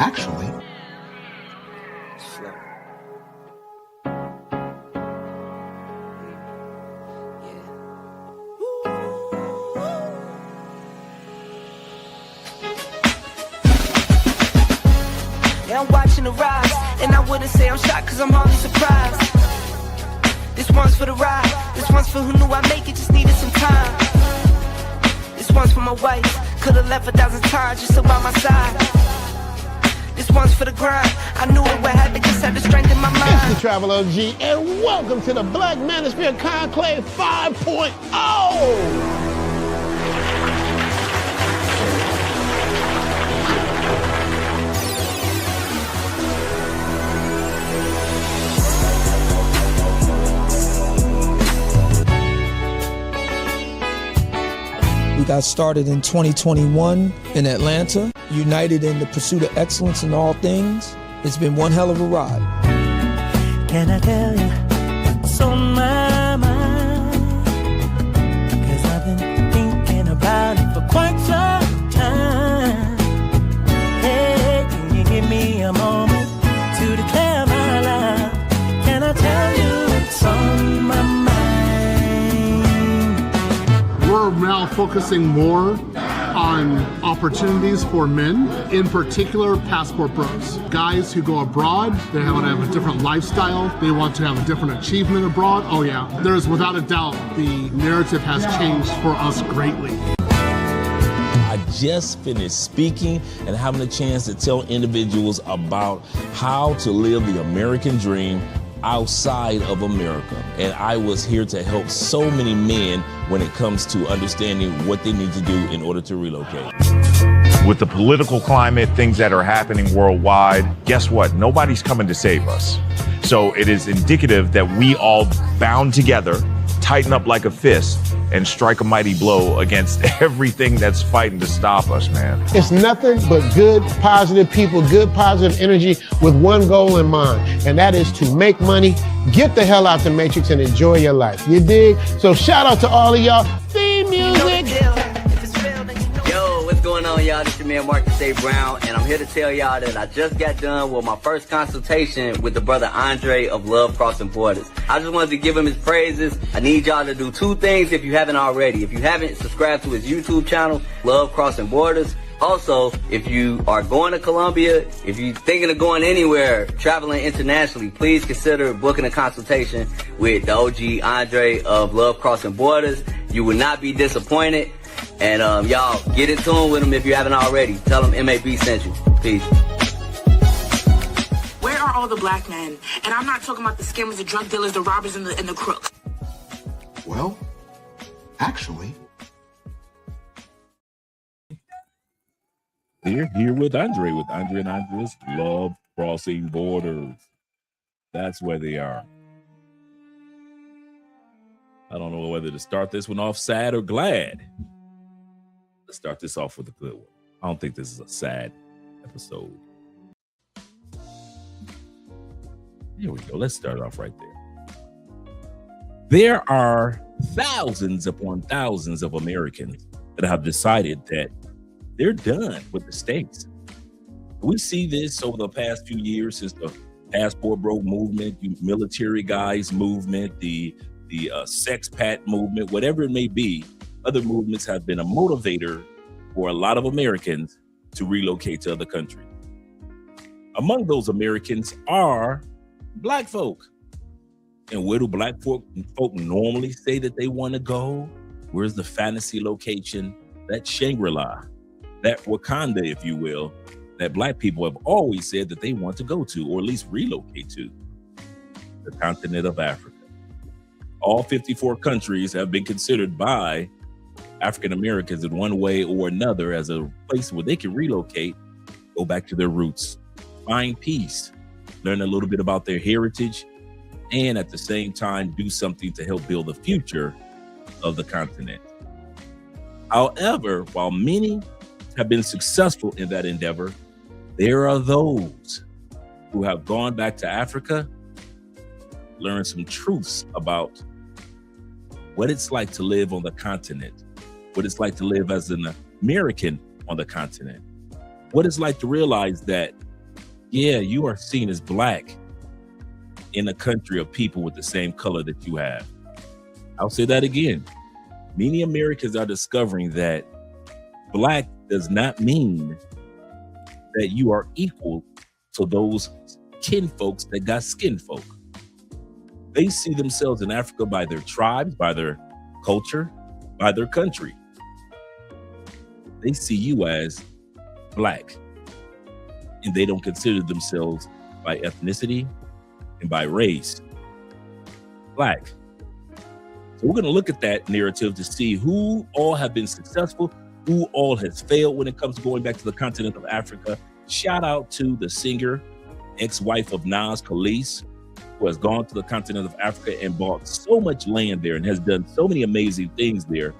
Actually, yeah, I'm watching the rise, and I wouldn't say I'm shocked, cause I'm hardly surprised. This one's for the ride, this one's for who knew I'd make it, just needed some time. This one's for my wife, could've left 1,000 times just to by my side. This one's for the grind, I knew it would happen, just had the strength in my mind. It's the Travel OG, and welcome to the Black Manosphere Conclave 5.0. We got started in 2021 in Atlanta, united in the pursuit of excellence in all things. It's been one hell of a ride. Can I tell you what's on my mind? Cause I've been thinking about it for quite some time. Hey, can you give me a moment to declare my love? Can I tell you what's on my mind? We're now focusing more on opportunities for men, in particular passport bros. Guys who go abroad, they want to have a different lifestyle, they want to have a different achievement abroad. Oh yeah, there's without a doubt the narrative has changed for us greatly. I just finished speaking and having a chance to tell individuals about how to live the American dream outside of America. And I was here to help so many men when it comes to understanding what they need to do in order to relocate. With the political climate, things that are happening worldwide, guess what? Nobody's coming to save us. So it is indicative that we all bound together, tighten up like a fist, and strike a mighty blow against everything that's fighting to stop us, man. It's nothing but good, positive people, good, positive energy with one goal in mind, and that is to make money, get the hell out the Matrix, and enjoy your life. You dig? So shout out to all of y'all. Theme music. Yo, what's going on, y'all? This your man Marcus A. Brown, and I'm here to tell y'all that I just got done with my first consultation with the brother Andre of Love Crossing Borders. I just wanted to give him his praises. I need y'all to do two things if you haven't already. If you haven't, subscribe to his YouTube channel, Love Crossing Borders. Also, if you are going to Colombia, if you're thinking of going anywhere, traveling internationally, please consider booking a consultation with the OG Andre of Love Crossing Borders. You will not be disappointed. And y'all, get in tune with him if you haven't already. Tell him MAB sent you. Peace. Where are all the black men? And I'm not talking about the scammers, the drug dealers, the robbers, and the crooks. well, actually, We're here with Andre and Andre's Love Crossing Borders. That's where they are. I don't know whether to start this one off sad or glad. Let's start this off with a good one. I don't think this is a sad episode. Here we go. Let's start off right there. There are thousands upon thousands of Americans that have decided that they're done with the States. We see this over the past few years since the passport bro movement, the military guys movement, the sexpat movement, whatever it may be. Other movements have been a motivator for a lot of Americans to relocate to other countries. Among those Americans are Black folk. And where do Black folk normally say that they want to go? Where's the fantasy location? That Shangri-La, that Wakanda, if you will, that Black people have always said that they want to go to, or at least relocate to, the continent of Africa. All 54 countries have been considered by African Americans in one way or another as a place where they can relocate, go back to their roots, find peace, learn a little bit about their heritage, and at the same time do something to help build the future of the continent. However, while many have been successful in that endeavor, there are those who have gone back to Africa, learned some truths about what it's like to live on the continent, what it's like to live as an American on the continent, what it's like to realize that Yeah, you are seen as black in a country of people with the same color that you have. I'll say that again. Many Americans are discovering that black does not mean that you are equal to those kin folks that got skin folk. They see themselves in Africa by their tribes, by their culture, by their country. They see you as black, and they don't consider themselves by ethnicity and by race black. So we're going to look at that narrative to see who all have been successful, who all has failed when it comes to going back to the continent of Africa. Shout out to the singer, ex-wife of Nas, Khalees, who has gone to the continent of Africa and bought so much land there and has done so many amazing things there.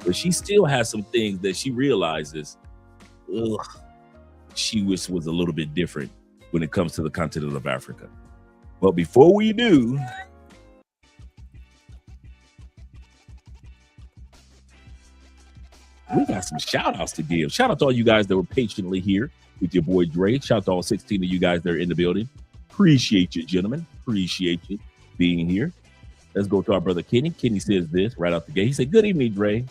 But she still has some things that she realizes, she wish was a little bit different when it comes to the continent of Africa. But before we do, we got some shout outs to give. Shout out to all you guys that were patiently here with your boy Dre. Shout out to all 16 of you guys that are in the building. Appreciate you, gentlemen. Appreciate you being here. Let's go to our brother Kenny. Kenny says this right out the gate. He said, "Good evening, Dre.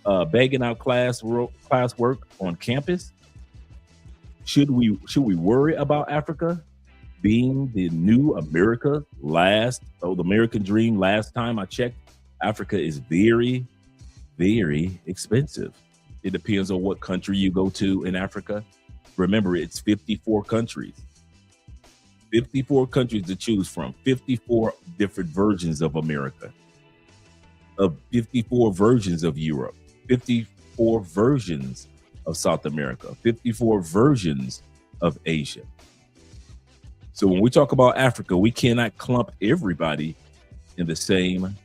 Bagging out classwork on campus. Should we worry about Africa being the new America the American dream? Last time I checked, Africa is very, very expensive. It depends on what country you go to in Africa. Remember, it's 54 countries. 54 countries to choose from, 54 different versions of America, 54 versions of Europe, 54 versions of South America, 54 versions of Asia. So when we talk about Africa, we cannot clump everybody in the same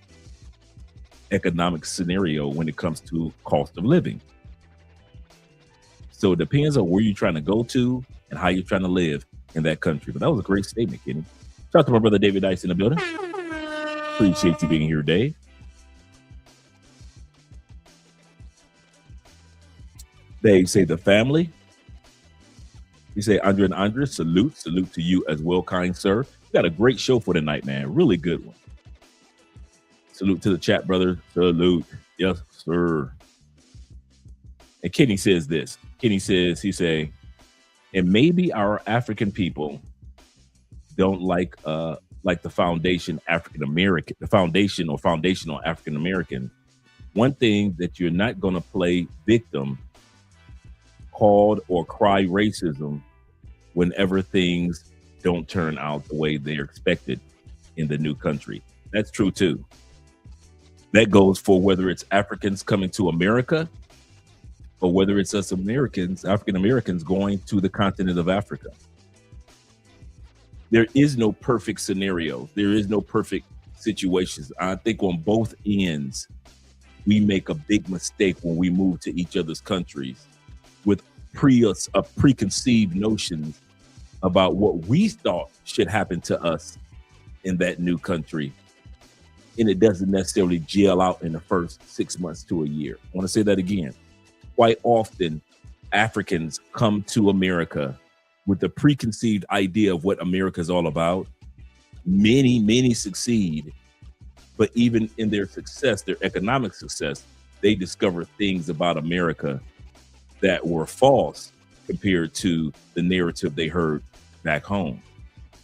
economic scenario when it comes to cost of living. So it depends on where you're trying to go to and how you're trying to live in that country. But that was a great statement, Kenny. Shout out to my brother David Dice in the building. Appreciate you being here, Dave. Dave say the family. You say Andre and Andre, salute to you as well, kind sir. We got a great show for tonight, man. Really good one. Salute to the chat, brother. Salute. Yes, sir. And Kenny says this. Kenny says, and maybe our African people don't like the foundation African American, the foundation or foundational African American. One thing that you're not going to play victim, called or cry racism whenever things don't turn out the way they're expected in the new country. That's true too. That goes for whether it's Africans coming to America or whether it's us Americans, African Americans going to the continent of Africa. There is no perfect scenario. There is no perfect situations. I think on both ends, we make a big mistake when we move to each other's countries with preconceived notions about what we thought should happen to us in that new country. And it doesn't necessarily gel out in the first 6 months to a year. I want to say that again. Quite often, Africans come to America with the preconceived idea of what America is all about. Many succeed, but even in their success, their economic success, they discover things about America that were false compared to the narrative they heard back home.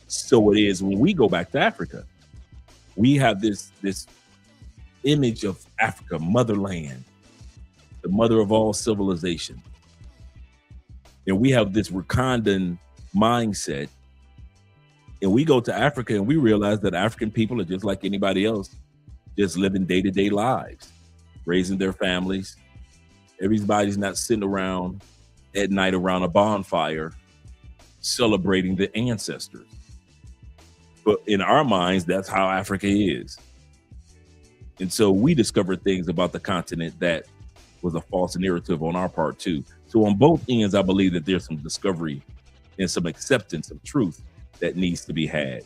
So it is when we go back to Africa, we have this image of Africa, motherland, the mother of all civilization. And we have this Wakandan mindset. And we go to Africa and we realize that African people are just like anybody else, just living day-to-day lives, raising their families. Everybody's not sitting around at night around a bonfire celebrating the ancestors. But in our minds, that's how Africa is. And so we discovered things about the continent that was a false narrative on our part too. So on both ends, I believe that there's some discovery and some acceptance of truth that needs to be had.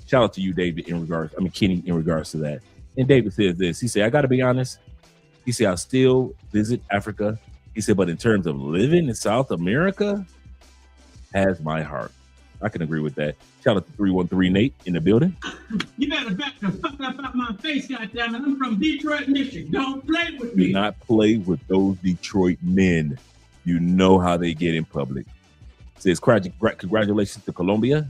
Shout out to you, David, Kenny, in regards to that. And David says this, he said, I got to be honest. He said, I still visit Africa. He said, but in terms of living in South America, has my heart. I can agree with that. Shout out to 313 Nate in the building. You better back the fuck up out my face, goddammit. I'm from Detroit, Michigan. Don't play with me. Do not play with those Detroit men. You know how they get in public. It says congratulations to Colombia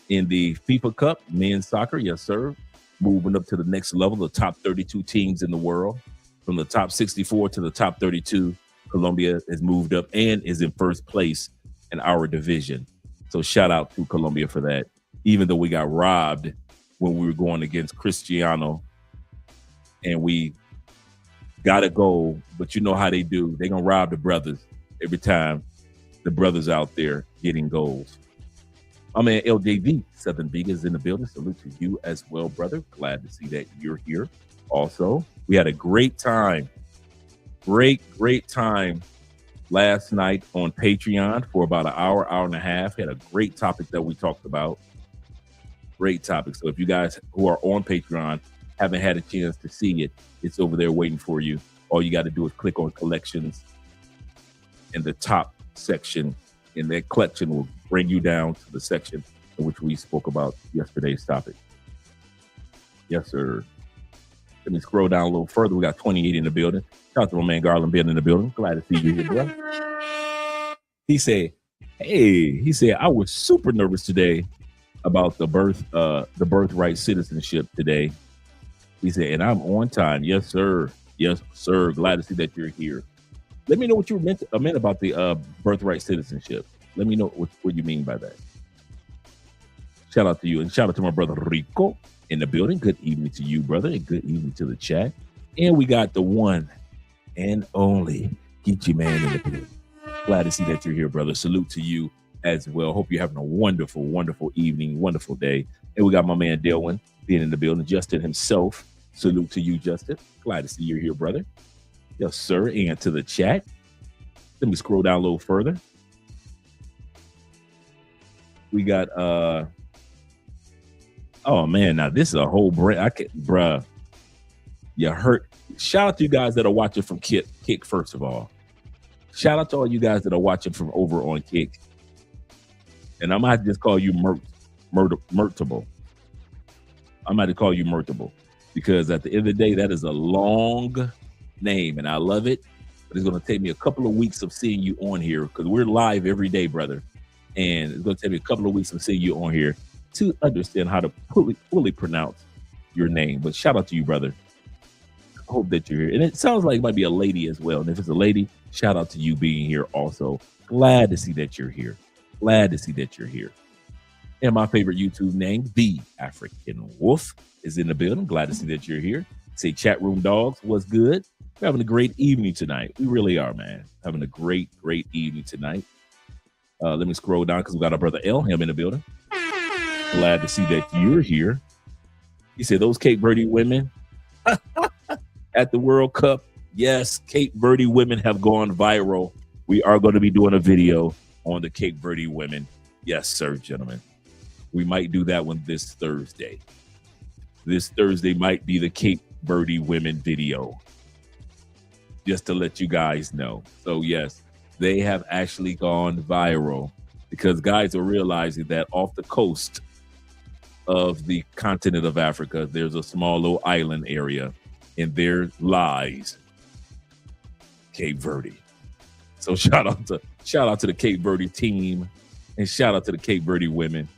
in the FIFA Cup men's soccer. Yes, sir. Moving up to the next level, the top 32 teams in the world. From the top 64 to the top 32, Colombia has moved up and is in first place in our division. So shout out to Colombia for that. Even though we got robbed when we were going against Cristiano and we got a goal, but you know how they do. They're going to rob the brothers every time the brothers out there getting goals. My man LJV, Southern Vega, is in the building. Salute to you as well, brother. Glad to see that you're here. Also, we had a great time. Great time last night on Patreon for about an hour and a half. Had a great topic that we talked about. Great topic. So if you guys who are on Patreon haven't had a chance to see it, it's over there waiting for you. All you got to do is click on collections in the top section, and that collection will bring you down to the section in which we spoke about yesterday's topic. Yes, sir. Let me scroll down a little further. We got 28 in the building. Shout out to my man Garland Ben in the building. Glad to see you here, brother. He said, I was super nervous today about the birthright citizenship today. He said, and I'm on time. Yes, sir. Yes, sir. Glad to see that you're here. Let me know what you meant about the birthright citizenship. Let me know what you mean by that. Shout out to you, and shout out to my brother Rico in the building. Good evening to you, brother, and good evening to the chat. And we got the one and only Geechee Man in the building. Glad to see that you're here, brother. Salute to you as well. Hope you're having a wonderful, wonderful evening, wonderful day. And we got my man Delwyn being in the building. Justin himself. Salute to you, Justin. Glad to see you're here, brother. Yes, sir. And to the chat. Let me scroll down a little further. We got oh man, now this is a whole brand. Bruh, you hurt. Shout out to you guys that are watching from Kick first of all. Shout out to all you guys that are watching from over on Kick. And I might just call you Mertable. I might call you Mertable because at the end of the day, that is a long name and I love it. But it's going to take me a couple of weeks of seeing you on here because we're live every day, brother. And it's going to take me a couple of weeks of seeing you on here to understand how to fully pronounce your name. But shout out to you, brother. I hope that you're here. And it sounds like it might be a lady as well. And if it's a lady, shout out to you being here also. Glad to see that you're here. Glad to see that you're here. And my favorite YouTube name, The African Wolf, is in the building. Glad to see that you're here. Say chat room dogs, what's good? We're having a great evening tonight. We really are, man. Having a great evening tonight. Let me scroll down because we got our brother Elham in the building. Glad to see that you're here. He said those Cape Verde women at the World Cup. Yes, Cape Verde women have gone viral. We are going to be doing a video on the Cape Verde women. Yes, sir, gentlemen. We might do that one this Thursday. This Thursday might be the Cape Verde women video. Just to let you guys know. So yes, they have actually gone viral because guys are realizing that off the coast of the continent of Africa, there's a small little island area and there lies Cape Verde. So shout out to the Cape Verde team and shout out to the Cape Verde women.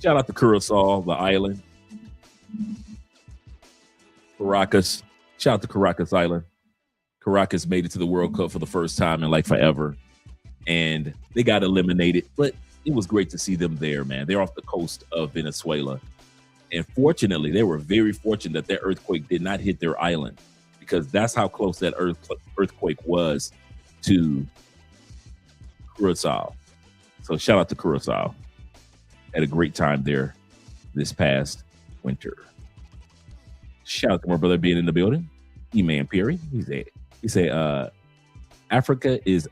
Shout out to Curacao, the island. Caracas. Shout out to Caracas Island. Caracas made it to the World Cup for the first time in like forever. And they got eliminated, but it was great to see them there, man. They're off the coast of Venezuela. And fortunately, they were very fortunate that earthquake did not hit their island because that's how close that earthquake was to Curacao. So shout out to Curacao. Had a great time there this past winter. Shout out to my brother being in the building. E-Man Perry. He said, Africa is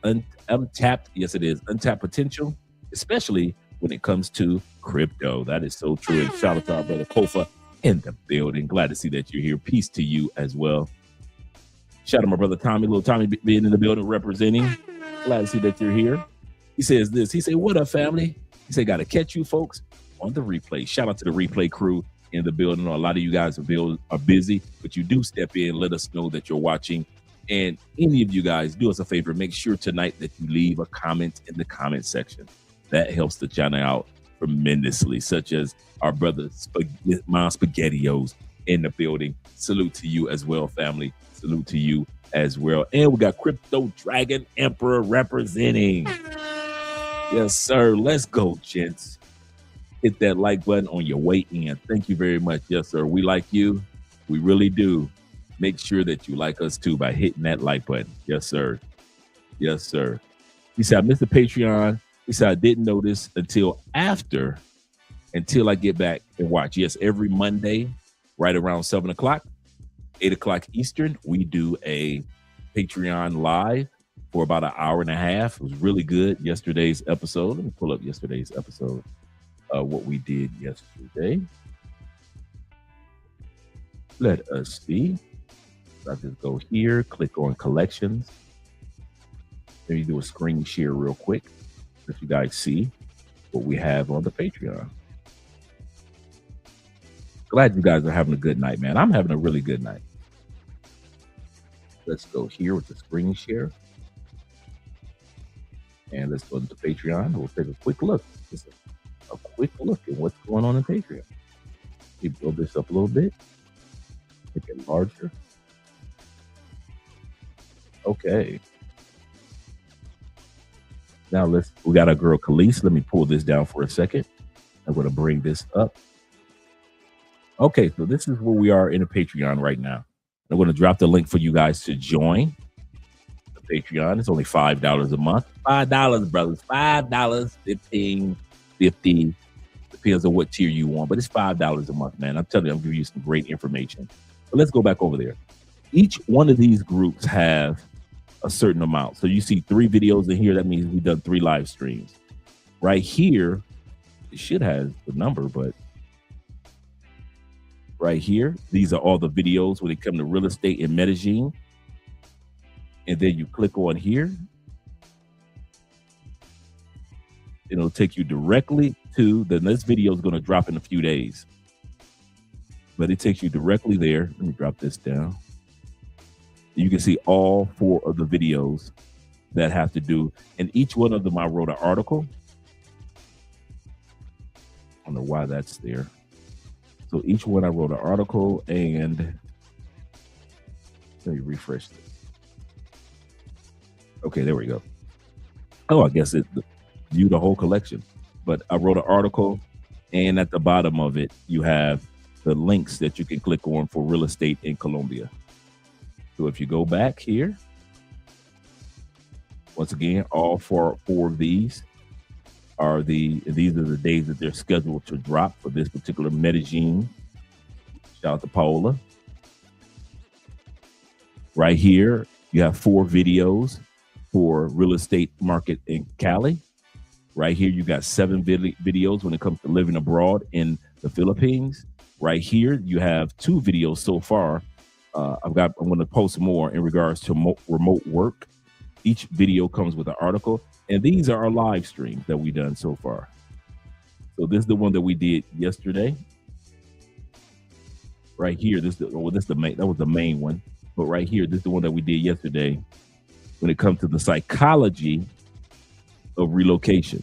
untapped. Yes, it is. Untapped potential, especially when it comes to crypto. That is so true. And shout out to our brother Kofa in the building. Glad to see that you're here. Peace to you as well. Shout out to my brother Tommy, little Tommy being in the building representing. Glad to see that you're here. He says this. He said, what up, family? He said, got to catch you folks on the replay. Shout out to the replay crew in the building. A lot of you guys are busy, but you do step in, let us know that you're watching. And any of you guys, do us a favor, make sure tonight that you leave a comment in the comment section. That helps the channel out tremendously, such as our brother Mom Spaghettios in the building. Salute to you as well, family. Salute to you as well. And we got Crypto Dragon Emperor representing. Yes, sir. Let's go, gents. Hit that like button on your way in. Thank you very much. Yes, sir. We like you. We really do. Make sure that you like us too by hitting that like button. Yes, sir. Yes, sir. He said, I missed the Patreon. He said, I didn't notice until I get back and watch. Yes, every Monday, right around 7 o'clock, 8 o'clock Eastern, we do a Patreon live for about an hour and a half. It was really good. Yesterday's episode. Let me pull up yesterday's episode. What we did yesterday. Let us see. I just go here, click on collections. Let me do a screen share real quick, let you guys see what we have on the Patreon. Glad you guys are having a good night, man. I'm having a really good night. Let's go here with the screen share. And let's go to the Patreon. We'll take a quick look. Just a quick look at what's going on in Patreon. Let me build this up a little bit. Make it larger. Okay. Now we got our girl Khalees. Let me pull this down for a second. I'm going to bring this up. Okay, so this is where we are in the Patreon right now. I'm going to drop the link for you guys to join the Patreon. It's only $5 a month. $5, brothers. $5, 15, 50. Depends on what tier you want, but it's $5 a month, man. I'm telling you, I'm giving you some great information. But let's go back over there. Each one of these groups have a certain amount. So you see 3 videos in here. That means we've done 3 live streams. Right here, it should have the number, but right here, these are all the videos when it comes to real estate in Medellin. And then you click on here. It'll take you directly to the next video is going to drop in a few days. But it takes you directly there. Let me drop this down. You can see all 4 of the videos that have to do, and each one of them I wrote an article. I don't know why that's there. So each one I wrote an article, and let me refresh this. Okay, there we go. Oh, I guess it view the whole collection. But I wrote an article, and at the bottom of it, you have the links that you can click on for real estate in Colombia. So if you go back here, once again, all four of these are these are the days that they're scheduled to drop for this particular Medellin. Shout out to Paola. Right here, you have 4 videos for real estate market in Cali. Right here, you got 7 videos when it comes to living abroad in the Philippines. Right here, you have 2 videos so far. I'm going to post more in regards to remote work. Each video comes with an article, and these are our live streams that we've done so far. So this is the one that we did yesterday. Right here, that was the main one. But right here, this is the one that we did yesterday when it comes to the psychology of relocation.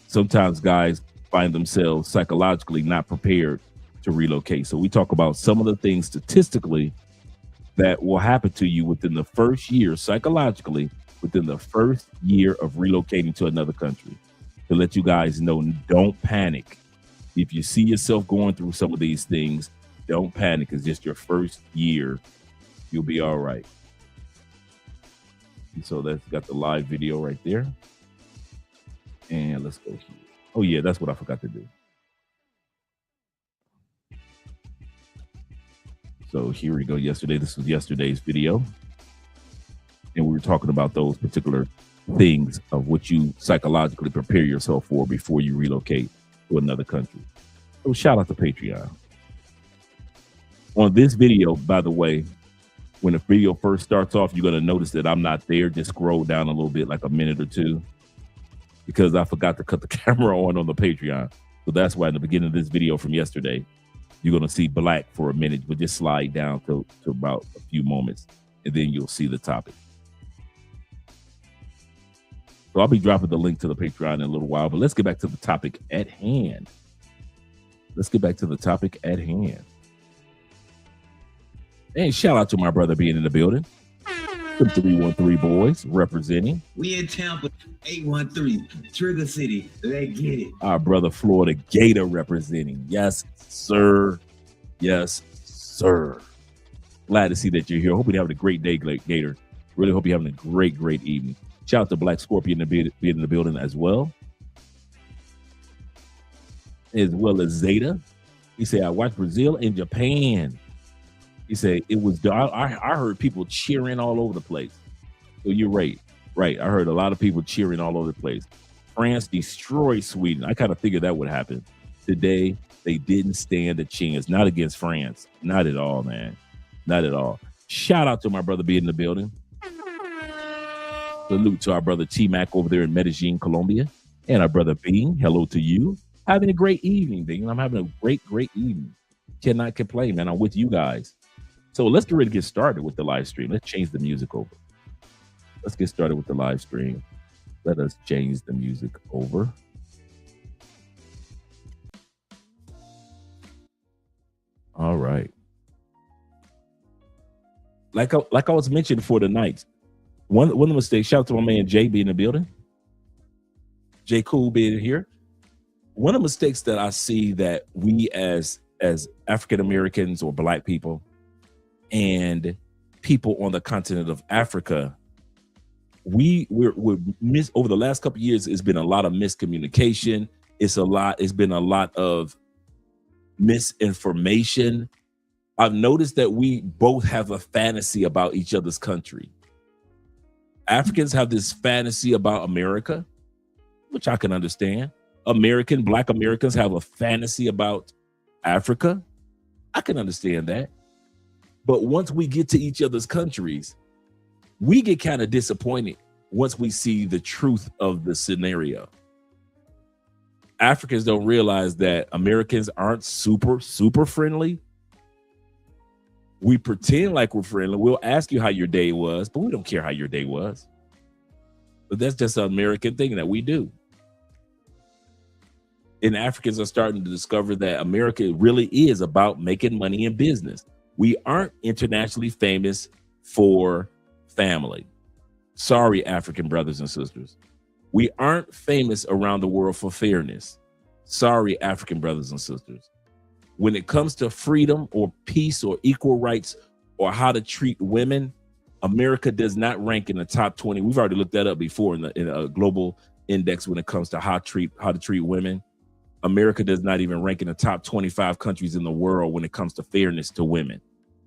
Sometimes guys find themselves psychologically not prepared to relocate. So we talk about some of the things statistically that will happen to you within the first year, psychologically, within the first year of relocating to another country. To let you guys know, don't panic. If you see yourself going through some of these things, don't panic. It's just your first year. You'll be all right. And so that's got the live video right there. And let's go here. Oh yeah, that's what I forgot to do. So here we go. This was yesterday's video. And we were talking about those particular things of what you psychologically prepare yourself for before you relocate to another country. So shout out to Patreon. On this video, by the way, when the video first starts off, you're going to notice that I'm not there. Just scroll down a little bit, like a minute or 2, because I forgot to cut the camera on the Patreon. So that's why in the beginning of this video from yesterday, you're going to see black for a minute, but just slide down to about a few moments, and then you'll see the topic. So I'll be dropping the link to the Patreon in a little while, but let's get back to the topic at hand. And shout out to my brother being in the building. The 313 boys representing. We in Tampa, 813, Trigger City. Let's get it. Our brother Florida Gator representing. Yes, sir. Yes, sir. Glad to see that you're here. Hope you're having a great day, Gator. Really hope you're having a great, great evening. Shout out to Black Scorpion being in the building as well as Zeta. He said, I watched Brazil and Japan. He said, it was, I heard people cheering all over the place. So you're right. Right. I heard a lot of people cheering all over the place. France destroyed Sweden. I kind of figured that would happen. Today, they didn't stand a chance. Not against France. Not at all, man. Not at all. Shout out to my brother being in the building. Salute to our brother T-Mac over there in Medellin, Colombia. And our brother Bing. Hello to you. Having a great evening, Bing. I'm having a great, great evening. Cannot complain, man. I'm with you guys. So let's get ready to get started with the live stream. Let's change the music over. Let's get started with the live stream. Let us change the music over. All right. Like I was mentioning for the night, one of the mistakes, shout out to my man Jay being in the building. Jay Cool being here. One of the mistakes that I see that we as African Americans or Black people and people on the continent of Africa, we're over the last couple of years, it's been a lot of miscommunication. It's been a lot of misinformation. I've noticed that we both have a fantasy about each other's country. Africans have this fantasy about America, which I can understand. Black Americans have a fantasy about Africa. I can understand that. But once we get to each other's countries, we get kind of disappointed once we see the truth of the scenario. Africans don't realize that Americans aren't super, super friendly. We pretend like we're friendly. We'll ask you how your day was, but we don't care how your day was. But that's just an American thing that we do. And Africans are starting to discover that America really is about making money in business. We aren't internationally famous for family. Sorry, African brothers and sisters. We aren't famous around the world for fairness. Sorry, African brothers and sisters. When it comes to freedom or peace or equal rights or how to treat women, America does not rank in the top 20. We've already looked that up before in a global index when it comes to how to treat women. America does not even rank in the top 25 countries in the world when it comes to fairness to women.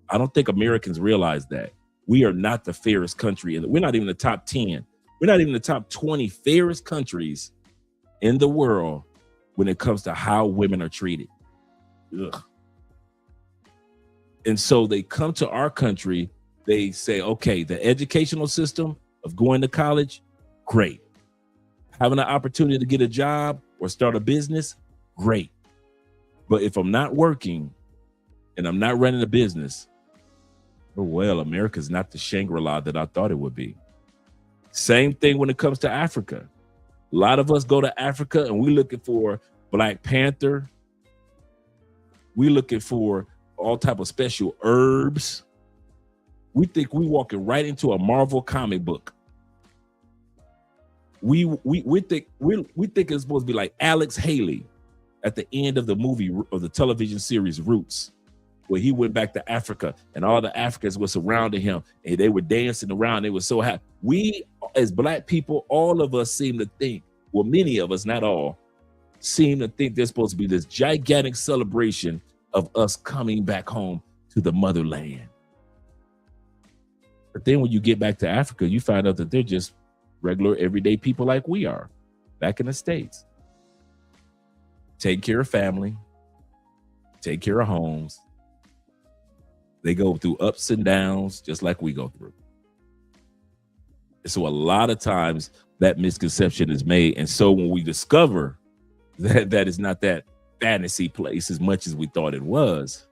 I don't think Americans realize that. We are not the fairest country, and we're not even the top 10. We're not even the top 20 fairest countries in the world when it comes to how women are treated. Ugh. And so they come to our country, they say, okay, the educational system of going to college, great. Having an opportunity to get a job or start a business, great. But if I'm not working and I'm not running a business, oh, well, America's not the Shangri-La that I thought it would be. Same thing when it comes to Africa. A lot of us go to Africa and we're looking for Black Panther. We're looking for all type of special herbs. We think we're walking right into a Marvel comic book. We think it's supposed to be like Alex Haley at the end of the movie of the television series Roots, where he went back to Africa and all the Africans were surrounding him and they were dancing around. They were so happy. We, as Black people, all of us seem to think, well, many of us, not all, seem to think there's supposed to be this gigantic celebration of us coming back home to the motherland. But then when you get back to Africa, you find out that they're just regular, everyday people like we are back in the States. Take care of family, take care of homes. They go through ups and downs just like we go through. So a lot of times that misconception is made. And so when we discover that is not that fantasy place as much as we thought it was,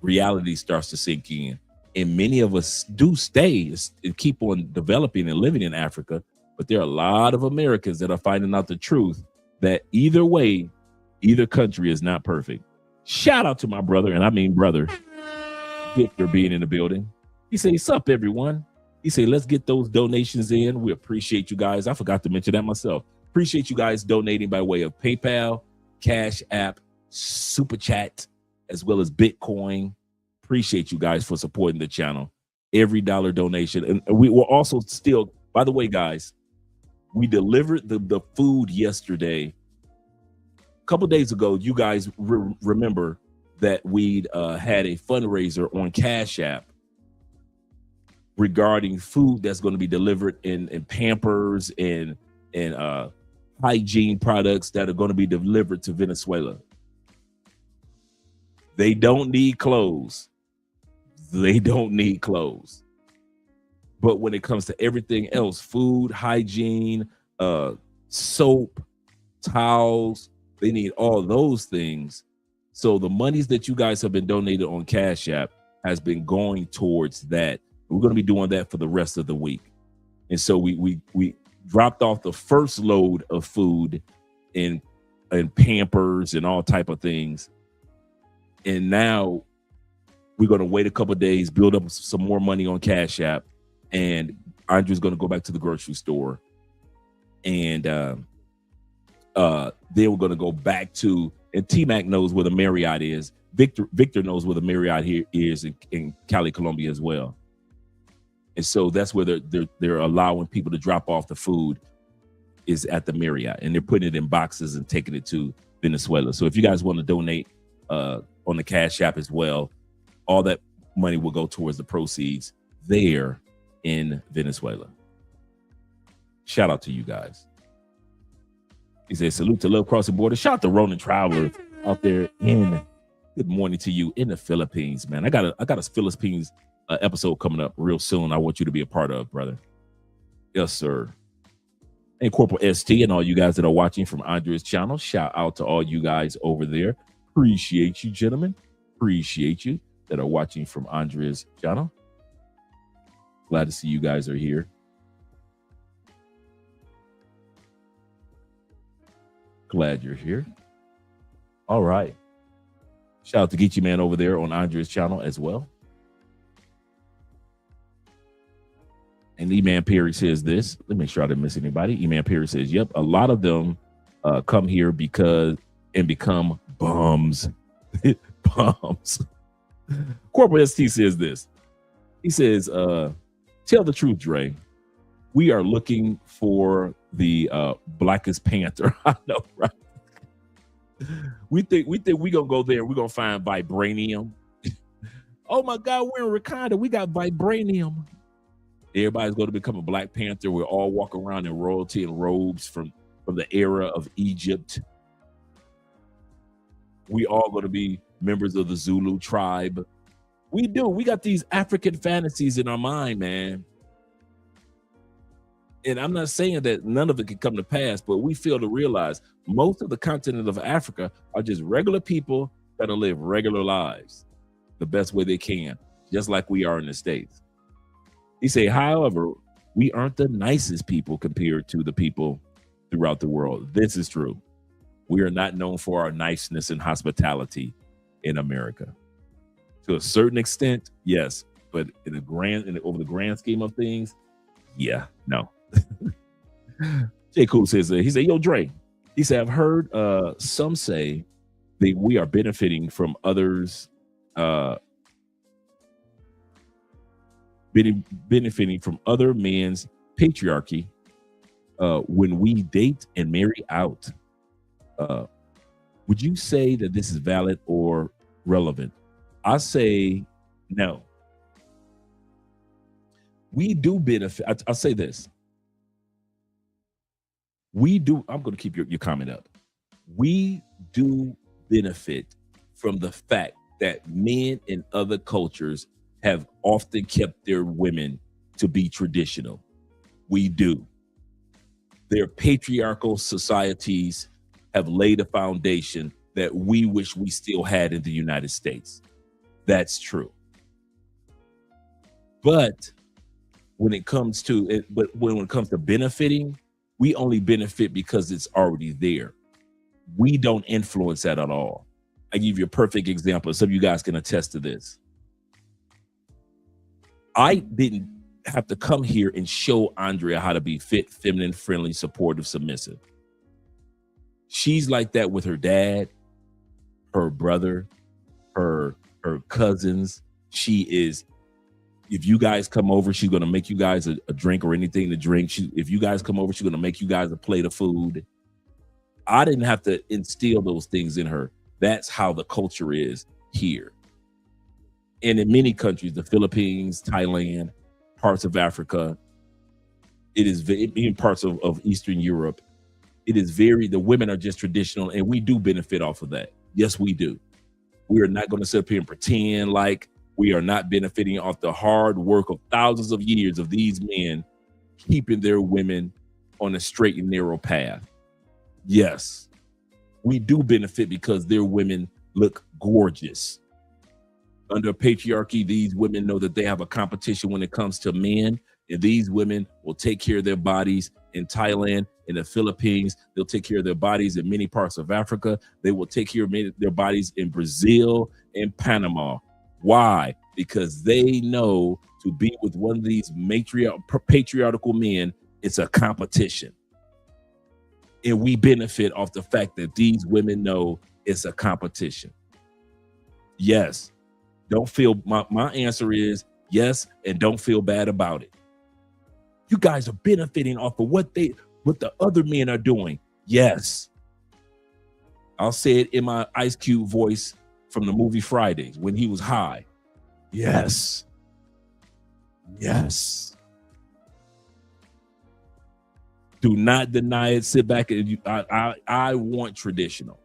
reality starts to sink in. And many of us do stay and keep on developing and living in Africa, but there are a lot of Americans that are finding out the truth that either way, either country is not perfect. Shout out to my brother, and I mean brother, Victor, being in the building. He said, "Sup, everyone?" He said, "Let's get those donations in. We appreciate you guys." I forgot to mention that myself. Appreciate you guys donating by way of PayPal, Cash App, Super Chat, as well as Bitcoin. Appreciate you guys for supporting the channel. Every dollar donation. And we will also still, by the way, guys, we delivered the food yesterday. A couple days ago, you guys remember that we'd had a fundraiser on Cash App regarding food that's going to be delivered in Pampers and hygiene products that are going to be delivered to Venezuela. They don't need clothes. They don't need clothes. But when it comes to everything else, food, hygiene, soap, towels, they need all those things. So the monies that you guys have been donated on Cash App has been going towards that. We're going to be doing that for the rest of the week. And so we dropped off the first load of food and Pampers and all type of things. And now we're going to wait a couple of days, build up some more money on Cash App, and Andre's going to go back to the grocery store. And then we're going to go back to, and T-Mac knows where the Marriott is. Victor knows where the Marriott here is in Cali, Colombia as well. And so that's where they're allowing people to drop off the food, is at the Marriott, and they're putting it in boxes and taking it to Venezuela. So if you guys want to donate on the Cash App as well, all that money will go towards the proceeds there in Venezuela. Shout out to you guys. He says, "Salute to Love Crossing Borders." Shout out to Ronan Traveler out there in, good morning to you in the Philippines, man. I got a Philippines episode coming up real soon. I want you to be a part of, brother. Yes, sir. And Corporal ST and all you guys that are watching from Andre's channel, shout out to all you guys over there. Appreciate you, gentlemen. Appreciate you that are watching from Andre's channel. Glad to see you guys are here. Glad you're here. All right. Shout out to Geechee Man over there on Andre's channel as well. And E-Man Perry says this. Let me make sure I didn't miss anybody. E-Man Perry says, "Yep, a lot of them come here because and become bums." Bums. Corporal ST says this. He says, "Tell the truth, Dre. We are looking for the Blackest Panther." I know, right? We think we gonna go there. We're gonna find vibranium. Oh my God, we're in Wakanda. We got vibranium. Everybody's going to become a Black Panther. We'll all walk around in royalty and robes from the era of Egypt. We all going to be members of the Zulu tribe. We do. We got these African fantasies in our mind, man. And I'm not saying that none of it can come to pass, but we fail to realize most of the continent of Africa are just regular people that live regular lives the best way they can, just like we are in the States. He say, however, we aren't the nicest people compared to the people throughout the world. This is true. We are not known for our niceness and hospitality in America. To a certain extent, yes, but over the grand scheme of things, yeah, no. J. Cool says, he said, "Yo, Dre," he said, "I've heard some say that we are benefiting from others, benefiting from other men's patriarchy when we date and marry out. Would you say that this is valid or relevant?" I say no. We do benefit. I'll say this. We do. I'm going to keep your comment up. We do benefit from the fact that men in other cultures have often kept their women to be traditional. We do. Their patriarchal societies have laid a foundation that we wish we still had in the United States. That's true. But when it comes to it, when it comes to benefiting, we only benefit because it's already there. We don't influence that at all. I give you a perfect example. Some of you guys can attest to this. I didn't have to come here and show Andrea how to be fit, feminine, friendly, supportive, submissive. She's like that with her dad, her brother, her cousins. She is, if you guys come over, she's going to make you guys a drink or anything to drink. If you guys come over, she's going to make you guys a plate of food. I didn't have to instill those things in her. That's how the culture is here. And in many countries, the Philippines, Thailand, parts of Africa, it is in parts of Eastern Europe, it is the women are just traditional, and we do benefit off of that. Yes, we do. We are not going to sit up here and pretend like we are not benefiting off the hard work of thousands of years of these men keeping their women on a straight and narrow path. Yes, we do benefit because their women look gorgeous. Under patriarchy, these women know that they have a competition when it comes to men, and these women will take care of their bodies in Thailand, in the Philippines. They'll take care of their bodies in many parts of Africa. They will take care of their bodies in Brazil and Panama. Why? Because they know to be with one of these patriarchal men, it's a competition. And we benefit off the fact that these women know it's a competition. Yes. Don't feel, my answer is yes, and don't feel bad about it. You guys are benefiting off of what the other men are doing. Yes. I'll say it in my Ice Cube voice from the movie Fridays when he was high. Yes. Yes. Do not deny it. Sit back and I want traditional.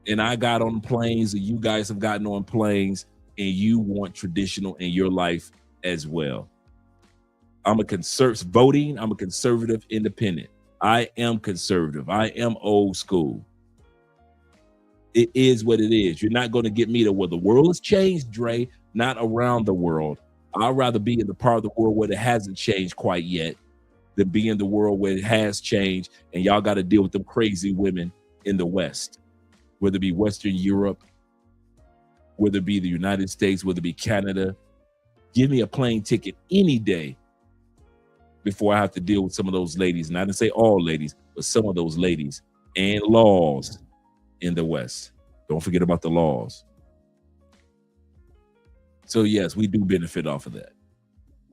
And I got on planes, and you guys have gotten on planes, and you want traditional in your life as well. I'm a conservative independent. I am conservative. I am old school. It is what it is. You're not going to get me to where the world has changed, Dre, not around the world. I'd rather be in the part of the world where it hasn't changed quite yet than be in the world where it has changed, and y'all got to deal with them crazy women in the West. Whether it be Western Europe, whether it be the United States, whether it be Canada, give me a plane ticket any day before I have to deal with some of those ladies. And I didn't say all ladies, but some of those ladies and laws in the West. Don't forget about the laws. So yes, we do benefit off of that.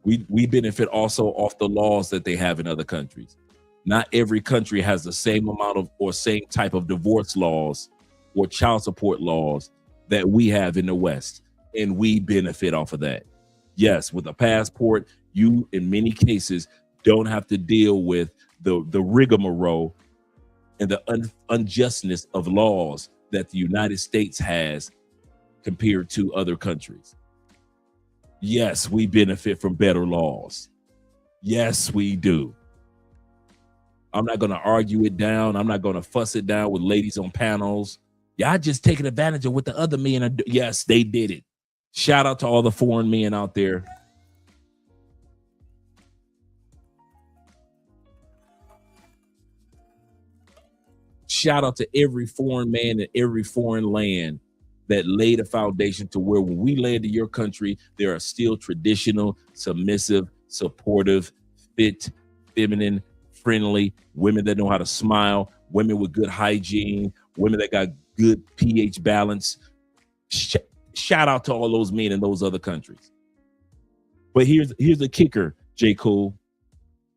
We benefit also off the laws that they have in other countries. Not every country has the same amount of or same type of divorce laws or child support laws that we have in the West, and we benefit off of that. Yes, with a passport, you in many cases don't have to deal with the rigmarole and the unjustness of laws that the United States has compared to other countries. Yes, we benefit from better laws. Yes, we do. I'm not going to argue it down. I'm not going to fuss it down with ladies on panels. Y'all just taking advantage of what the other men are doing. Yes, they did it. Shout out to all the foreign men out there. Shout out to every foreign man in every foreign land that laid a foundation to where when we land in your country, there are still traditional, submissive, supportive, fit, feminine, friendly women that know how to smile, women with good hygiene, women that got good pH balance. Shout out to all those men in those other countries. But here's the kicker, J. Cool.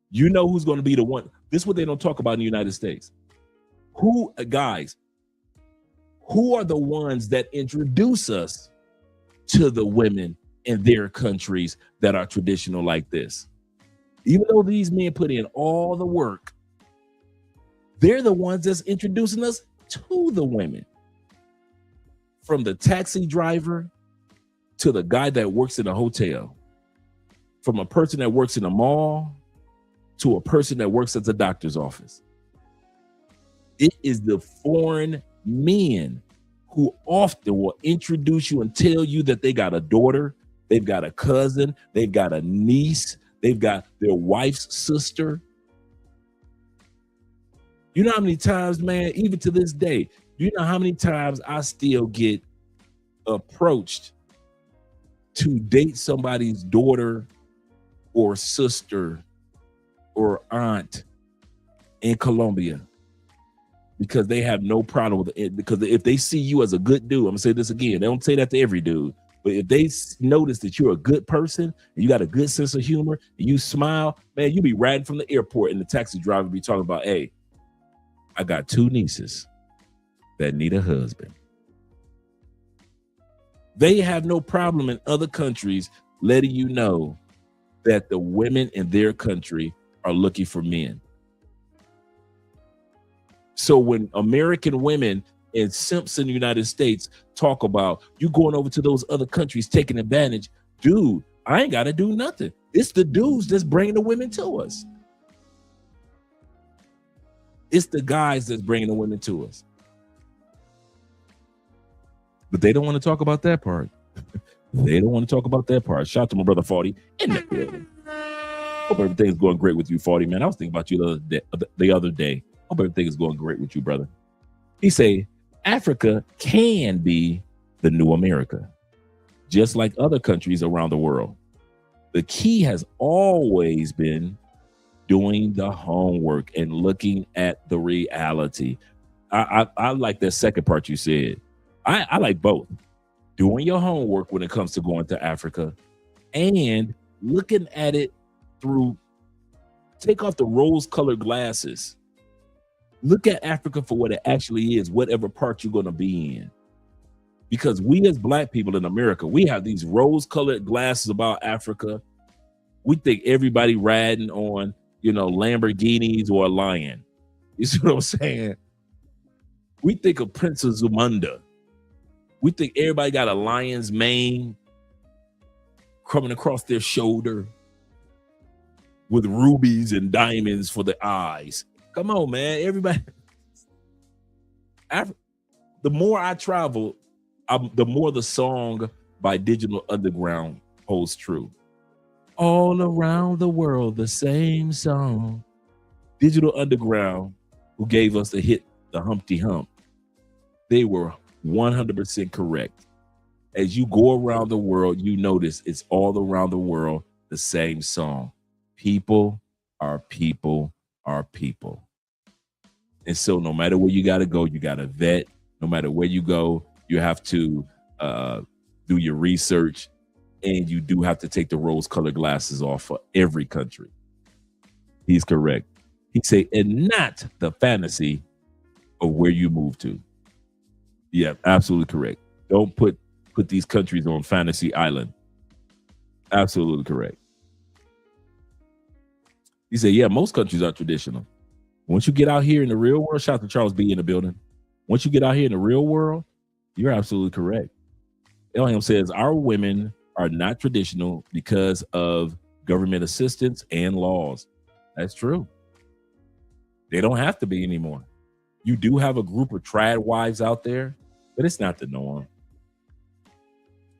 You know who's going to be the one. This is what they don't talk about in the United States. Who are the ones that introduce us to the women in their countries that are traditional like this? Even though these men put in all the work, they're the ones that's introducing us to the women. From the taxi driver to the guy that works in a hotel, from a person that works in a mall to a person that works at the doctor's office. It is the foreign men who often will introduce you and tell you that they got a daughter, they've got a cousin, they've got a niece, they've got their wife's sister. You know how many times, man, even to this day, you know how many times I still get approached to date somebody's daughter or sister or aunt in Colombia because they have no problem with it. Because if they see you as a good dude, I'm gonna say this again, they don't say that to every dude, but if they notice that you're a good person and you got a good sense of humor and you smile, man, you be riding from the airport and the taxi driver be talking about, hey, I got 2 nieces that need a husband. They have no problem in other countries letting you know that the women in their country are looking for men. So when American women and simps in the United States talk about you going over to those other countries taking advantage, dude, I ain't got to do nothing. It's the dudes that's bringing the women to us. It's the guys that's bringing the women to us. But they don't want to talk about that part. They don't want to talk about that part. Shout out to my brother 40 in the building. Hope everything's going great with you, 40, man. I was thinking about you the other day. Hope everything is going great with you, brother. He say, Africa can be the new America, just like other countries around the world. The key has always been doing the homework and looking at the reality. I like that second part you said. I like both. Doing your homework when it comes to going to Africa and looking at it through, take off the rose-colored glasses. Look at Africa for what it actually is, whatever part you're going to be in. Because we as Black people in America, we have these rose-colored glasses about Africa. We think everybody riding on, Lamborghinis or a lion. You see what I'm saying? We think of Princess Zamunda. We think everybody got a lion's mane coming across their shoulder with rubies and diamonds for the eyes. Come on, man. Everybody. The more I travel, the more the song by Digital Underground holds true. All around the world, the same song. Digital Underground, who gave us the hit, the Humpty Hump, they were 100% correct. As you go around the world, you notice it's all around the world the same song. People are people are people. And so no matter where you got to go, you got to vet. No matter where you go, you have to do your research, and you do have to take the rose-colored glasses off for every country. He's correct. He said, and not the fantasy of where you move to. Yeah, absolutely correct. Don't put these countries on fantasy island. Absolutely correct. He said, yeah, most countries are traditional. Once you get out here in the real world, shout out to Charles B in the building. Once you get out here in the real world, you're absolutely correct. Elham says our women are not traditional because of government assistance and laws. That's true. They don't have to be anymore. You do have a group of trad wives out there, but it's not the norm.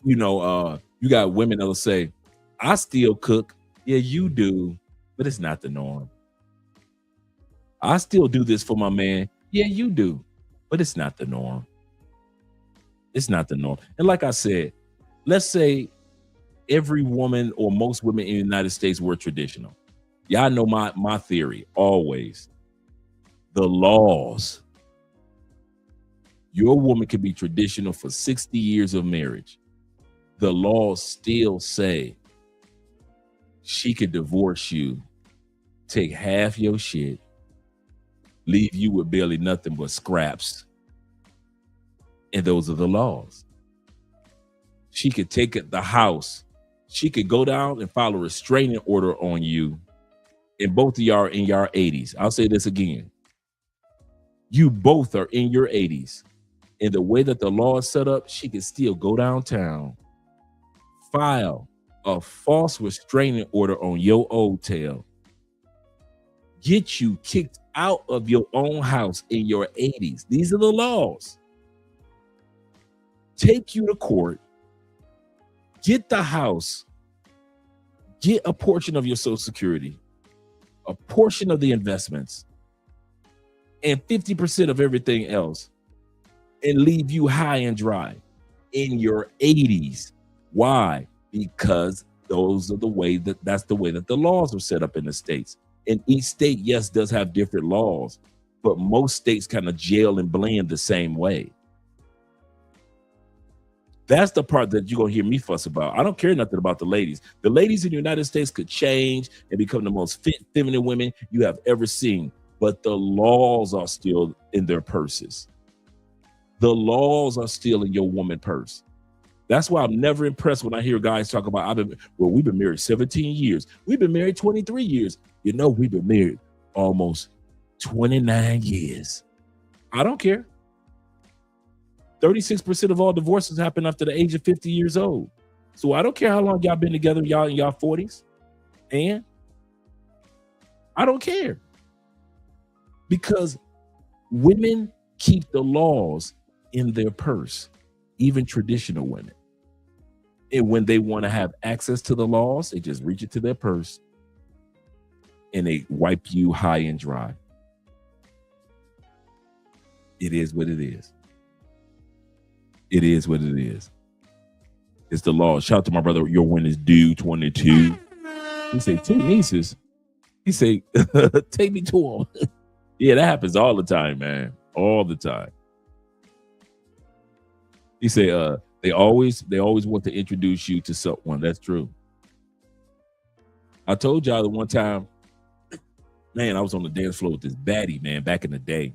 You got women that'll say, I still cook. Yeah, you do, but it's not the norm. I still do this for my man. Yeah, you do, but it's not the norm. It's not the norm. And like I said, let's say every woman or most women in the United States were traditional. Y'all know my theory always. The laws. Your woman can be traditional for 60 years of marriage. The laws still say she could divorce you, take half your shit, leave you with barely nothing but scraps. And those are the laws. She could take the house. She could go down and file a restraining order on you. And both of y'all are in your 80s. I'll say this again. You both are in your 80s. And the way that the law is set up, she could still go downtown, file a false restraining order on your old tail, get you kicked out of your own house in your 80s. These are the laws. Take you to court, get the house, get a portion of your Social Security, a portion of the investments, and 50% of everything else, and leave you high and dry in your 80s. Why? Because that's the way that the laws are set up in the states. And each state, yes, does have different laws, but most states kind of jail and blend the same way. That's the part that you're going to hear me fuss about. I don't care nothing about the ladies. The ladies in the United States could change and become the most fit, feminine women you have ever seen, but the laws are still in their purses. The laws are still in your woman purse. That's why I'm never impressed when I hear guys talk about, we've been married 17 years. We've been married 23 years. You know, we've been married almost 29 years. I don't care. 36% of all divorces happen after the age of 50 years old. So I don't care how long y'all been together, y'all in y'all 40s. And I don't care. Because women keep the laws in their purse, even traditional women. And when they want to have access to the laws, they just reach it to their purse and they wipe you high and dry. It is what it is. It is what it is. It's the law. Shout out to my brother. Your win is due 22. He say 2 nieces. He say, take me to them. Yeah, that happens all the time, man. All the time. He say, they always want to introduce you to someone. That's true. I told y'all that one time, man, I was on the dance floor with this baddie, man, back in the day.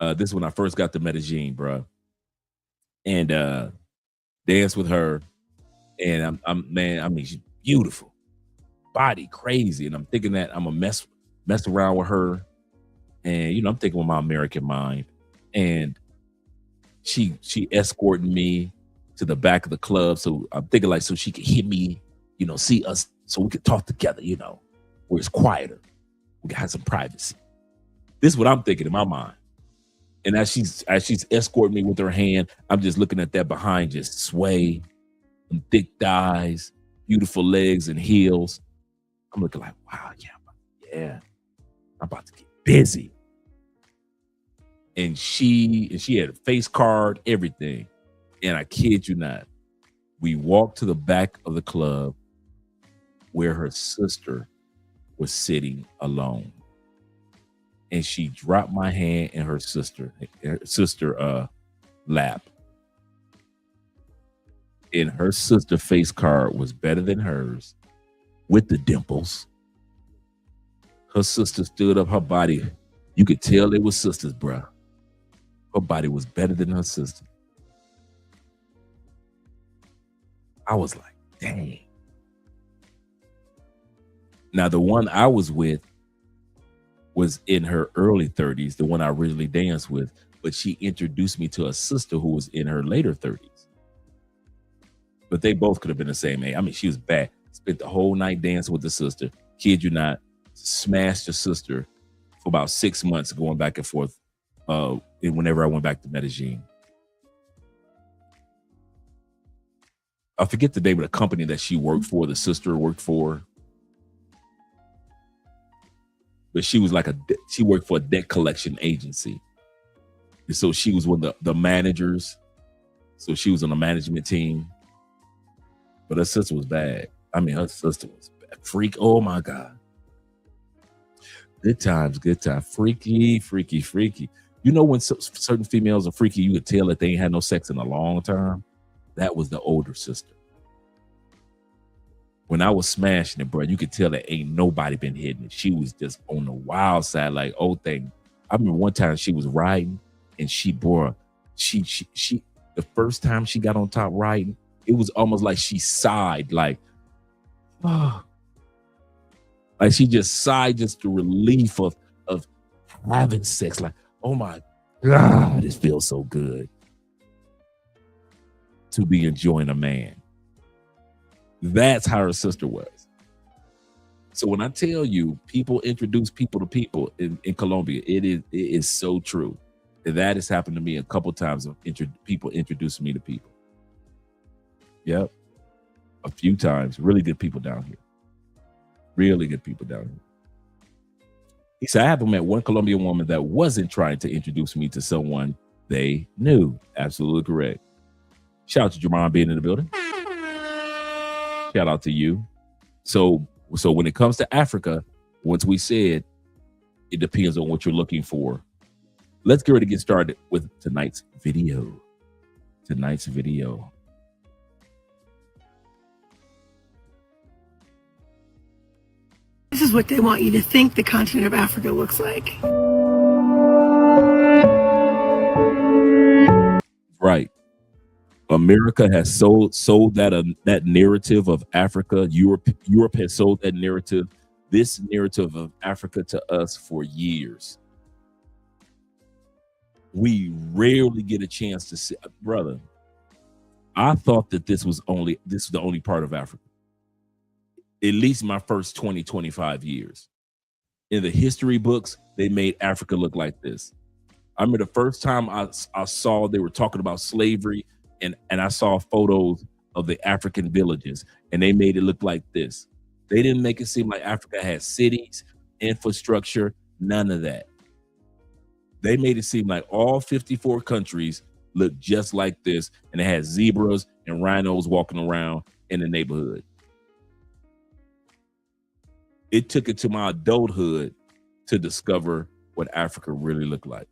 This is when I first got to Medellin, bro. And danced with her. And she's beautiful. Body crazy. And I'm thinking that I'm gonna mess around with her. And I'm thinking with my American mind. And she escorting me to the back of the club. So I'm thinking so she could hear me, see us, so we could talk together, where it's quieter. We can have some privacy. This is what I'm thinking in my mind. And as she's escorting me with her hand, I'm just looking at that behind just sway, and thick thighs, beautiful legs and heels. I'm looking like, wow, I'm about to get busy. And she had a face card, everything. And I kid you not, we walked to the back of the club where her sister was sitting alone. And she dropped my hand in her sister lap. And her sister face card was better than hers with the dimples. Her sister stood up, her body, you could tell they were sisters, bruh. Her body was better than her sister. I was like, dang. Now, the one I was with was in her early 30s, the one I originally danced with, but she introduced me to a sister who was in her later 30s. But they both could have been the same age. I mean, she was bad. Spent the whole night dancing with the sister. Kid you not, smashed the sister for about 6 months going back and forth whenever I went back to Medellin. I forget the name of the company that she worked for, the sister worked for. But she was she worked for a debt collection agency. And so she was one of the managers. So she was on the management team. But her sister was bad. I mean, her sister was bad. Freak. Oh my God. Good times, good time. Freaky, freaky, freaky. When certain females are freaky, you could tell that they ain't had no sex in a long time. That was the older sister. When I was smashing it, bro, you could tell that ain't nobody been hitting it. She was just on the wild side, like, oh, thing. I remember one time she was riding and she the first time she got on top riding, it was almost like she sighed, like, oh. Like she just sighed, just the relief of having sex. Like, oh my God, this feels so good to be enjoying a man. That's how her sister was. So when I tell you people introduce people to people in Colombia, it is so true. That has happened to me a couple times of people introducing me to people. Yep. A few times. Really good people down here. Really good people down here. He said, I haven't met one Colombian woman that wasn't trying to introduce me to someone they knew. Absolutely correct. Shout out to Jerron being in the building. Shout out to you. So when it comes to Africa, once we said it depends on what you're looking for. Let's get ready to get started with tonight's video. Tonight's video. This is what they want you to think the continent of Africa looks like. Right. America has sold that narrative of Africa. Europe has sold that narrative, this narrative of Africa to us for years. We rarely get a chance to see, brother. I thought that this was the only part of Africa. At least my first 20, 25 years. In the history books, they made Africa look like this. I remember the first time I saw they were talking about slavery, and I saw photos of the African villages, and they made it look like this. They didn't make it seem like Africa had cities, infrastructure, none of that. They made it seem like all 54 countries looked just like this, and it had zebras and rhinos walking around in the neighborhood. It took it to my adulthood to discover what Africa really looked like.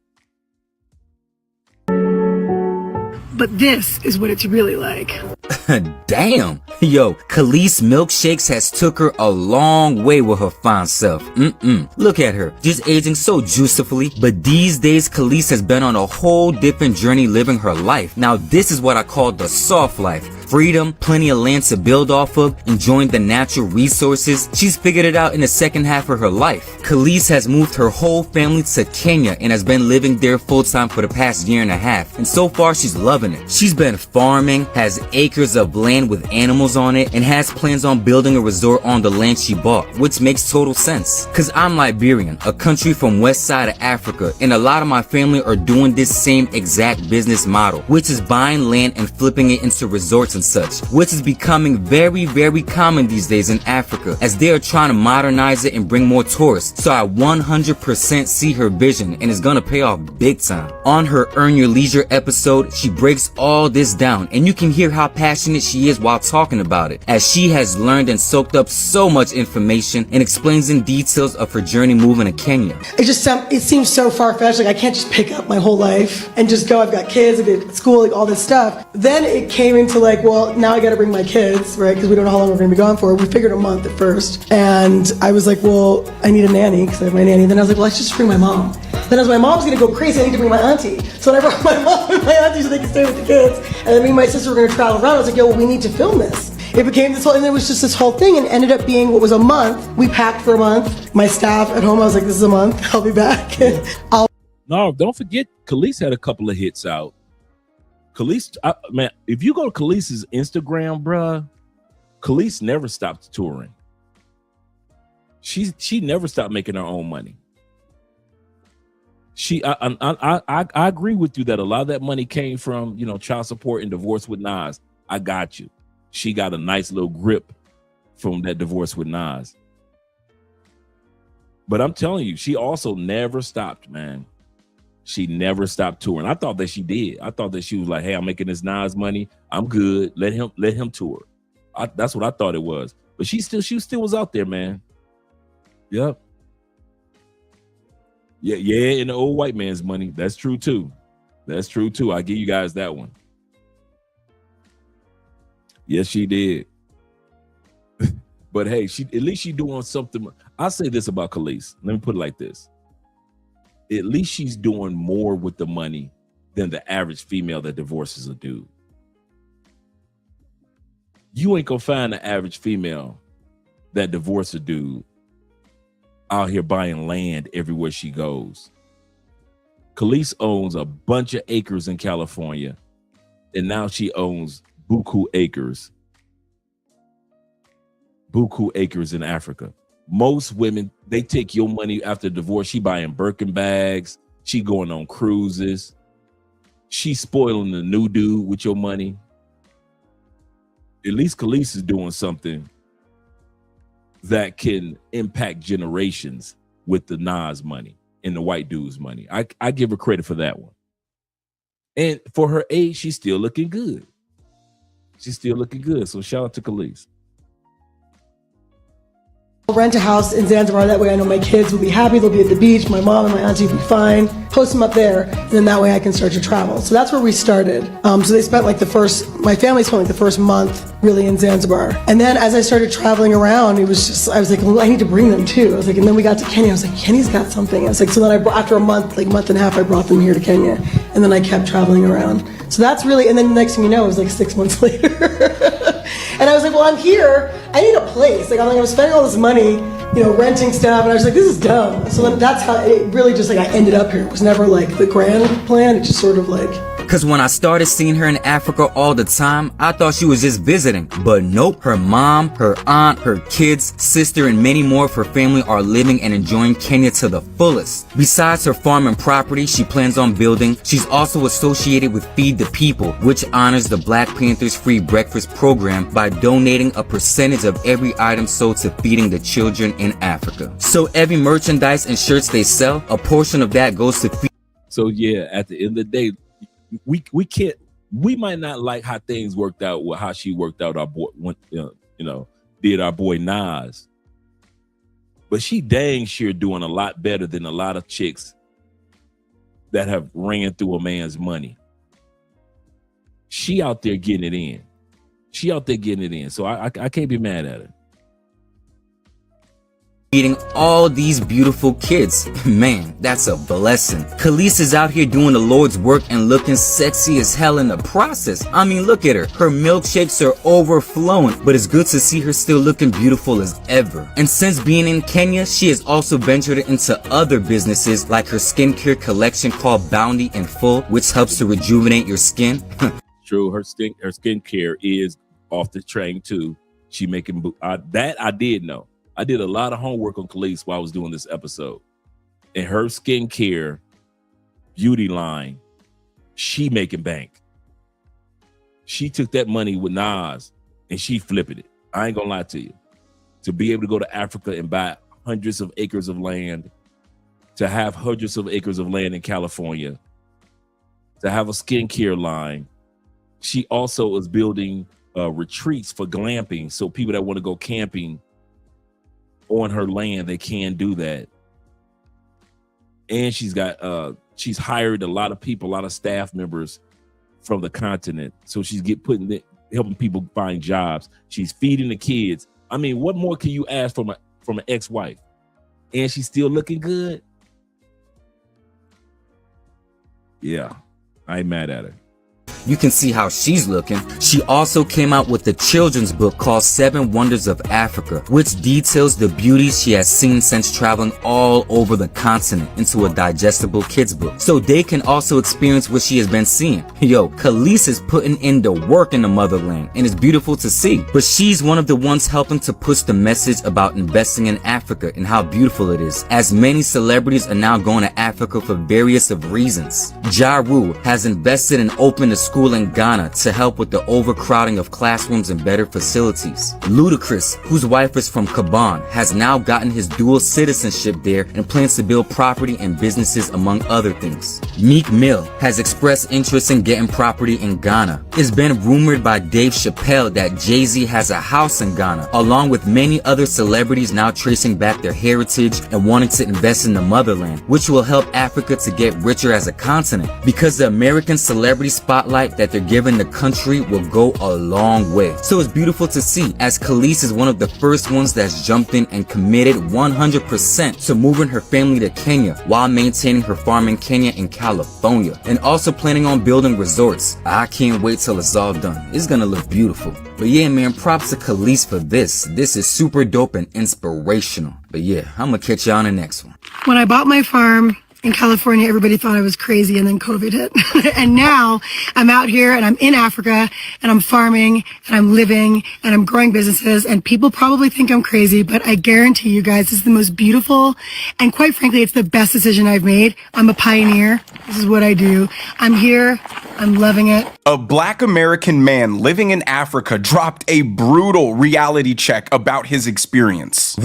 But this is what it's really like. Damn. Yo, Khalees Milkshakes has took her a long way with her fine self. Look at her, just aging so juicifully. But these days, Khalees has been on a whole different journey living her life. Now, this is what I call the soft life. Freedom, plenty of land to build off of, enjoying the natural resources. She's figured it out in the second half of her life. Khalees has moved her whole family to Kenya and has been living there full time for the past year and a half. And so far, she's loving it. She's been farming, has acres of land with animals on it, and has plans on building a resort on the land she bought, which makes total sense. Cause I'm Liberian, a country from west side of Africa, and a lot of my family are doing this same exact business model, which is buying land and flipping it into resorts and such, which is becoming very, very common these days in Africa, as they are trying to modernize it and bring more tourists. So I 100% see her vision, and it's gonna pay off big time. On her Earn Your Leisure episode, she breaks all this down, and you can hear how passionate she is while talking about it, as she has learned and soaked up so much information and explains in details of her journey moving to Kenya. It seems so far-fetched, like I can't just pick up my whole life and just go, I've got kids, I did school, like all this stuff. Then it came into like, well, now I gotta bring my kids, right, because we don't know how long we're gonna be gone for. We figured a month at first, and I was like, well, I need a nanny, because I have my nanny. Then I was like, well, let's just bring my mom. Then as my mom's gonna go crazy, I need to bring my auntie. So then I brought my mom and my auntie so they could stay with the kids. And then me and my sister were gonna travel around. I was like, yo, well, we need to film this. It became this whole, and it was just this whole thing, and ended up being what was a month. We packed for a month. My staff at home, I was like, this is a month, I'll be back. No, don't forget, Khalees had a couple of hits out. Khalees, man, if you go to Khalees's Instagram, bruh, Khalees never stopped touring. She never stopped making her own money. I agree with you that a lot of that money came from, child support and divorce with Nas. I got you. She got a nice little grip from that divorce with Nas. But I'm telling you, she also never stopped, man. She never stopped touring. I thought that she did. I thought that she was like, hey, I'm making this Nas money. I'm good. Let him tour. That's what I thought it was. But she still was out there, man. Yep. Yeah, in the old white man's money. That's true too. I give you guys that one. Yes, she did. But hey, at least she doing something. I'll say this about Khalees. Let me put it like this. At least she's doing more with the money than the average female that divorces a dude. You ain't gonna find the average female that divorces a dude out here buying land everywhere she goes. Khalees owns a bunch of acres in California, and now she owns buku acres in Africa. Most women, they take your money after divorce. She buying Birkin bags. She going on cruises. She spoiling the new dude with your money. At least Khalees is doing something that can impact generations with the Nas money and the white dude's money. I give her credit for that one. And for her age, she's still looking good. She's still looking good. So shout out to Khalees. I'll rent a house in Zanzibar. That way I know my kids will be happy. They'll be at the beach. My mom and my auntie will be fine. Post them up there. And then that way I can start to travel. So that's where we started. So they spent like my family spent like the first month really in Zanzibar. And then as I started traveling around, it was just, I was like, well, I need to bring them too. I was like, and then we got to Kenya. I was like, Kenya's got something. I was like, so then after a month, like a month and a half, I brought them here to Kenya. And then I kept traveling around. So that's really, and then the next thing you know, it was like 6 months later. And I was like, well, I'm here. I need a place. Like, I was spending all this money, renting stuff. And I was like, this is dumb. So then that's how it really just like I ended up here. It was never like the grand plan. It just sort of like. Cause when I started seeing her in Africa all the time, I thought she was just visiting. But nope, her mom, her aunt, her kids, sister, and many more of her family are living and enjoying Kenya to the fullest. Besides her farm and property she plans on building, she's also associated with Feed the People, which honors the Black Panthers free breakfast program by donating a percentage of every item sold to feeding the children in Africa. So every merchandise and shirts they sell, a portion of that goes to feed. So yeah, at the end of the day, we might not like how things worked out with how she worked out our boy, did our boy Nas, but she dang sure doing a lot better than a lot of chicks that have ran through a man's money. She out there getting it in. So I can't be mad at her. Feeding all these beautiful kids. Man, that's a blessing. Khalees is out here doing the Lord's work and looking sexy as hell in the process. I mean, look at her. Her milkshakes are overflowing, but it's good to see her still looking beautiful as ever. And since being in Kenya, she has also ventured into other businesses like her skincare collection called Bounty in Full, which helps to rejuvenate your skin. True, her skincare is off the train too. She making that I did know. I did a lot of homework on Khalees while I was doing this episode. And her skincare beauty line, she making bank. She took that money with Nas and she flipped it. I ain't gonna lie to you. To be able to go to Africa and buy hundreds of acres of land, to have hundreds of acres of land in California, to have a skincare line. She also is building retreats for glamping. So people that want to go camping on her land, they can do that. And she's hired a lot of people, a lot of staff members from the continent. So she's helping people find jobs. She's feeding the kids. I mean, what more can you ask from an ex-wife? And she's still looking good. Yeah, I ain't mad at her. You can see how she's looking. She also came out with a children's book called 7 Wonders of Africa, which details the beauties she has seen since traveling all over the continent into a digestible kids book, so they can also experience what she has been seeing. Yo, Khalees is putting in the work in the motherland, and it's beautiful to see. But she's one of the ones helping to push the message about investing in Africa and how beautiful it is, as many celebrities are now going to Africa for various of reasons. Ja Rule has invested and opened a school in Ghana to help with the overcrowding of classrooms and better facilities. Ludacris, whose wife is from Gabon, has now gotten his dual citizenship there and plans to build property and businesses among other things. Meek Mill has expressed interest in getting property in Ghana. It's been rumored by Dave Chappelle that Jay-Z has a house in Ghana, along with many other celebrities now tracing back their heritage and wanting to invest in the motherland, which will help Africa to get richer as a continent, because the American celebrity spotlight that they're giving the country will go a long way. So it's beautiful to see, as Khalees is one of the first ones that's jumped in and committed 100% to moving her family to Kenya while maintaining her farm in Kenya and California, and also planning on building resorts. I can't wait till it's all done. It's gonna look beautiful. But yeah, man, props to Khalees for this. This is super dope and inspirational. But yeah, I'm gonna catch y'all on the next one. When I bought my farm, in California, everybody thought I was crazy, and then COVID hit. And now I'm out here and I'm in Africa and I'm farming and I'm living and I'm growing businesses, and people probably think I'm crazy, but I guarantee you guys, this is the most beautiful, and quite frankly, it's the best decision I've made. I'm a pioneer. This is what I do. I'm here. I'm loving it. A Black American man living in Africa dropped a brutal reality check about his experience.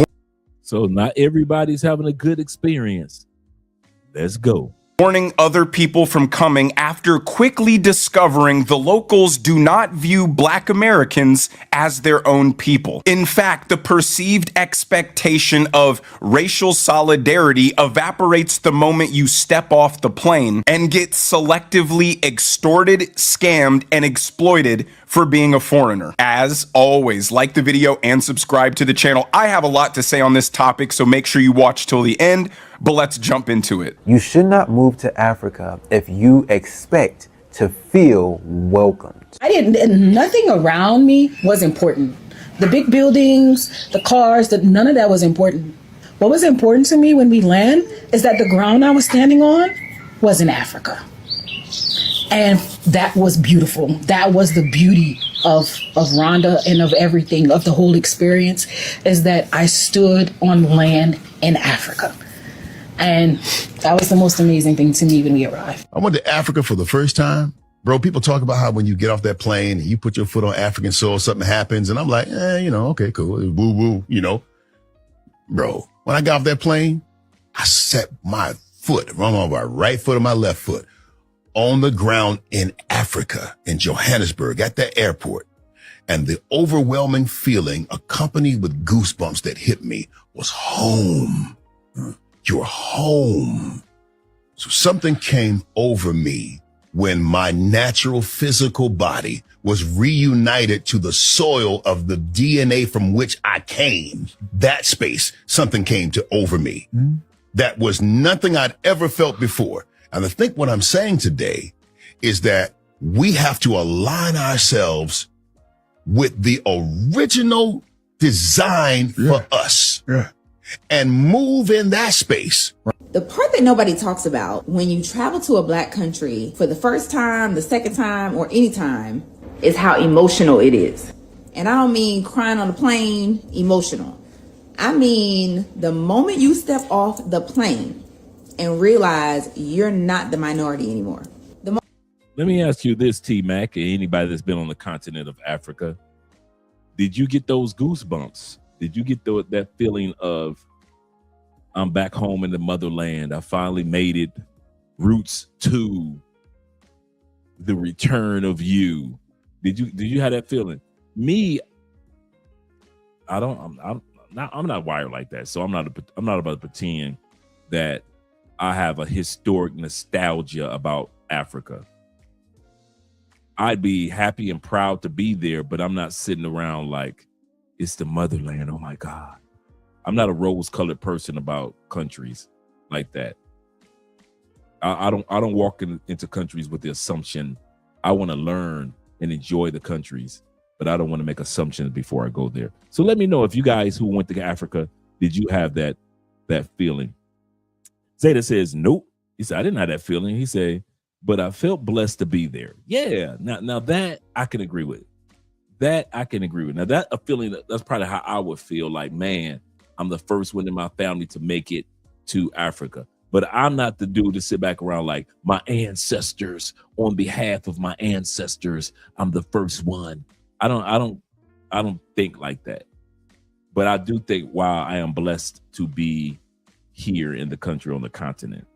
So not everybody's having a good experience. Let's go. Warning other people from coming after quickly discovering the locals do not view Black Americans as their own people. In fact, the perceived expectation of racial solidarity evaporates the moment you step off the plane and get selectively extorted, scammed, and exploited for being a foreigner. As always, like the video and subscribe to the channel. I have a lot to say on this topic, so make sure you watch till the end, but let's jump into it. You should not move to Africa if you expect to feel welcomed. Nothing around me was important. The big buildings, the cars, none of that was important. What was important to me when we land is that the ground I was standing on was in Africa. And that was beautiful. That was the beauty of Rhonda and of everything, of the whole experience, is that I stood on land in Africa. And that was the most amazing thing to me when we arrived. I went to Africa for the first time. Bro, people talk about how when you get off that plane and you put your foot on African soil, something happens. And I'm like, okay, cool. Woo woo, Bro, when I got off that plane, I set my foot, my right foot and my left foot on the ground in Africa, in Johannesburg, at that airport. And the overwhelming feeling accompanied with goosebumps that hit me was home. You're home. So something came over me when my natural physical body was reunited to the soil of the DNA from which I came. That space, something came over me. That was nothing I'd ever felt before. And I think what I'm saying today is that we have to align ourselves with the original design for us and move in that space. The part that nobody talks about when you travel to a Black country for the first time, the second time, or any time is how emotional it is. And I don't mean crying on the plane emotional. I mean the moment you step off the plane and realize you're not the minority anymore. Let me ask you this, T-Mac, and anybody that's been on the continent of Africa. Did you get those goosebumps? Did you get that feeling of, I'm back home in the motherland. I finally made it. Roots 2, the return of you. Did you have that feeling? Me, I'm not wired like that. So I'm not about to pretend that I have a historic nostalgia about Africa. I'd be happy and proud to be there, but I'm not sitting around like it's the motherland. Oh my God. I'm not a rose-colored person about countries like that. I don't walk into countries with the assumption I want to learn and enjoy the countries, but I don't want to make assumptions before I go there. So let me know if you guys who went to Africa, did you have that feeling? Zeta says, nope. He said, I didn't have that feeling. He said, but I felt blessed to be there. Yeah. Now that I can agree with. Now that a feeling that's probably how I would feel like, man, I'm the first one in my family to make it to Africa. But I'm not the dude to sit back around like my ancestors, on behalf of my ancestors, I'm the first one. I don't think like that. But I do think, wow, I am blessed to be here in the country, on the continent.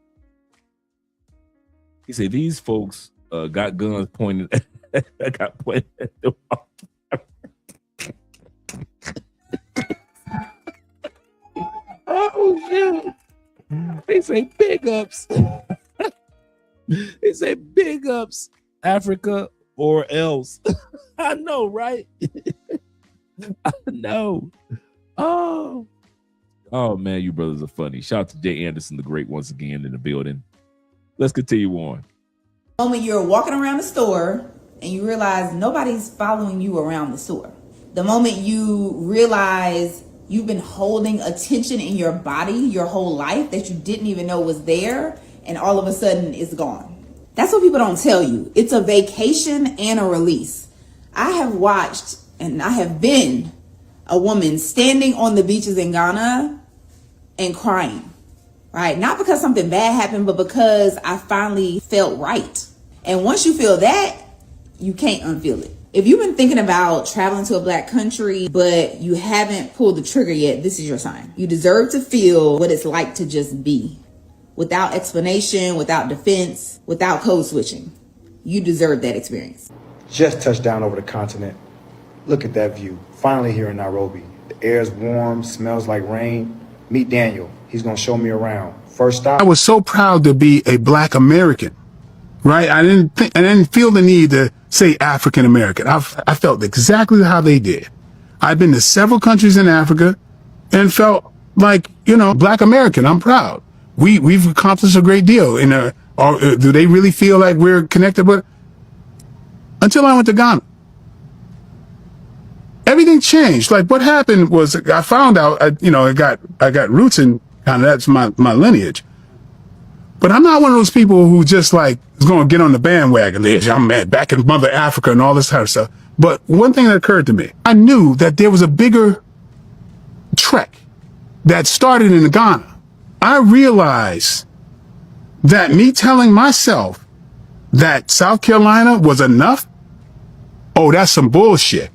He said these folks got guns pointed at the wall. Oh shit. They say big ups. They say big ups, Africa or else. I know, right? I know. Oh man, you brothers are funny. Shout out to Jay Anderson, the great, once again in the building. Let's continue on. The moment you're walking around the store and you realize nobody's following you around the store. The moment you realize you've been holding attention in your body your whole life that you didn't even know was there, and all of a sudden it's gone. That's what people don't tell you. It's a vacation and a release. I have watched and I have been a woman standing on the beaches in Ghana and crying, right? Not because something bad happened, but because I finally felt right. And once you feel that, you can't unfeel it. If you've been thinking about traveling to a black country, but you haven't pulled the trigger yet, this is your sign. You deserve to feel what it's like to just be. Without explanation, without defense, without code switching. You deserve that experience. Just touched down over the continent. Look at that view. Finally here in Nairobi. The air is warm, smells like rain. Meet Daniel. He's gonna show me around. First stop. I was so proud to be a black American, right? I didn't feel the need to say African American. I felt exactly how they did. I've been to several countries in Africa and felt like, black American. I'm proud. We've accomplished a great deal. Do they really feel like we're connected? But until I went to Ghana, everything changed. Like what happened was I found out, I got roots in Ghana. That's my lineage. But I'm not one of those people who just like is going to get on the bandwagon. I'm back in Mother Africa and all this kind of stuff. But one thing that occurred to me, I knew that there was a bigger trek that started in Ghana. I realized that me telling myself that South Carolina was enough, that's some bullshit.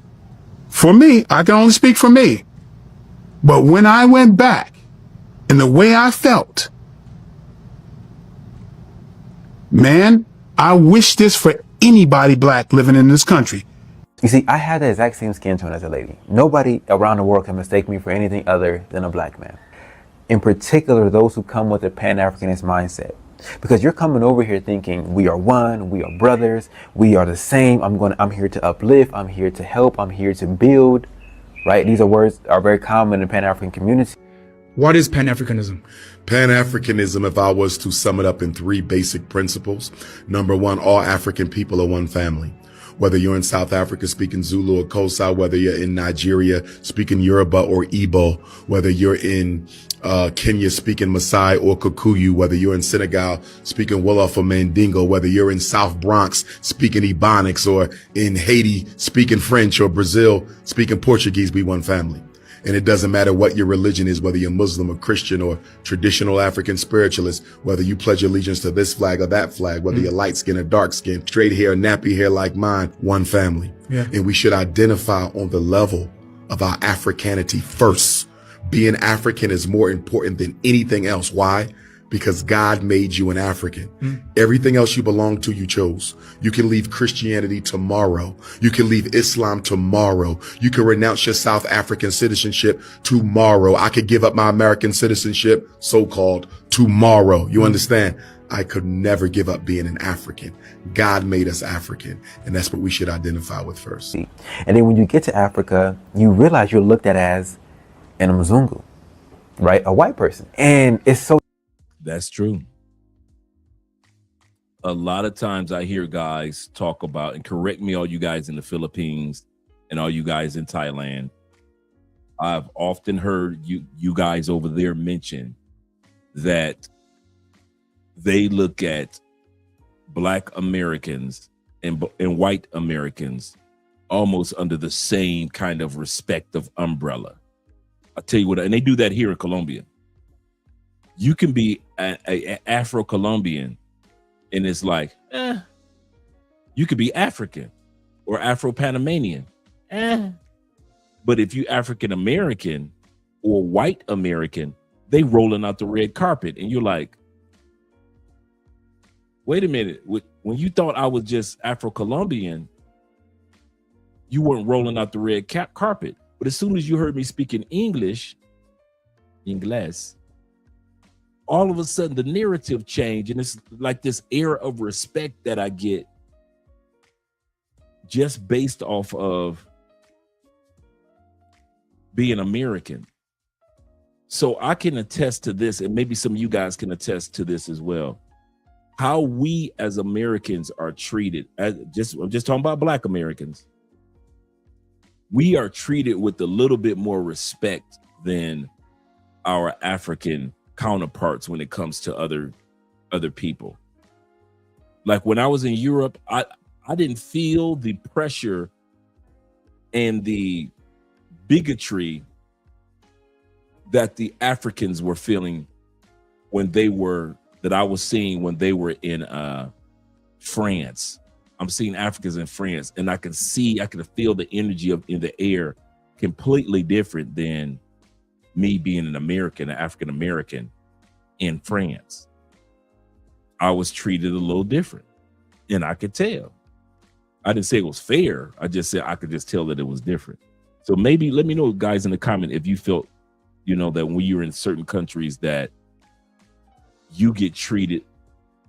For me, I can only speak for me. But when I went back and the way I felt, man, I wish this for anybody black living in this country. You see, I had the exact same skin tone as a lady. Nobody around the world can mistake me for anything other than a black man. In particular, those who come with a Pan-Africanist mindset. Because you're coming over here thinking we are one, we are brothers, we are the same. I'm here to uplift, I'm here to help, I'm here to build, right? These are words are very common in the Pan-African community. What is Pan-Africanism? Pan-Africanism, if I was to sum it up in 3 basic principles. Number 1, all African people are one family. Whether you're in South Africa speaking Zulu or Xhosa, whether you're in Nigeria speaking Yoruba or Igbo, whether you're in Kenya speaking Maasai or Kikuyu, whether you're in Senegal speaking Wolof or Mandingo, whether you're in South Bronx speaking Ebonics or in Haiti speaking French or Brazil speaking Portuguese, we one family. And it doesn't matter what your religion is, whether you're Muslim or Christian or traditional African spiritualist, whether you pledge allegiance to this flag or that flag, whether you're light skin or dark skin, straight hair, nappy hair like mine, one family. Yeah. And we should identify on the level of our Africanity first. Being African is more important than anything else. Why? Because God made you an African. Everything else you belong to, you chose. You can leave Christianity tomorrow. You can leave Islam tomorrow. You can renounce your South African citizenship tomorrow. I could give up my American citizenship, so-called, tomorrow. You understand? I could never give up being an African. God made us African, and that's what we should identify with first. And then when you get to Africa, you realize you're looked at as an Mzungu, right? A white person. And it's so... That's true. A lot of times I hear guys talk about, and correct me, all you guys in the Philippines and all you guys in Thailand, I've often heard you guys over there mention that they look at Black Americans and white Americans almost under the same kind of respective umbrella. I'll tell you what, and they do that here in Colombia. You can be a Afro-Colombian and it's like, you could be African or Afro-Panamanian. But if you African-American or white American, they rolling out the red carpet and you're like, wait a minute. When you thought I was just Afro-Colombian, you weren't rolling out the red carpet. But as soon as you heard me speaking English, all of a sudden the narrative changed, and it's like this air of respect that I get just based off of being American. So I can attest to this, and maybe some of you guys can attest to this as well. How we as Americans are treated, I'm just talking about Black Americans. We are treated with a little bit more respect than our African counterparts when it comes to other other people. Like when I was in Europe, I didn't feel the pressure and the bigotry that the Africans were feeling that I was seeing when they were in France. I'm seeing Africans in France, and I could feel the energy in the air completely different than me being an African American in France. I was treated a little different, and I could tell. I didn't say it was fair. I just said I could just tell that it was different. So maybe let me know, guys, in the comment if you felt, that when you're in certain countries that you get treated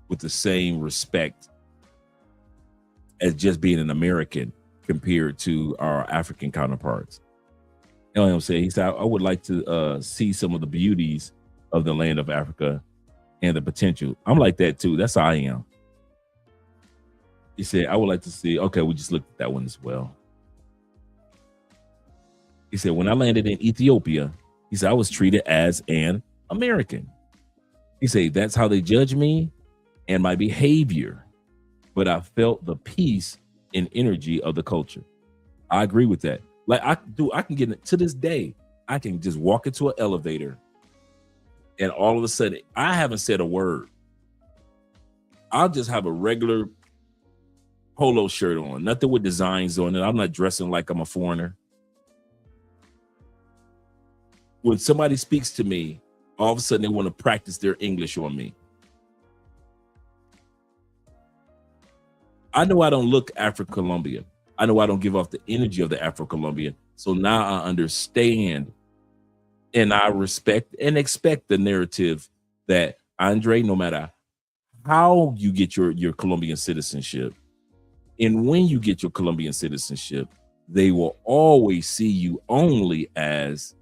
with the same respect as just being an American compared to our African counterparts. You know what I'm saying? He said, I would like to see some of the beauties of the land of Africa and the potential. I'm like that too. That's how I am. He said, I would like to see, okay, we just looked at that one as well. He said, when I landed in Ethiopia, he said, I was treated as an American. He said, that's how they judge me and my behavior. But I felt the peace and energy of the culture. I agree with that. Like I can get it to this day. I can just walk into an elevator and all of a sudden I haven't said a word. I'll just have a regular polo shirt on, nothing with designs on it. I'm not dressing like I'm a foreigner. When somebody speaks to me, all of a sudden they want to practice their English on me. I know I don't look Afro-Colombian. I know I don't give off the energy of the Afro-Colombian. So now I understand and I respect and expect the narrative that Andre, no matter how you get your Colombian citizenship, and when you get your Colombian citizenship, they will always see you only as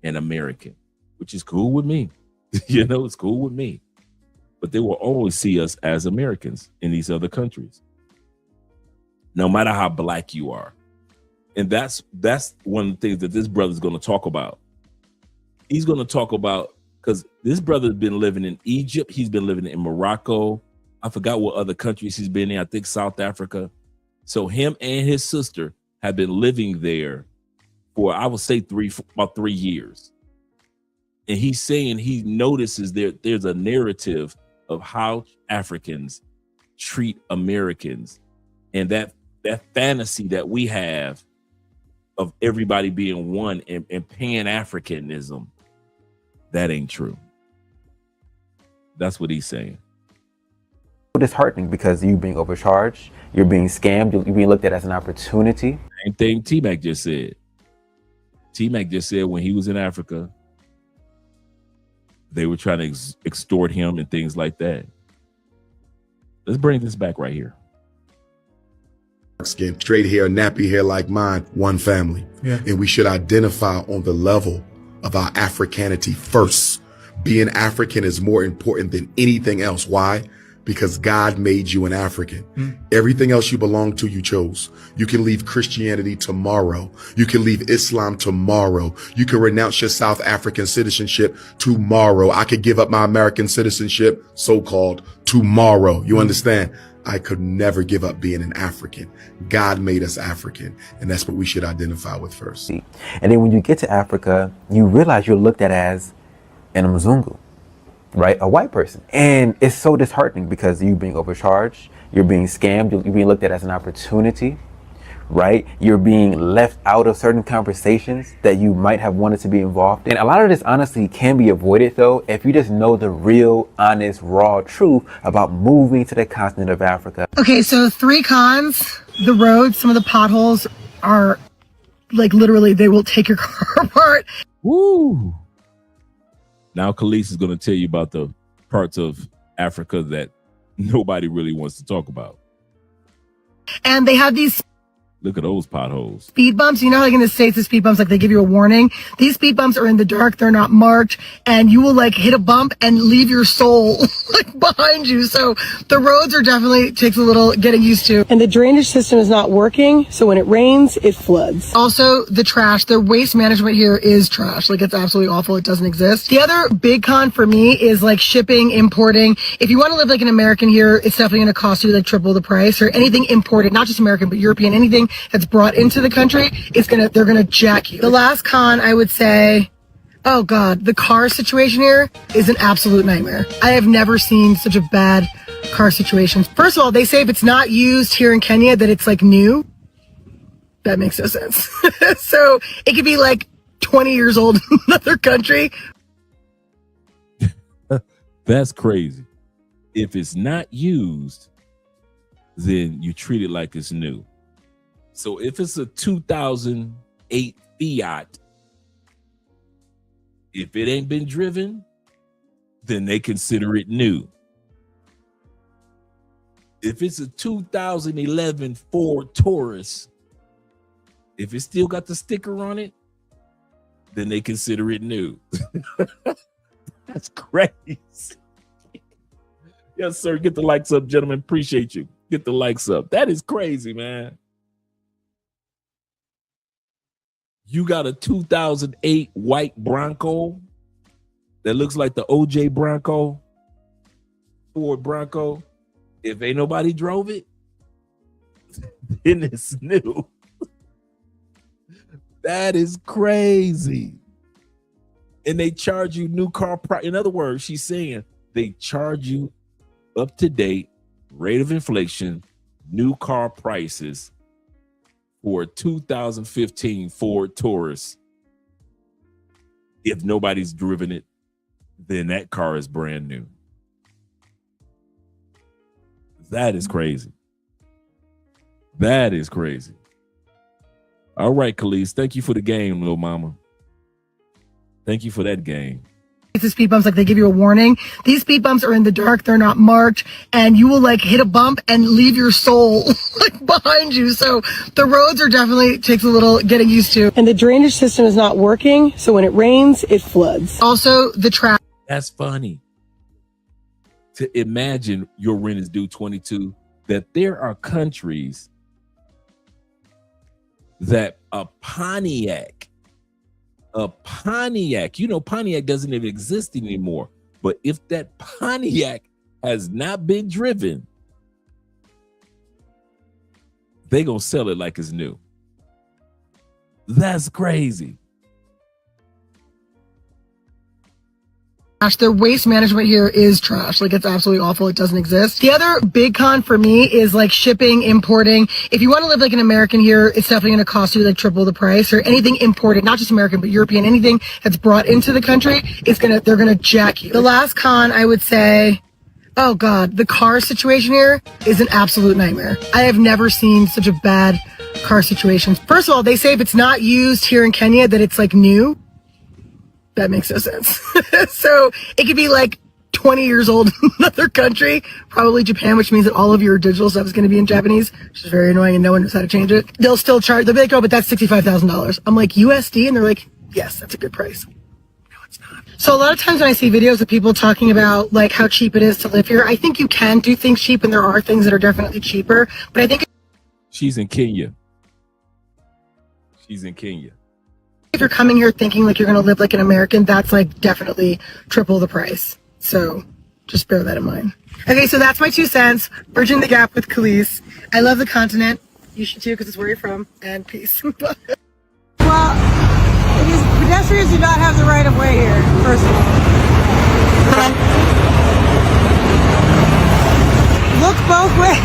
an American, which is cool with me. It's cool with me. But they will always see us as Americans in these other countries, no matter how black you are. And that's one of the things that this brother's going to talk about. He's going to talk about, because this brother's been living in Egypt. He's been living in Morocco. I forgot what other countries he's been in. I think South Africa. So him and his sister have been living there for, I would say, about 3 years. And he's saying he notices there's a narrative of how Africans treat Americans, and that fantasy that we have of everybody being one and Pan-Africanism, that ain't true. That's what he's saying. Disheartening because you're being overcharged, you're being scammed, you're being looked at as an opportunity. Same thing T-Mac just said. T-Mac just said when he was in Africa, they were trying to extort him and things like that. Let's bring this back right here. Skin, straight hair, nappy hair like mine, one family. Yeah. And we should identify on the level of our Africanity first. Being African is more important than anything else. Why? Because God made you an African. Everything else you belong to, you chose. You can leave Christianity tomorrow. You can leave Islam tomorrow. You can renounce your South African citizenship tomorrow. I could give up my American citizenship, so-called, tomorrow. You understand? I could never give up being an African. God made us African, and that's what we should identify with first. And then when you get to Africa, you realize you're looked at as an Mzungu, right? A white person. And it's so disheartening because you're being overcharged, you're being scammed, you're being looked at as an opportunity, right? You're being left out of certain conversations that you might have wanted to be involved in. A lot of this honestly can be avoided though if you just know the real, honest, raw truth about moving to the continent of Africa. Okay, so 3 cons. The roads, some of the potholes are like literally they will take your car apart. Woo! Now Khalees is going to tell you about the parts of Africa that nobody really wants to talk about. And they have these Look at those potholes. Speed bumps, you know, like in the States, the speed bumps, like they give you a warning. These speed bumps are in the dark, they're not marked, and you will like hit a bump and leave your soul like behind you. So the roads are definitely takes a little getting used to. And the drainage system is not working, so when it rains, it floods. Also, the trash, the waste management here is trash. Like it's absolutely awful, it doesn't exist. The other big con for me is like shipping, importing. If you want to live like an American here, it's definitely going to cost you like triple the price, or anything imported, not just American, but European, anything that's brought into the country, they're gonna jack you. The last con, I would say, oh God, the car situation here is an absolute nightmare. I have never seen such a bad car situation. First of all, they say if it's not used here in Kenya that it's like new. That makes no sense. So it could be like 20 years old in another country. That's crazy. If it's not used, then you treat it like it's new. So if it's a 2008 Fiat, if it ain't been driven, then they consider it new. If it's a 2011 Ford Taurus, if it still got the sticker on it, then they consider it new. That's crazy. Yes, sir. Get the likes up, gentlemen. Appreciate you. Get the likes up. That is crazy, man. You got a 2008 white Bronco that looks like the OJ Bronco, Ford Bronco. If ain't nobody drove it, then it's new. That is crazy. And they charge you new car price. In other words, she's saying they charge you up to date rate of inflation, new car prices for a 2015 Ford Taurus. If nobody's driven it, then that car is brand new. That is crazy. That is crazy. All right, Khalees, thank you for the game, little mama. Thank you for that game. It's the speed bumps, like they give you a warning. These speed bumps are in the dark, they're not marked, and you will like hit a bump and leave your soul like behind you. So the roads are definitely takes a little getting used to. And the drainage system is not working, so when it rains, it floods. Also, the trash. That's funny. To imagine your rent is due 22, that there are countries that a Pontiac, you know, Pontiac doesn't even exist anymore. But if that Pontiac has not been driven, they gonna sell it like it's new. That's crazy. The waste management here is trash. Like it's absolutely awful. It doesn't exist. The other big con for me is like shipping, importing. If you want to live like an American here, it's definitely going to cost you like triple the price, or anything imported, not just American, but European, anything that's brought into the country, they're going to jack you. The last con, I would say, oh God, the car situation here is an absolute nightmare. I have never seen such a bad car situation. First of all, they say if it's not used here in Kenya that it's like new. That makes no sense. So it could be like 20 years old in another country, probably Japan, which means that all of your digital stuff is going to be in Japanese, which is very annoying and no one knows how to change it. They'll still charge, they'll be like, oh, but that's $65,000. I'm like, USD? And they're like, yes, that's a good price. No, it's not. So a lot of times when I see videos of people talking about like how cheap it is to live here, I think you can do things cheap and there are things that are definitely cheaper, but I think she's in Kenya. She's in Kenya. If you're coming here thinking like you're going to live like an American, that's like definitely triple the price. So just bear that in mind. Okay, so that's my 2 cents. Bridging the gap with Khalees. I love the continent. You should too, because it's where you're from. And peace. Well, pedestrians do not have the right of way here, first of all. Look both ways.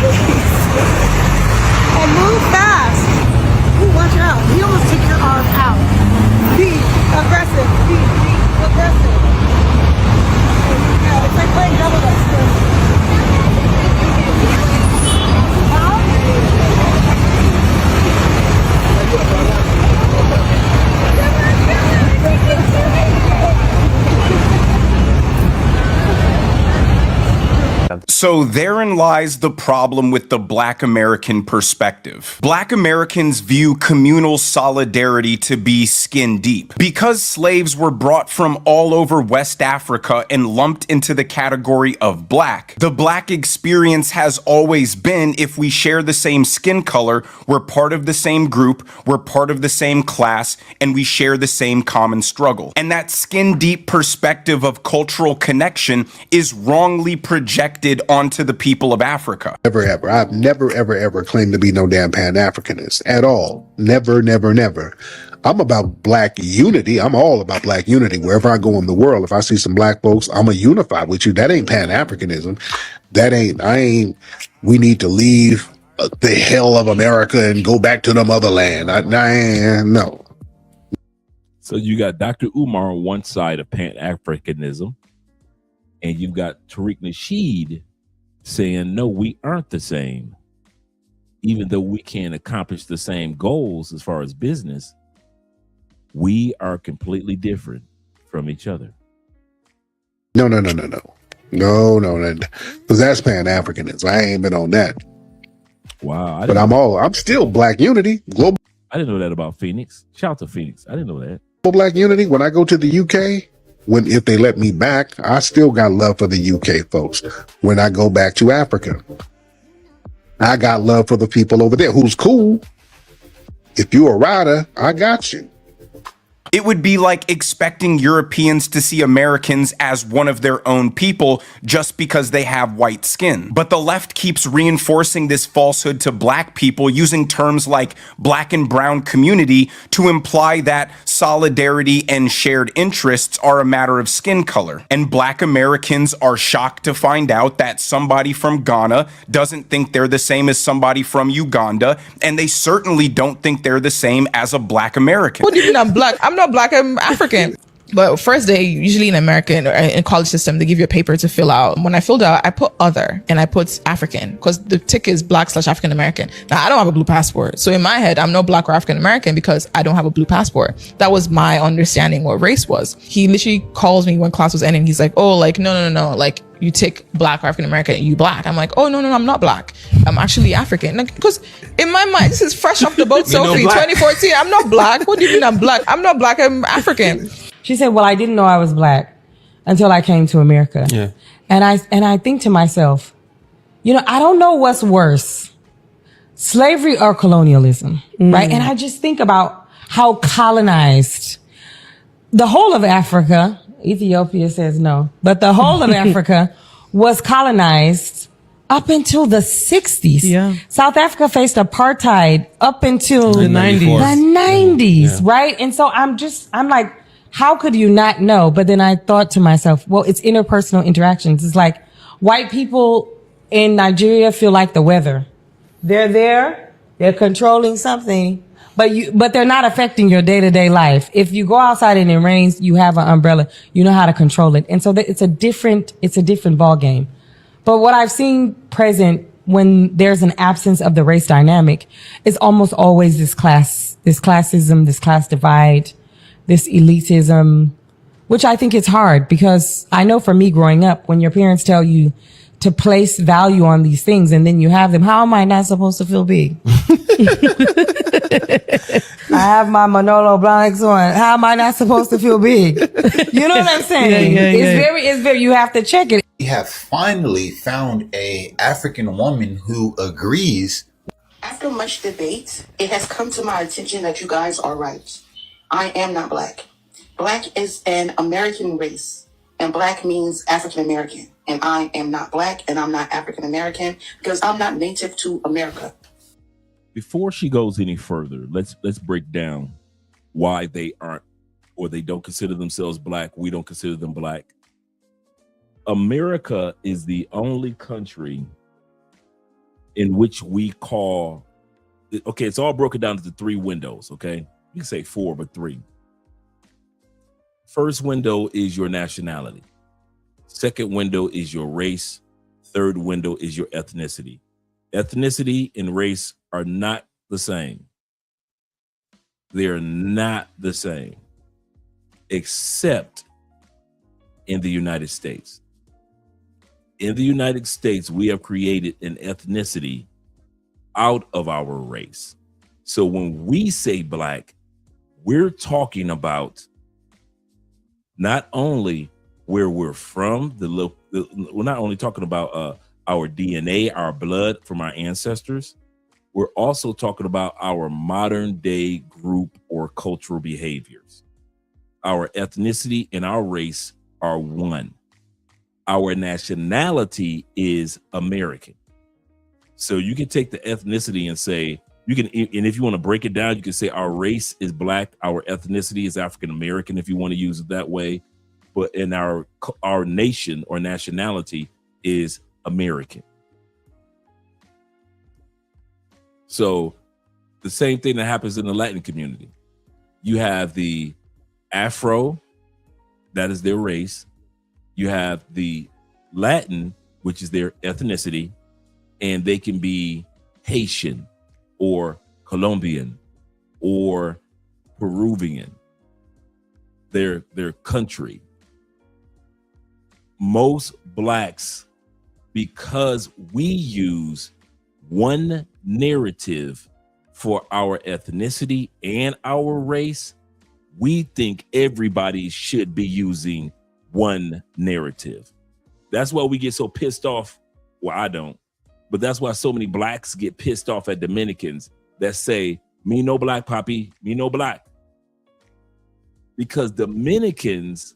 And move fast. Ooh, watch out. He almost took your arm out. Be aggressive. Be aggressive. Yeah, it's like playing double dutch. So therein lies the problem with the Black American perspective. Black Americans view communal solidarity to be skin deep. Because slaves were brought from all over West Africa and lumped into the category of black, the black experience has always been, if we share the same skin color, we're part of the same group, we're part of the same class, and we share the same common struggle. And that skin deep perspective of cultural connection is wrongly projected onto the people of Africa. Never ever. I've never ever claimed to be no damn Pan-Africanist at all. Never. I'm about black unity. I'm all about black unity. Wherever I go in the world, if I see some black folks, I'm gonna unify with you. That ain't Pan-Africanism. We need to leave the hell of America and go back to the motherland. No. So you got Dr. Umar on one side of Pan-Africanism, and you've got Tariq Nasheed saying, no, we aren't the same. Even though we can accomplish the same goals as far as business, we are completely different from each other. No. Because that's Pan-Africanism. I ain't been on that. Wow. But I'm still black unity. Global. I didn't know that about Phoenix. Shout out to Phoenix. I didn't know that. Black unity. When I go to the UK, if they let me back, I still got love for the UK folks. When I go back to Africa, I got love for the people over there who's cool. If you're a rider, I got you. It would be like expecting Europeans to see Americans as one of their own people just because they have white skin. But the left keeps reinforcing this falsehood to black people using terms like black and brown community to imply that solidarity and shared interests are a matter of skin color. And black Americans are shocked to find out that somebody from Ghana doesn't think they're the same as somebody from Uganda, and they certainly don't think they're the same as a black American. What do you mean I'm black? I'm not black, I'm African. But first day, usually in American or in college system, they give you a paper to fill out. When I filled out, I put other and I put African because the tick is black/African American. Now I don't have a blue passport. So in my head, I'm no black or African American because I don't have a blue passport. That was my understanding what race was. He literally calls me when class was ending. He's like, oh, like, no. Like you tick black or African American and you black. I'm like, oh, no, I'm not black. I'm actually African. Because in my mind, this is fresh off the boat, Sophie, 2014. I'm not black. What do you mean I'm black? I'm not black, I'm African. She said, well, I didn't know I was black until I came to America. Yeah. And I think to myself, I don't know what's worse, slavery or colonialism, right? And I just think about how colonized the whole of Africa, Ethiopia says no, but the whole of Africa was colonized up until the 60s. Yeah. South Africa faced apartheid up until the 90s. The 90s, right? And so I'm like, how could you not know? But then I thought to myself, well, it's interpersonal interactions. It's like white people in Nigeria feel like the weather. They're there, they're controlling something, but they're not affecting your day-to-day life. If you go outside and it rains, you have an umbrella, you know how to control it. And so it's a different ball game. But what I've seen present when there's an absence of the race dynamic is almost always this classism, this class divide, this elitism, which I think is hard because I know for me growing up, when your parents tell you to place value on these things and then you have them, how am I not supposed to feel big? I have my Manolo Blahniks on. How am I not supposed to feel big? You know what I'm saying? Yeah. It's very, you have to check it. We have finally found a African woman who agrees. After much debate, it has come to my attention that you guys are right. I am not black. Black is an American race, and black means African American. And I am not black, and I'm not African American because I'm not native to America. Before she goes any further, let's break down why they aren't, or they don't consider themselves black. We don't consider them black. America is the only country in which we call, okay, it's all broken down into 3 windows, okay? You can say 4, but 3. First window is your nationality. Second window is your race. Third window is your ethnicity. Ethnicity and race are not the same. They're not the same, except in the United States. In the United States, we have created an ethnicity out of our race. So when we say black, we're talking about not only where we're from, we're not only talking about our DNA, our blood from our ancestors. We're also talking about our modern day group or cultural behaviors. Our ethnicity and our race are one. Our nationality is American. So you can take the ethnicity and say, and if you want to break it down, you can say our race is black, our ethnicity is African American, if you want to use it that way. But in our nation or nationality is American. So the same thing that happens in the Latin community. You have the Afro, that is their race. You have the Latin, which is their ethnicity, and they can be Haitian or Colombian or Peruvian, their country. Most blacks, because we use one narrative for our ethnicity and our race, we think everybody should be using one narrative. That's why we get so pissed off. Well, I don't, but that's why so many blacks get pissed off at Dominicans that say, me no black, papi, me no black. Because Dominicans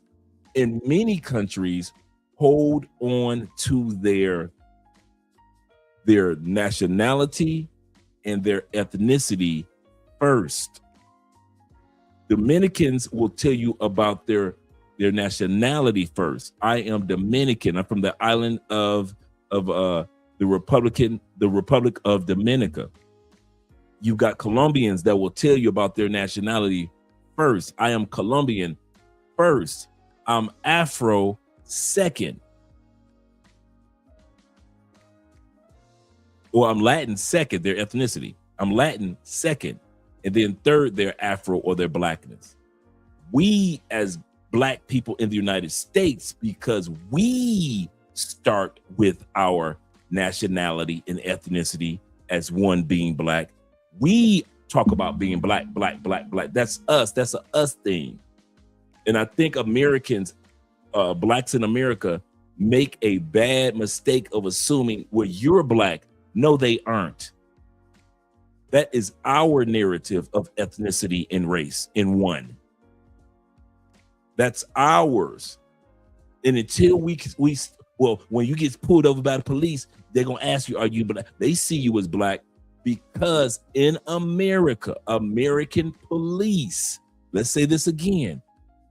in many countries hold on to their nationality and their ethnicity first. Dominicans will tell you about their nationality first. I am Dominican. I'm from the island of the Republic of Dominica. You've got Colombians that will tell you about their nationality first. I am Colombian first. I'm Afro second. Or I'm Latin second, their ethnicity. I'm Latin second. And then third, their Afro or their blackness. We as black people in the United States, because we start with our nationality and ethnicity as one being black, we talk about being black. That's us. That's a us thing. And I think Americans, blacks in America, make a bad mistake of assuming, well, you're black. No, they aren't. That is our narrative of ethnicity and race in one. That's ours. And until when you get pulled over by the police, they're going to ask you, are you black? They see you as black because in America, American police, let's say this again.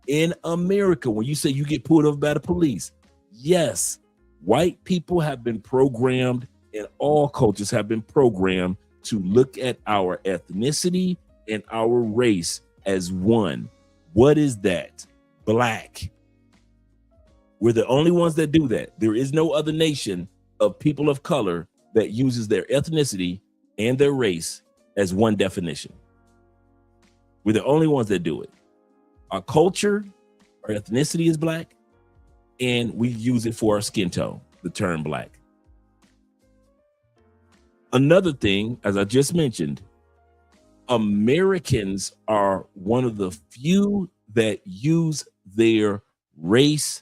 In America, when you say you get pulled over by the police, yes, white people have been programmed, and all cultures have been programmed to look at our ethnicity and our race as one. What is that? Black. We're the only ones that do that. There is no other nation of people of color that uses their ethnicity and their race as one definition. We're the only ones that do it. Our culture, our ethnicity is black, and we use it for our skin tone, the term black. Another thing, as I just mentioned, Americans are one of the few that use their race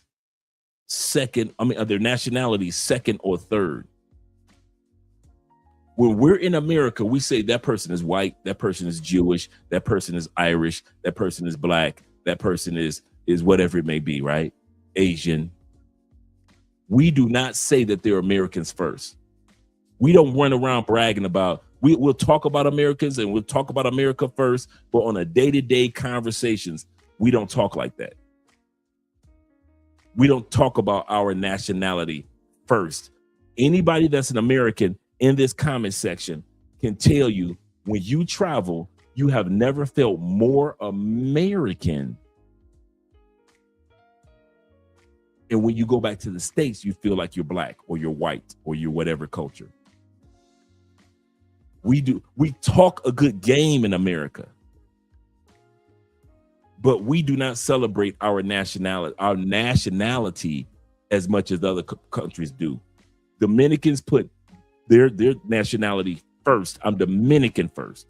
their nationality second or third. When we're in America, we say that person is white, that person is Jewish, that person is Irish, that person is black, that person is whatever it may be, right? Asian. We do not say that they're Americans first. We don't run around bragging about, we'll talk about Americans and we'll talk about America first, but on a day-to-day conversations, we don't talk like that. We don't talk about our nationality first. Anybody that's an American in this comment section can tell you when you travel, you have never felt more American. And when you go back to the States, you feel like you're black or you're white or you're whatever culture. We talk a good game in America, but we do not celebrate our nationality as much as other countries do. Dominicans put their nationality first. I'm Dominican first.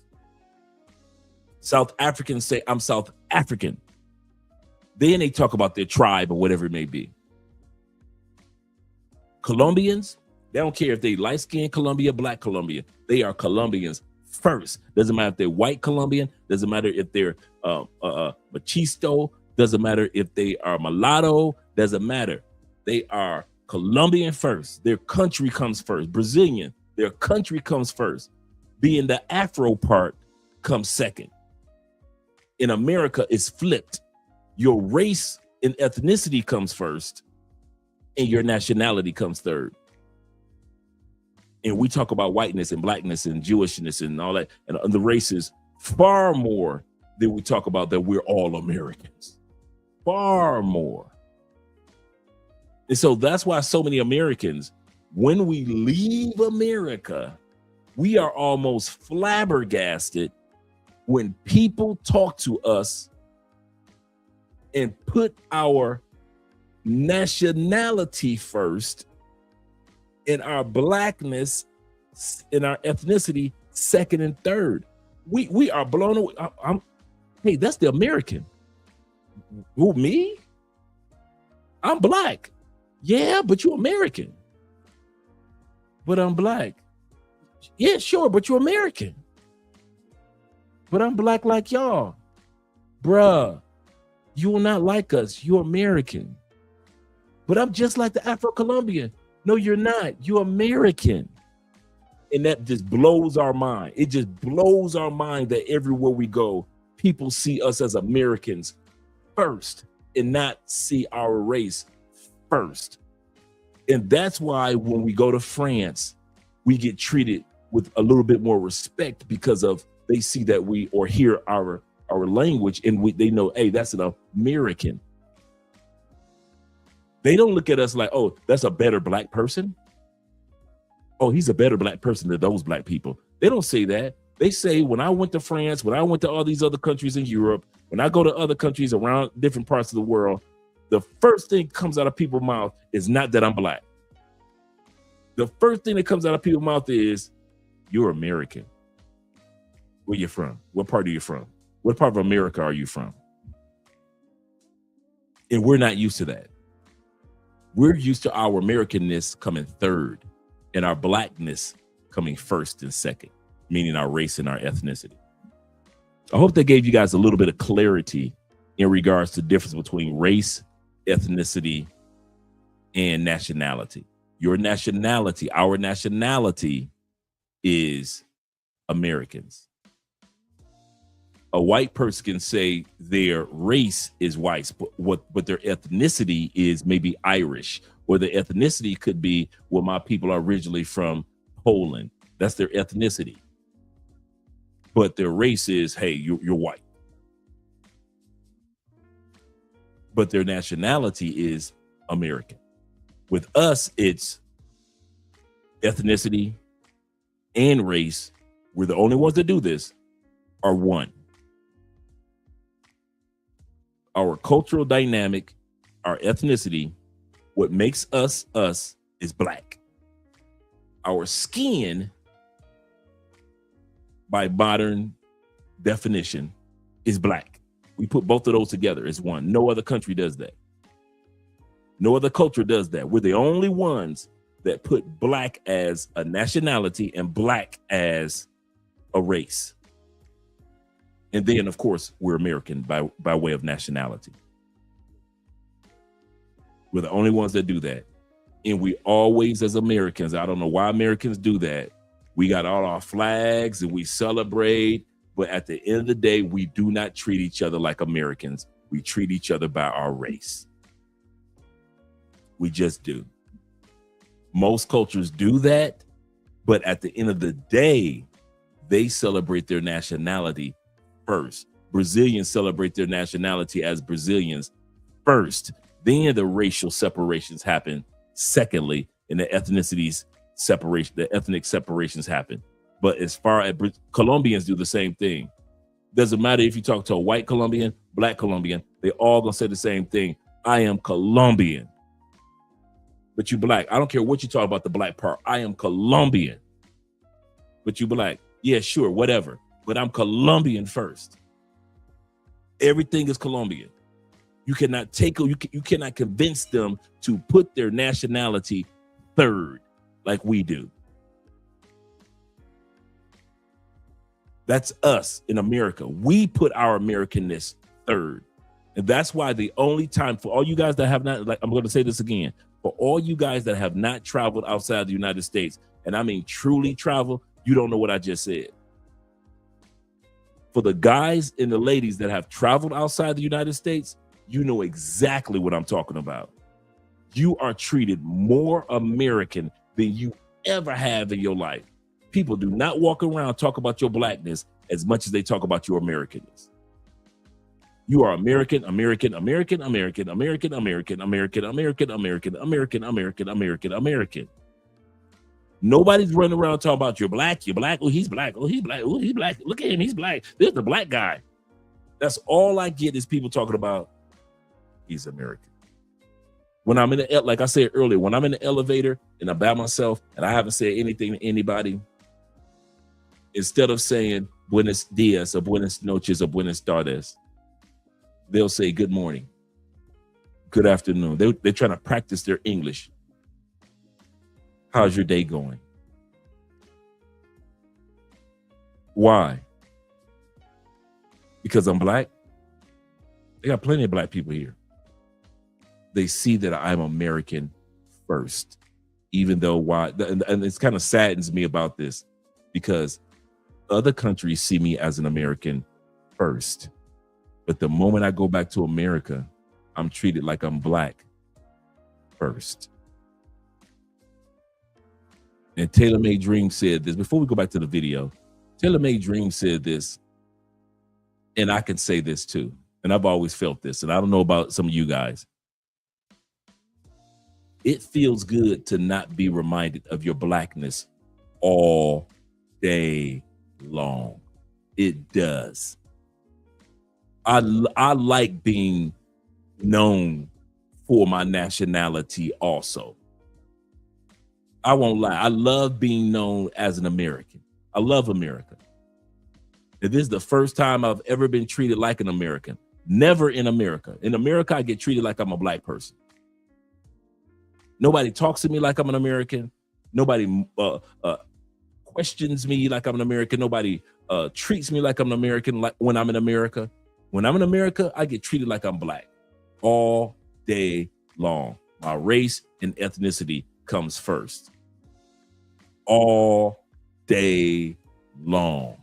South Africans say I'm South African. Then they talk about their tribe or whatever it may be. Colombians, they don't care if they light-skinned Colombia, black Colombia. They are Colombians first. Doesn't matter if they're white Colombian. Doesn't matter if they're machisto. Doesn't matter if they are mulatto. Doesn't matter. They are Colombian first. Their country comes first. Brazilian, their country comes first. Being the Afro part comes second. In America, it's flipped. Your race and ethnicity comes first, and your nationality comes third. And we talk about whiteness and blackness and Jewishness and all that, and the races far more than we talk about that we're all Americans. Far more. And so that's why so many Americans, when we leave America, we are almost flabbergasted when people talk to us and put our nationality first and our blackness and our ethnicity second and third. We are blown away. Hey, that's the American. Who, me? I'm black. Yeah, but you're American. But I'm black. Yeah, sure, but you're American. But I'm black like y'all. Bruh, you will not like us. You're American. But I'm just like the Afro-Colombian. No, you're not. You're American. And that just blows our mind. It just blows our mind that everywhere we go, people see us as Americans first and not see our race first. And that's why when we go to France, we get treated with a little bit more respect because of they see that we or hear our language and they know, hey, that's an American. They don't look at us like, oh, that's a better black person. Oh, he's a better black person than those black people. They don't say that. They say, when I went to France, when I went to all these other countries in Europe, when I go to other countries around different parts of the world, the first thing that comes out of people's mouth is not that I'm black. The first thing that comes out of people's mouth is, you're American. Where you from? What part are you from? What part of America are you from? And we're not used to that. We're used to our Americanness coming third and our blackness coming first and second, meaning our race and our ethnicity. I hope that gave you guys a little bit of clarity in regards to the difference between race, ethnicity, and nationality. Your nationality, our nationality is Americans. A white person can say their race is white, but their ethnicity is maybe Irish, or their ethnicity could be, well, my people are originally from Poland. That's their ethnicity. But their race is, hey, you're white. But their nationality is American. With us, it's ethnicity and race. We're the only ones that do this, are one. Our cultural dynamic, our ethnicity, what makes us us is black. Our skin, by modern definition, is black. We put both of those together as one. No other country does that. No other culture does that. We're the only ones that put black as a nationality and black as a race. And then, of course, we're American by way of nationality. We're the only ones that do that. And we always, as Americans, I don't know why Americans do that. We got all our flags and we celebrate. But at the end of the day, we do not treat each other like Americans. We treat each other by our race. We just do. Most cultures do that. But at the end of the day, they celebrate their nationality first. Brazilians celebrate their nationality as Brazilians first. Then the racial separations happen secondly, and the ethnicities separation, the ethnic separations happen. But as far as Colombians do the same thing. Doesn't matter if you talk to a white Colombian, black Colombian, they all gonna say the same thing. I am Colombian. but you black. I don't care what you talk about the black part. I am Colombian, but you black. Yeah, sure, whatever. But I'm Colombian first. Everything is Colombian. You cannot you cannot convince them to put their nationality third like we do. That's us in America. We put our Americanness third. And that's why the only time for all you guys that have not, like I'm going to say this again, for all you guys that have not traveled outside the United States, and I mean truly travel, you don't know what I just said. For the guys and the ladies that have traveled outside the United States, you know exactly what I'm talking about. You are treated more American than you ever have in your life. People do not walk around talk about your blackness as much as they talk about your Americanness. You are American, American, American, American, American, American, American, American, American, American, American, American, American. Nobody's running around talking about you're black, oh, he's black, oh, he's black, oh, he's black. Look at him, he's black. There's the black guy. That's all I get is people talking about he's American. When I'm in the, like I said earlier, when I'm in the elevator and I'm by myself and I haven't said anything to anybody, instead of saying buenos dias or buenas noches or buenas tardes, they'll say good morning, good afternoon. They're trying to practice their English. How's your day going? Why? Because I'm black? They got plenty of black people here. They see that I'm American first, even though and it's kind of saddens me about this because other countries see me as an American first. But the moment I go back to America, I'm treated like I'm black first. And Taylor Made Dream said this. Before we go back to the video, Taylor Made Dream said this, and I can say this too. And I've always felt this, and I don't know about some of you guys. It feels good to not be reminded of your blackness all day long. It does. I like being known for my nationality also. I won't lie. I love being known as an American. I love America. If this is the first time I've ever been treated like an American, never in America. In America, I get treated like I'm a black person. Nobody talks to me like I'm an American. Nobody questions me like I'm an American. Nobody treats me like I'm an American like when I'm in America. When I'm in America, I get treated like I'm black all day long. My race and ethnicity comes first. All day long.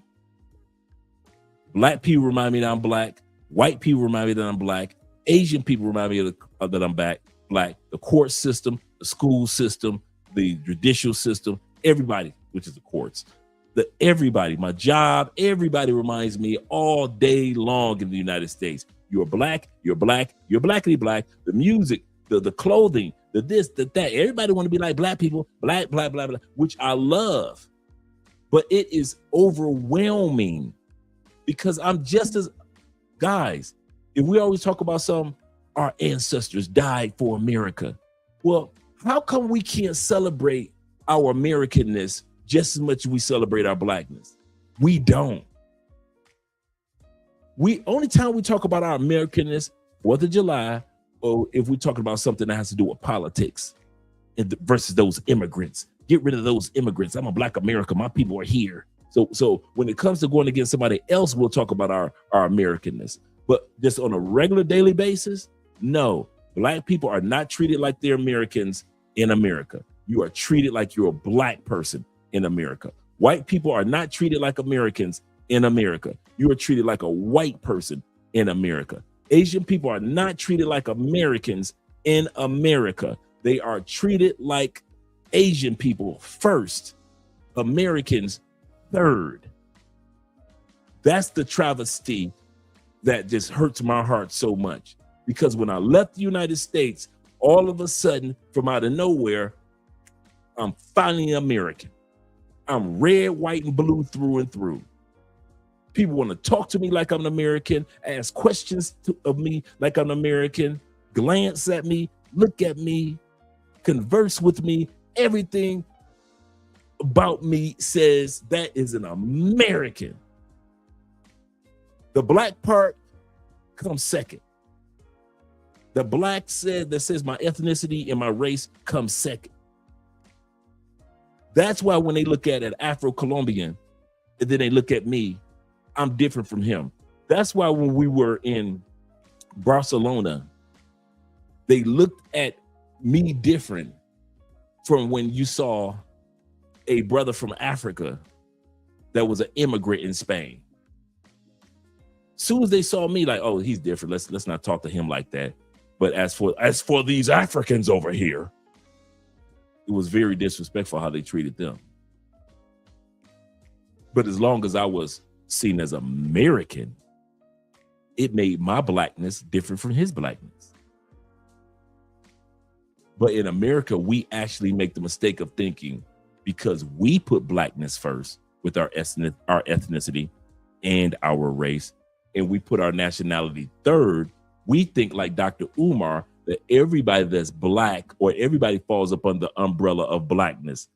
Black people remind me that I'm black. White people remind me that I'm black. Asian people remind me that I'm black. The court system, the school system, the judicial system, everybody, which is the courts, everybody, my job, everybody reminds me all day long in the United States. You're black, you're black, you're blackity black. The music, the clothing, the this, the that. Everybody want to be like black people, black, blah, blah, blah, which I love. But it is overwhelming because I'm just as, guys, if we always talk about our ancestors died for America. Well, how come we can't celebrate our Americanness just as much as we celebrate our blackness? We don't. Only time we talk about our Americanness, 4th of July, or if we're talking about something that has to do with politics versus those immigrants. Get rid of those immigrants. I'm a black American. My people are here. So when it comes to going against somebody else, we'll talk about our Americanness. But just on a regular daily basis, no, black people are not treated like they're Americans in America. You are treated like you're a black person in America. White people are not treated like Americans in America. You are treated like a white person in America. Asian people are not treated like Americans in America. They are treated like Asian people first, Americans third. That's the travesty that just hurts my heart so much. Because when I left the United States, all of a sudden, from out of nowhere, I'm finally American. I'm red, white, and blue through and through. People want to talk to me like I'm an American, ask questions of me like I'm an American, glance at me, look at me. converse with me, everything about me says that is an American. The black part comes second. The black that says my ethnicity and my race comes second. That's why when they look at an Afro-Colombian and then they look at me, I'm different from him. That's why when we were in Barcelona, they looked at me different from when you saw a brother from Africa that was an immigrant in Spain. Soon as they saw me, like, oh, he's different. Let's not talk to him like that. But as for these Africans over here, it was very disrespectful how they treated them. But as long as I was seen as American, it made my blackness different from his blackness. But in America, we actually make the mistake of thinking because we put blackness first with our ethnicity and our race, and we put our nationality third, we think like Dr. Umar that everybody that's black or everybody falls up under the umbrella of blackness.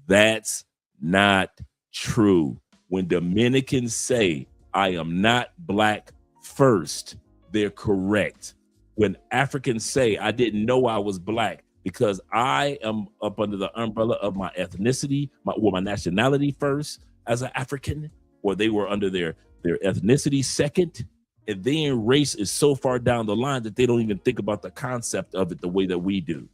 That's not true. When Dominicans say, I am not black first, they're correct. When Africans say, I didn't know I was black because I am up under the umbrella of my ethnicity, my nationality first as an African, or they were under their ethnicity second, and then race is so far down the line that they don't even think about the concept of it the way that we do.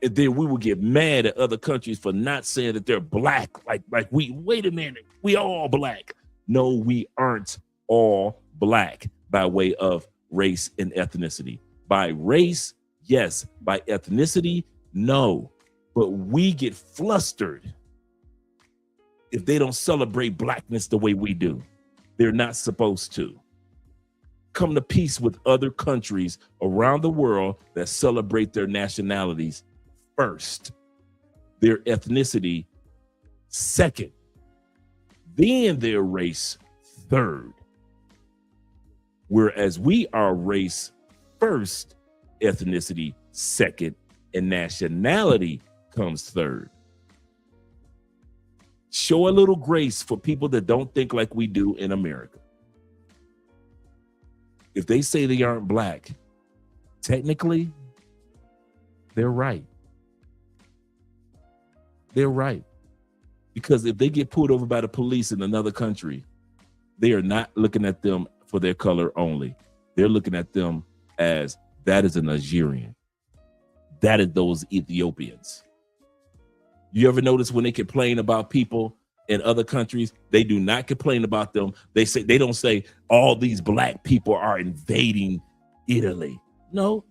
And then we will get mad at other countries for not saying that they're black. Like wait a minute, we all black. No, we aren't all black by way of race and ethnicity. By race, yes. By ethnicity, no. But we get flustered if they don't celebrate blackness the way we do. They're not supposed to. Come to peace with other countries around the world that celebrate their nationalities first, their ethnicity second, then their race third. Whereas we are race first, ethnicity second, and nationality comes third. Show a little grace for people that don't think like we do in America. If they say they aren't black, technically, they're right. They're right. Because if they get pulled over by the police in another country, they are not looking at them for their color only. They're looking at them as that is a Nigerian. That is those Ethiopians. You ever notice when they complain about people in other countries, they do not complain about them. They don't say all these black people are invading Italy. No.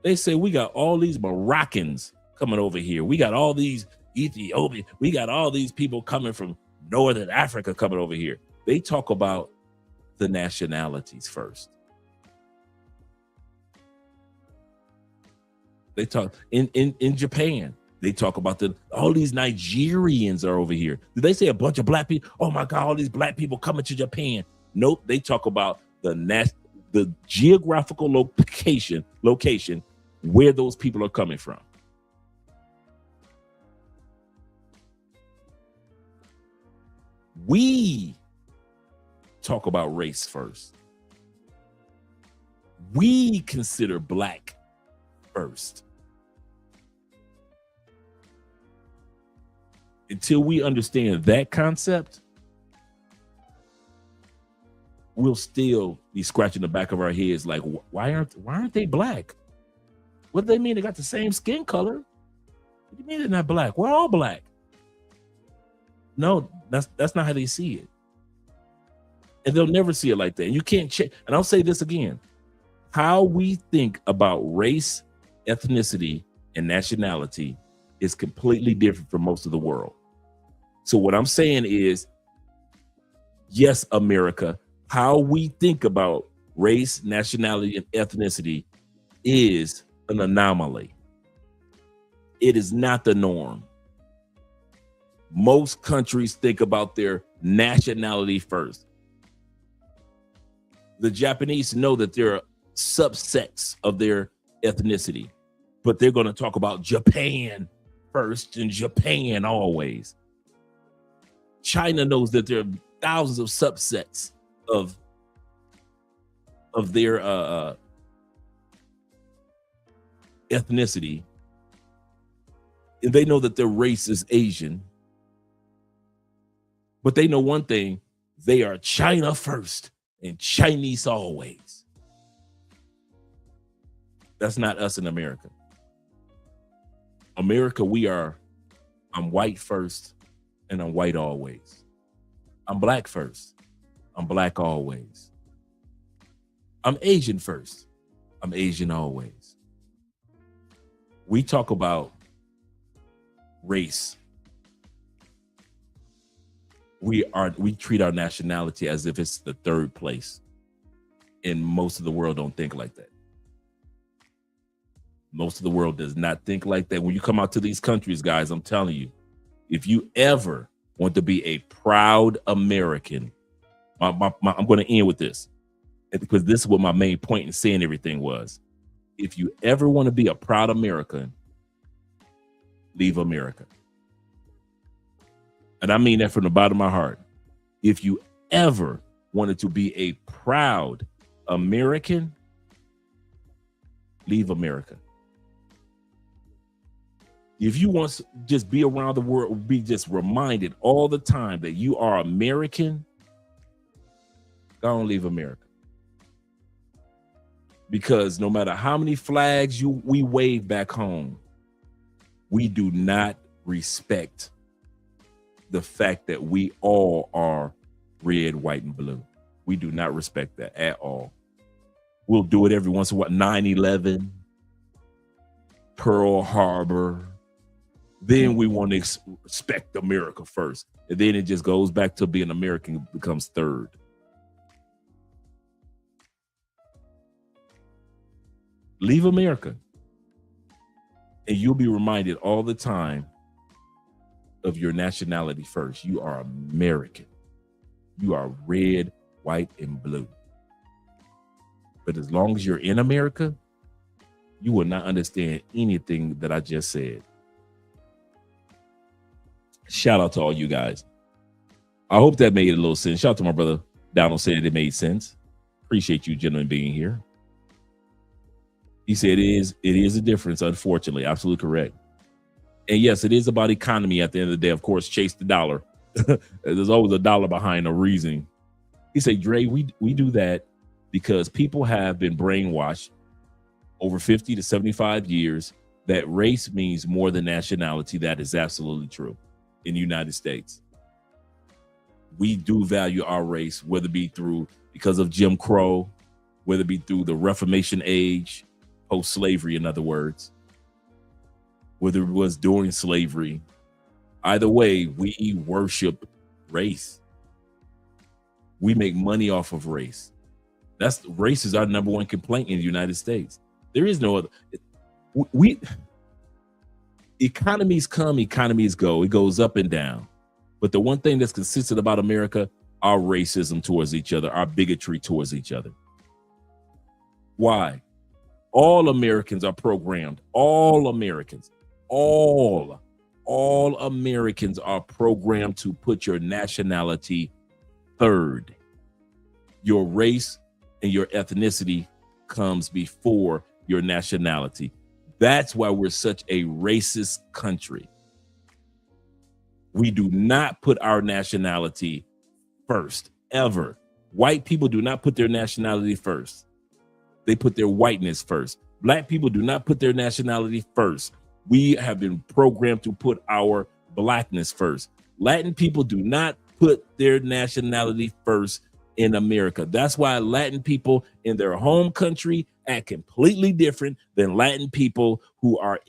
They say we got all these Moroccans coming over here. We got all these Ethiopians. We got all these people coming from Northern Africa coming over here. They talk about the nationalities first. They talk in Japan. They talk about all these Nigerians are over here. Do they say a bunch of black people? Oh my God, all these black people coming to Japan. Nope. They talk about the geographical location where those people are coming from. We talk about race first. We consider black first. Until we understand that concept, we'll still be scratching the back of our heads like, why aren't they black? What do they mean? They got the same skin color. What do you mean they're not black? We're all black. No, that's not how they see it. And they'll never see it like that. And you can't check. And I'll say this again. How we think about race, ethnicity, and nationality is completely different from most of the world. So what I'm saying is, yes, America, how we think about race, nationality, and ethnicity is an anomaly. It is not the norm. Most countries think about their nationality first. The Japanese know that there are subsets of their ethnicity, but they're going to talk about Japan first and Japan always. China knows that there are thousands of subsets of their ethnicity, and they know that their race is Asian, but they know one thing: they are China first and Chinese always. That's not us in America. America, I'm white first and I'm white always. I'm black first, I'm black always. I'm Asian first, I'm Asian always. We talk about race. We treat our nationality as if it's the third place. And most of the world don't think like that. Most of the world does not think like that. When you come out to these countries, guys, I'm telling you, if you ever want to be a proud American, I'm going to end with this, because this is what my main point in saying everything was. If you ever want to be a proud American, leave America. And I mean that from the bottom of my heart. If you ever wanted to be a proud American, leave America. If you want to just be around the world, be just reminded all the time that you are American, don't leave America. Because no matter how many flags we wave back home, we do not respect the fact that we all are red, white, and blue. We do not respect that at all. We'll do it every once in a while. 9/11, Pearl Harbor. Then we want to respect America first. And then it just goes back to being American, becomes third. Leave America. And you'll be reminded all the time of your nationality first. You are American. You are red, white, and blue. But as long as you're in America, you will not understand anything that I just said. Shout out to all you guys. I hope that made a little sense. Shout out to my brother Donald, said it made sense. Appreciate you gentlemen being here. He said it is a difference, unfortunately. Absolutely correct. And yes, it is about economy at the end of the day. Of course, chase the dollar. There's always a dollar behind a reason. He said, Dre, we do that because people have been brainwashed over 50 to 75 years that race means more than nationality. That is absolutely true in the United States. We do value our race, whether it be because of Jim Crow, whether it be through the Reformation age, post-slavery, in other words, whether it was during slavery. Either way, we worship race. We make money off of race. Race is our number one complaint in the United States. There is no other. Economies come, economies go. It goes up and down. But the one thing that's consistent about America, our racism towards each other, our bigotry towards each other. Why? All Americans are programmed. All Americans are programmed to put your nationality third. Your race and your ethnicity comes before your nationality. That's why we're such a racist country. We do not put our nationality first, ever. White people do not put their nationality first. They put their whiteness first. Black people do not put their nationality first. We have been programmed to put our blackness first. Latin people do not put their nationality first in America. That's why Latin people in their home country act completely different than Latin people who are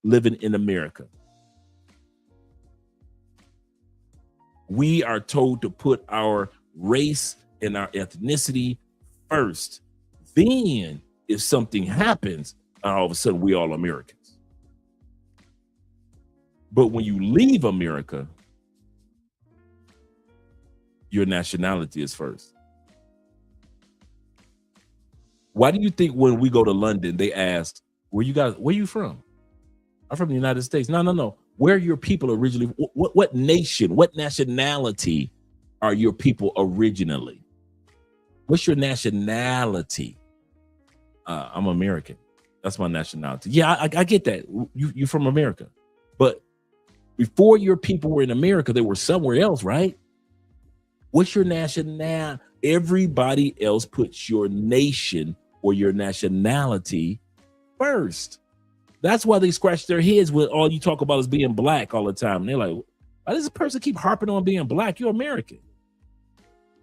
living in America. We are told to put our race and our ethnicity first. Then if something happens, all of a sudden we all Americans. But when you leave America, your nationality is first. Why do you think when we go to London, they ask, where you from? I'm from the United States. No. Where are your people originally? What nation, what nationality are your people originally? What's your nationality? I'm American. That's my nationality. Yeah, I get that. You're from America. But before your people were in America, they were somewhere else, right? What's your nationality? Everybody else puts your nation or your nationality first. That's why they scratch their heads when all you talk about is being black all the time. And they're like, why does this person keep harping on being black? You're American.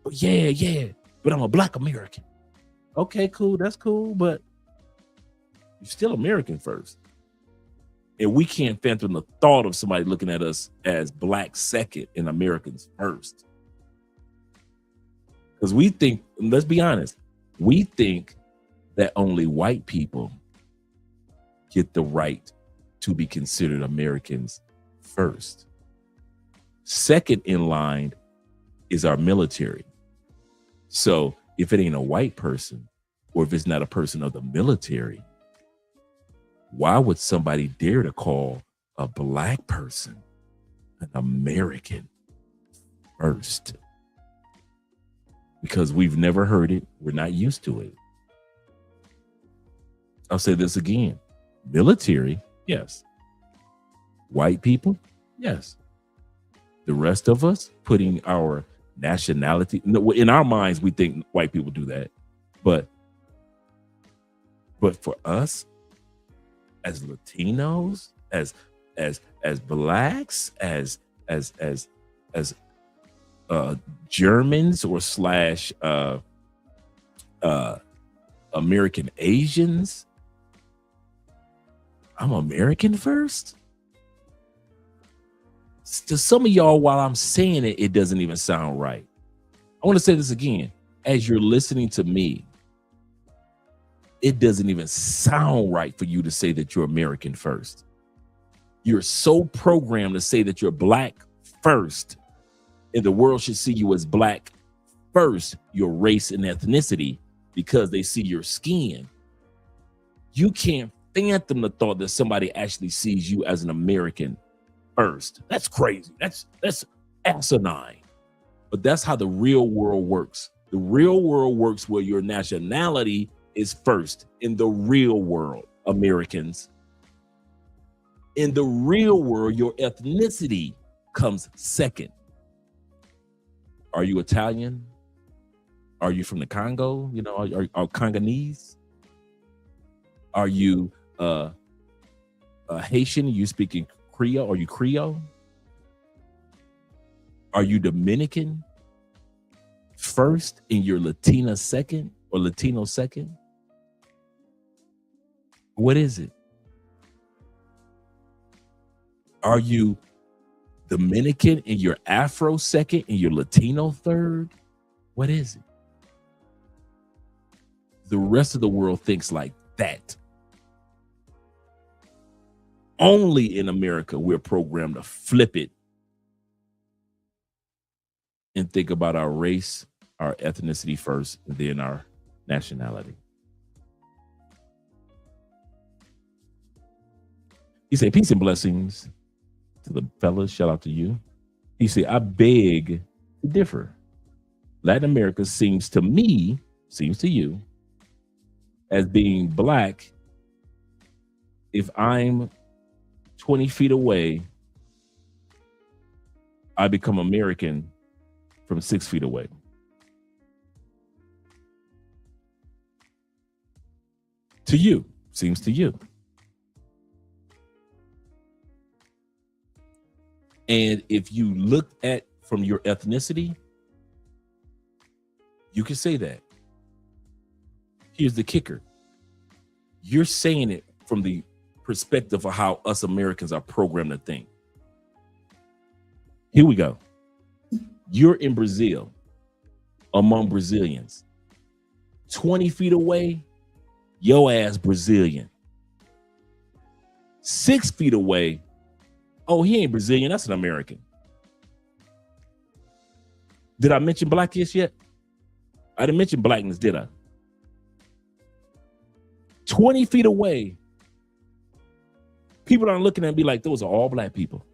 But yeah, but I'm a black American. Okay, cool, that's cool, but you're still American first. And we can't fathom the thought of somebody looking at us as black second and Americans first. Because we think, let's be honest, we think that only white people get the right to be considered Americans first. Second in line is our military. So if it ain't a white person, or if it's not a person of the military, why would somebody dare to call a black person an American first? Because we've never heard it. We're not used to it. I'll say this again. Military, yes. White people, yes. The rest of us putting our nationality, in our minds, we think white people do that. But for us, as Latinos, as blacks, as Germans or slash American Asians, I'm American first. To some of y'all, while I'm saying it, it doesn't even sound right. I want to say this again. As you're listening to me, it doesn't even sound right for you to say that you're American first. You're so programmed to say that you're black first, and the world should see you as black first, your race and ethnicity, because they see your skin. You can't fathom the thought that somebody actually sees you as an American first. That's crazy. That's asinine. But that's how the real world works. The real world works where your nationality is first in the real world, Americans. In the real world, your ethnicity comes second. Are you Italian? Are you from the Congo? You know, are Congolese? Are you Haitian? Are you speaking Creole? Are you Creole? Are you Dominican first in your Latina second or Latino second? What is it? Are you Dominican in your Afro second and your Latino third? What is it? The rest of the world thinks like that. Only in America, we're programmed to flip it and think about our race, our ethnicity first, and then our nationality. He said, peace and blessings to the fellas. Shout out to you. He said, I beg to differ. Latin America seems to me, seems to you, as being black. If I'm 20 feet away, I become American from 6 feet away. To you, seems to you. And if you look at from your ethnicity, you can say that. Here's the kicker. You're saying it from the perspective of how us Americans are programmed to think. Here we go. You're in Brazil among Brazilians. 20 feet away, your ass Brazilian. 6 feet away, oh, he ain't Brazilian, that's an American. Did I mention blackness yet? I didn't mention blackness, did I? 20 feet away, people aren't looking at me like those are all black people.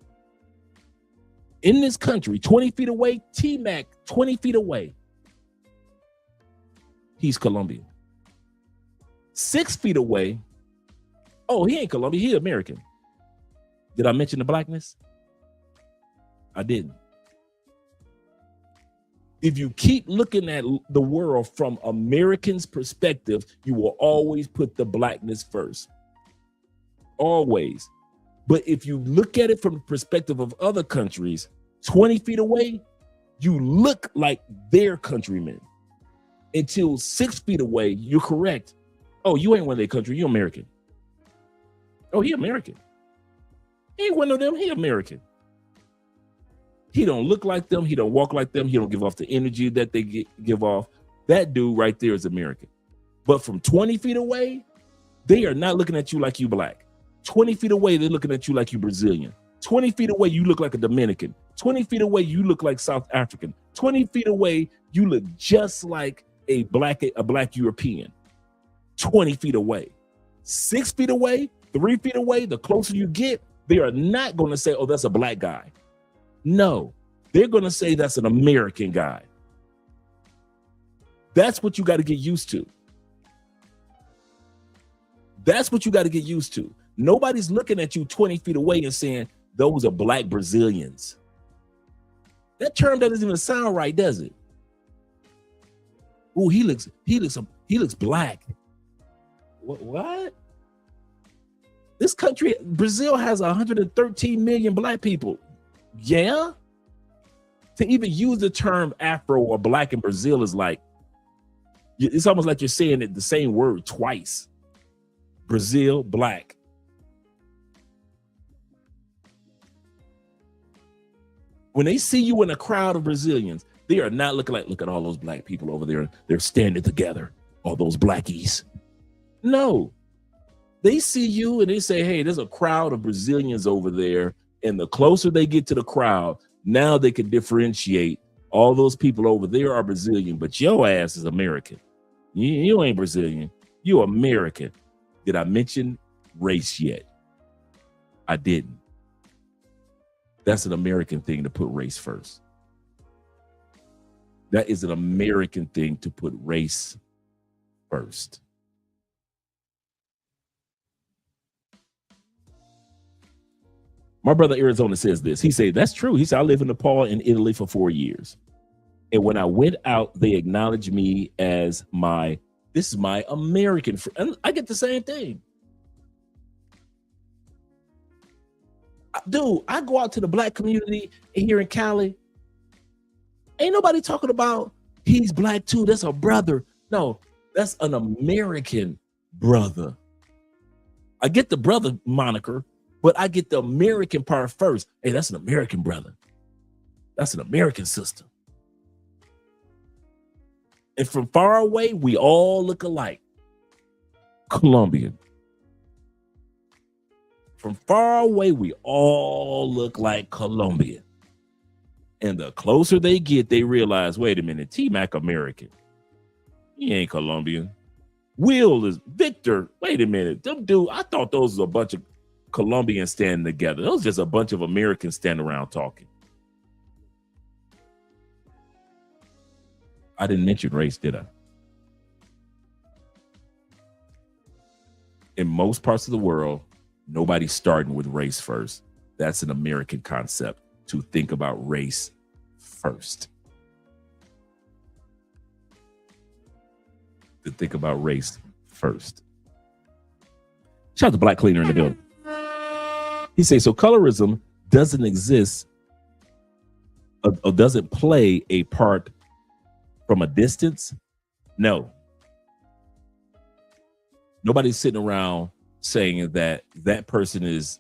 In this country, 20 feet away, T-Mac, 20 feet away, he's Colombian. 6 feet away, oh, he ain't Colombian, he American. Did I mention the blackness? I didn't. If you keep looking at the world from Americans' perspective, you will always put the blackness first. Always. But if you look at it from the perspective of other countries, 20 feet away, you look like their countrymen. Until 6 feet away, you're correct. Oh, you ain't one of their country, you're American. Oh, he American. He ain't one of them, he American. He don't look like them. He don't walk like them. He don't give off the energy that they give off. That dude right there is American. But from 20 feet away, they are not looking at you like you black. 20 feet away, they're looking at you like you Brazilian. 20 feet away, you look like a Dominican. 20 feet away, you look like South African. 20 feet away, you look just like a black European. 20 feet away. 6 feet away, 3 feet away, the closer you get, they are not going to say, oh, that's a black guy. No, they're going to say that's an American guy. That's what you got to get used to. That's what you got to get used to. Nobody's looking at you 20 feet away and saying, those are black Brazilians. That term doesn't even sound right, does it? Oh, he looks black. What? This country, Brazil, has 113 million black people. Yeah. To even use the term Afro or black in Brazil is like, it's almost like you're saying it the same word twice. Brazil, black. When they see you in a crowd of Brazilians, they are not looking like, look at all those black people over there. They're standing together, all those blackies. No. They see you and they say, hey, there's a crowd of Brazilians over there. And the closer they get to the crowd, now they can differentiate. All those people over there are Brazilian, but your ass is American. You ain't Brazilian. You American. Did I mention race yet? I didn't. That's an American thing to put race first. That is an American thing to put race first. My brother Arizona says this. He said, that's true. He said, I live in Nepal and Italy for 4 years. And when I went out, they acknowledged me as this is my American friend. And I get the same thing. Dude, I go out to the black community here in Cali. Ain't nobody talking about he's black too. That's a brother. No, that's an American brother. I get the brother moniker, but I get the American part first. Hey, that's an American brother. That's an American sister. And from far away, we all look alike. Colombian. From far away, we all look like Colombian. And the closer they get, they realize, wait a minute, T-Mac American. He ain't Colombian. Will is Victor. Wait a minute. Them dude, I thought those was a bunch of Colombians standing together. Those just a bunch of Americans standing around talking. I didn't mention race, did I? In most parts of the world, nobody's starting with race first. That's an American concept, to think about race first. To think about race first. Shout out to Black Cleaner in the building. He says, so colorism doesn't exist or doesn't play a part from a distance? No. Nobody's sitting around saying that that person is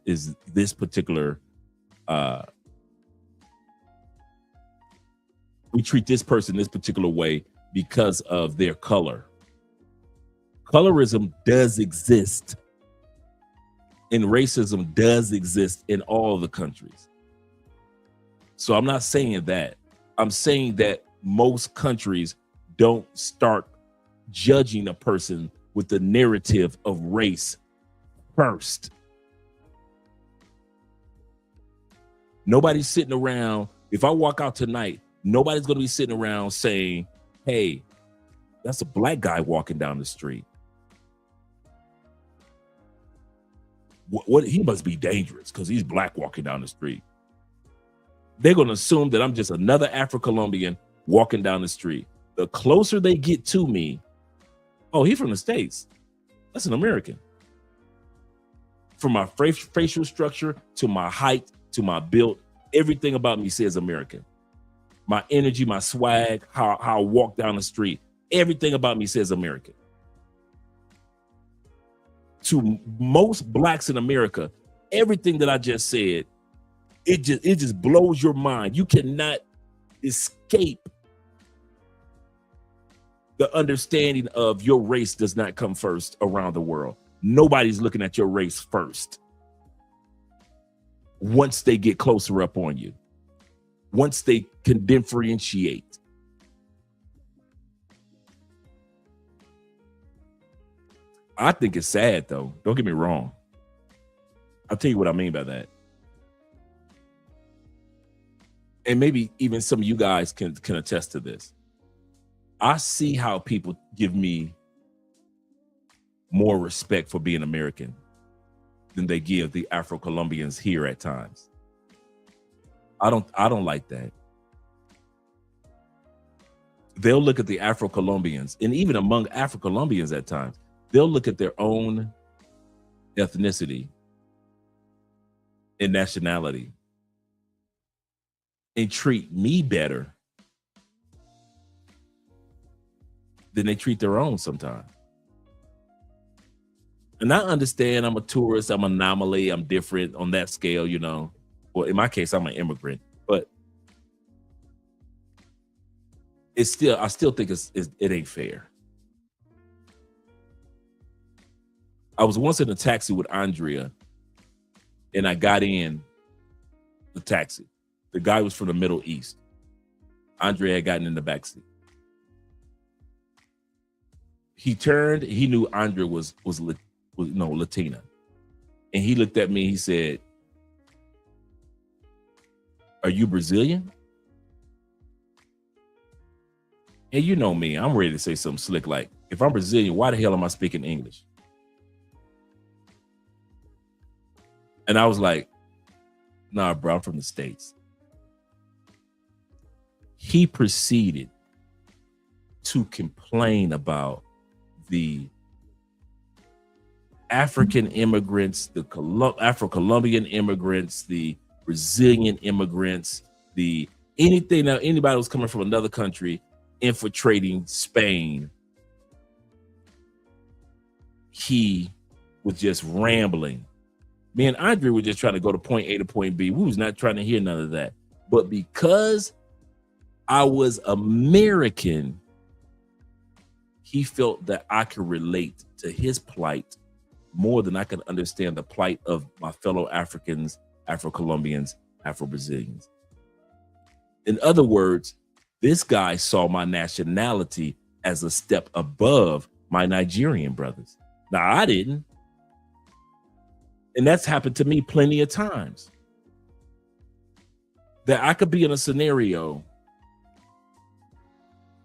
this particular we treat this person this particular way because of their color. Colorism does exist, and racism does exist in all the countries. So I'm not saying that. I'm saying that most countries don't start judging a person with the narrative of race first. Nobody's sitting around. If I walk out tonight, nobody's going to be sitting around saying, hey, that's a black guy walking down the street. What he must be dangerous because he's black walking down the street. They're going to assume that I'm just another Afro-Colombian walking down the street. The closer they get to me, oh, he's from the States. That's an American. From my facial structure to my height to my build, everything about me says American. My energy, my swag, how I walk down the street, everything about me says American. To most blacks in America, everything that I just said, it just blows your mind. You cannot escape the understanding of your race does not come first around the world. Nobody's looking at your race first. Once they get closer up on you, once they can differentiate. I think it's sad though. Don't get me wrong. I'll tell you what I mean by that. And maybe even some of you guys can attest to this. I see how people give me more respect for being American than they give the Afro-Colombians here at times. I don't like that. They'll look at the Afro-Colombians, and even among Afro-Colombians at times, they'll look at their own ethnicity and nationality and treat me better than they treat their own sometimes. And I understand I'm a tourist, I'm an anomaly, I'm different on that scale, you know. Well, in my case, I'm an immigrant, but I still think it ain't fair. I was once in a taxi with Andrea, and I got in the taxi. The guy was from the Middle East. Andrea had gotten in the backseat. He turned, he knew Andrea was Latina. And he looked at me, he said, "Are you Brazilian?" And you know me, I'm ready to say something slick like, if I'm Brazilian, why the hell am I speaking English? And I was like, nah, bro, I'm from the States. He proceeded to complain about the African immigrants, the Afro-Colombian immigrants, the Brazilian immigrants, anything that anybody was coming from another country infiltrating Spain. He was just rambling. Me and Andre were just trying to go to point A to point B. We was not trying to hear none of that. But because I was American, he felt that I could relate to his plight more than I could understand the plight of my fellow Africans, Afro-Colombians, Afro-Brazilians. In other words, this guy saw my nationality as a step above my Nigerian brothers. Now, I didn't. And that's happened to me plenty of times. That I could be in a scenario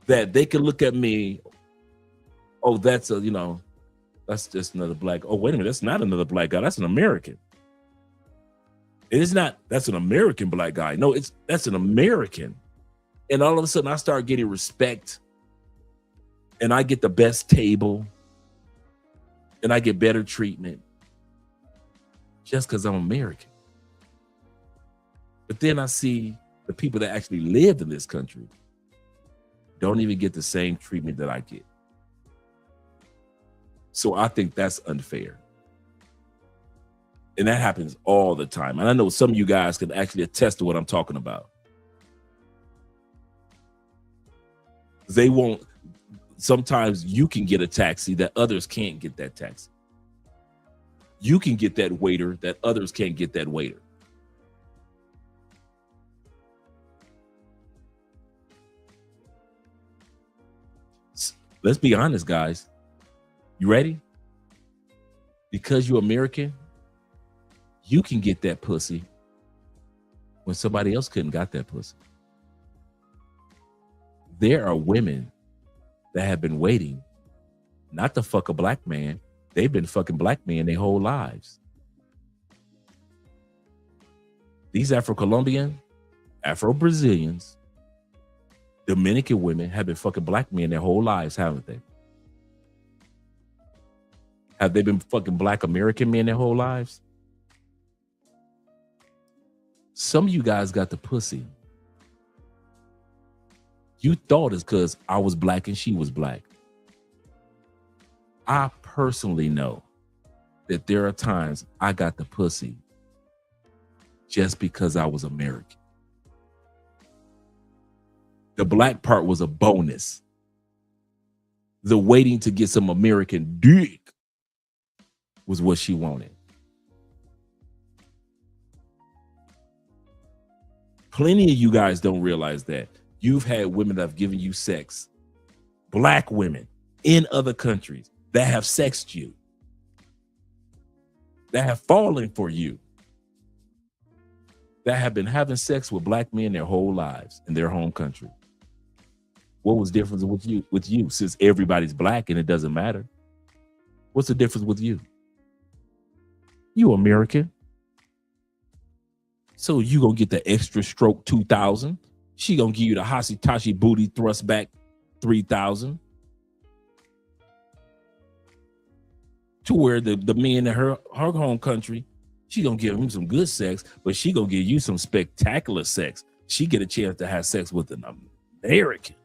that they could look at me, oh, that's just another black. Oh, wait a minute, that's not another black guy. That's an American. It is not, that's an American black guy. No, that's an American. And all of a sudden I start getting respect and I get the best table and I get better treatment just because I'm American. But then I see the people that actually lived in this country don't even get the same treatment that I get. So I think that's unfair. And that happens all the time. And I know some of you guys can actually attest to what I'm talking about. They won't, sometimes you can get a taxi that others can't get that taxi. You can get that waiter that others can't get that waiter. Let's be honest, guys. You ready? Because you're American, you can get that pussy when somebody else couldn't got that pussy. There are women that have been waiting not to fuck a black man. They've been fucking black men their whole lives. These Afro-Colombian, Afro-Brazilians, Dominican women have been fucking black men their whole lives, haven't they? Have they been fucking black American men their whole lives? Some of you guys got the pussy. You thought it's because I was black and she was black. I personally know that there are times I got the pussy just because I was American. The black part was a bonus. The waiting to get some American dick was what she wanted. Plenty of you guys don't realize that. You've had women that have given you sex, black women in other countries that have sexed you, that have fallen for you, that have been having sex with black men their whole lives in their home country. What was the difference with you since everybody's black and it doesn't matter? What's the difference with you? You American. So you gonna get the extra stroke 2,000. She gonna give you the Hashitashi booty thrust back 3,000. To where the men in her home country, she gonna give him some good sex, but she gonna give you some spectacular sex. She get a chance to have sex with an American.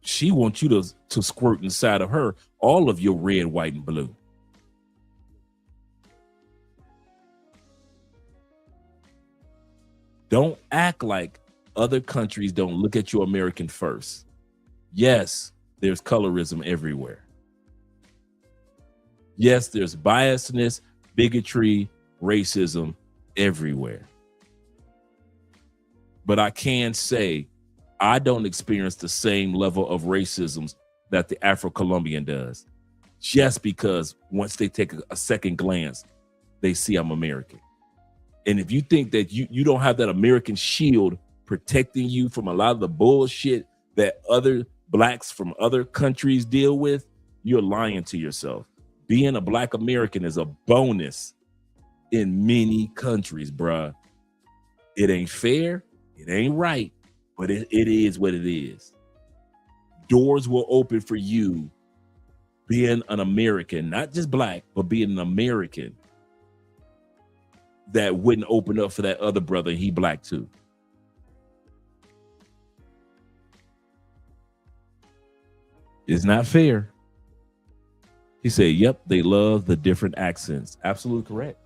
She wants you to squirt inside of her all of your red, white, and blue. Don't act like other countries don't look at you American first. Yes, there's colorism everywhere. Yes, there's biasness, bigotry, racism everywhere. But I can say I don't experience the same level of racism that the Afro-Colombian does, just because once they take a second glance, they see I'm American. And if you think that you don't have that American shield protecting you from a lot of the bullshit that other blacks from other countries deal with, you're lying to yourself. Being a black American is a bonus in many countries, bruh. It ain't fair, it ain't right, but it is what it is. Doors will open for you being an American, not just black, but being an American that wouldn't open up for that other brother. He black too. It's not fair. He said, yep, they love the different accents. Absolutely correct.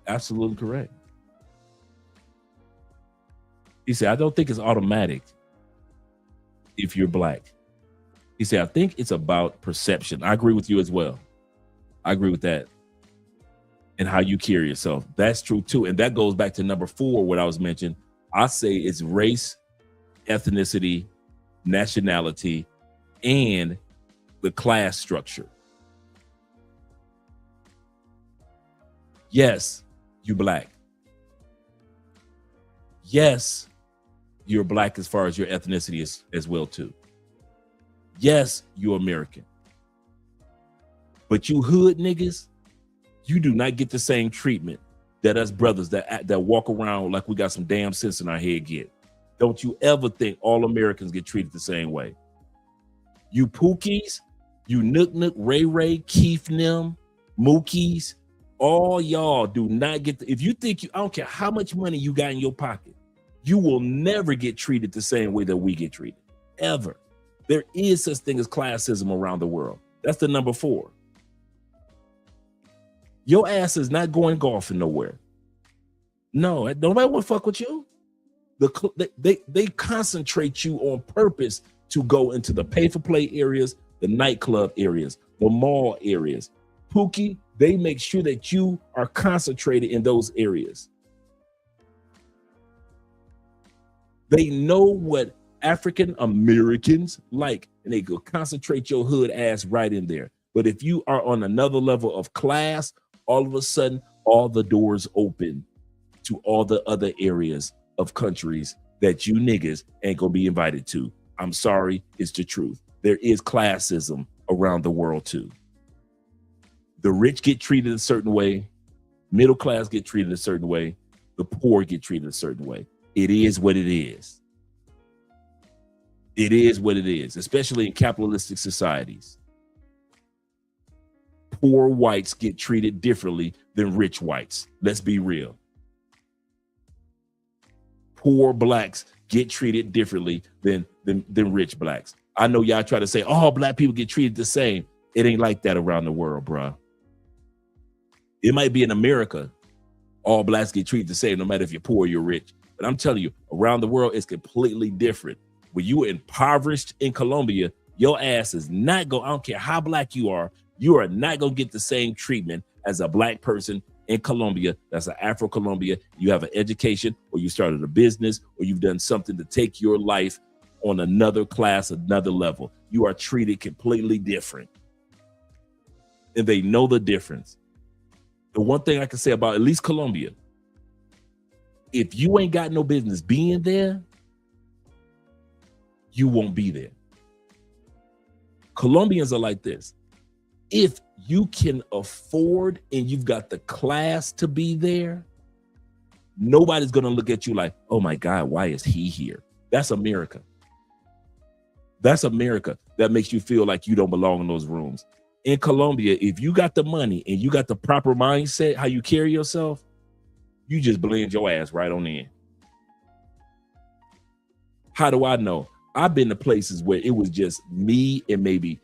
Absolutely correct. He said, I don't think it's automatic if you're black. He said, I think it's about perception. I agree with you as well. I agree with that. And how you carry yourself. That's true too. And that goes back to number 4, what I was mentioning. I say it's race, ethnicity, nationality, and the class structure. Yes, you black. Yes, you're black as far as your ethnicity is as well too. Yes, you're American. But you hood niggas, you do not get the same treatment that us brothers that walk around like we got some damn sense in our head get. Don't you ever think all Americans get treated the same way. You Pookies, you Nook Nook, Ray Ray, Keith Nim, Mookies, all y'all do not get if you think I don't care how much money you got in your pocket, you will never get treated the same way that we get treated, ever. There is such thing as classism around the world. That's the number 4. Your ass is not going golfing nowhere. No, nobody want to fuck with you. They concentrate you on purpose to go into the pay-for-play areas, the nightclub areas, the mall areas. Pookie, they make sure that you are concentrated in those areas. They know what African Americans like, and they go concentrate your hood ass right in there. But if you are on another level of class, all of a sudden, all the doors open to all the other areas of countries that you niggas ain't gonna be invited to. I'm sorry, it's the truth. There is classism around the world too. The rich get treated a certain way, middle class get treated a certain way, the poor get treated a certain way. It is what it is. It is what it is, especially in capitalistic societies. Poor whites get treated differently than rich whites. Let's be real. Poor blacks get treated differently than rich blacks. I know y'all try to say, all black people get treated the same. It ain't like that around the world, bruh. It might be in America, all blacks get treated the same, no matter if you're poor or you're rich. But I'm telling you, around the world, it's completely different. When you were impoverished in Colombia, your ass is not going, I don't care how black you are not going to get the same treatment as a black person in Colombia. That's an Afro-Colombia. You have an education, or you started a business, or you've done something to take your life on another class, another level. You are treated completely different. And they know the difference. The one thing I can say about at least Colombia, if you ain't got no business being there, you won't be there. Colombians are like this. If you can afford and you've got the class to be there, nobody's going to look at you like, oh my God, why is he here? That's America. That's America. That makes you feel like you don't belong in those rooms. In Colombia, if you got the money and you got the proper mindset, how you carry yourself, you just blend your ass right on in. How do I know? I've been to places where it was just me and maybe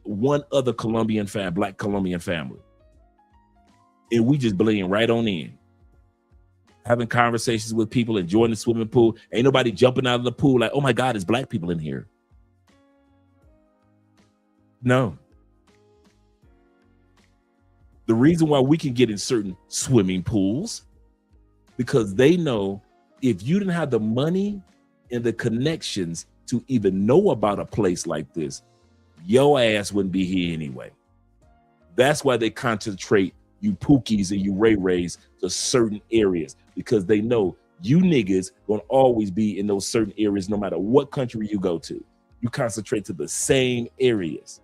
one other black Colombian family. And we just blend right on in. Having conversations with people, enjoying the swimming pool. Ain't nobody jumping out of the pool like, oh my God, there's black people in here. No. The reason why we can get in certain swimming pools, because they know if you didn't have the money and the connections to even know about a place like this, your ass wouldn't be here anyway. That's why they concentrate you Pookies and you Ray Rays to certain areas, because they know you niggas gonna always be in those certain areas no matter what country you go to. You concentrate to the same areas.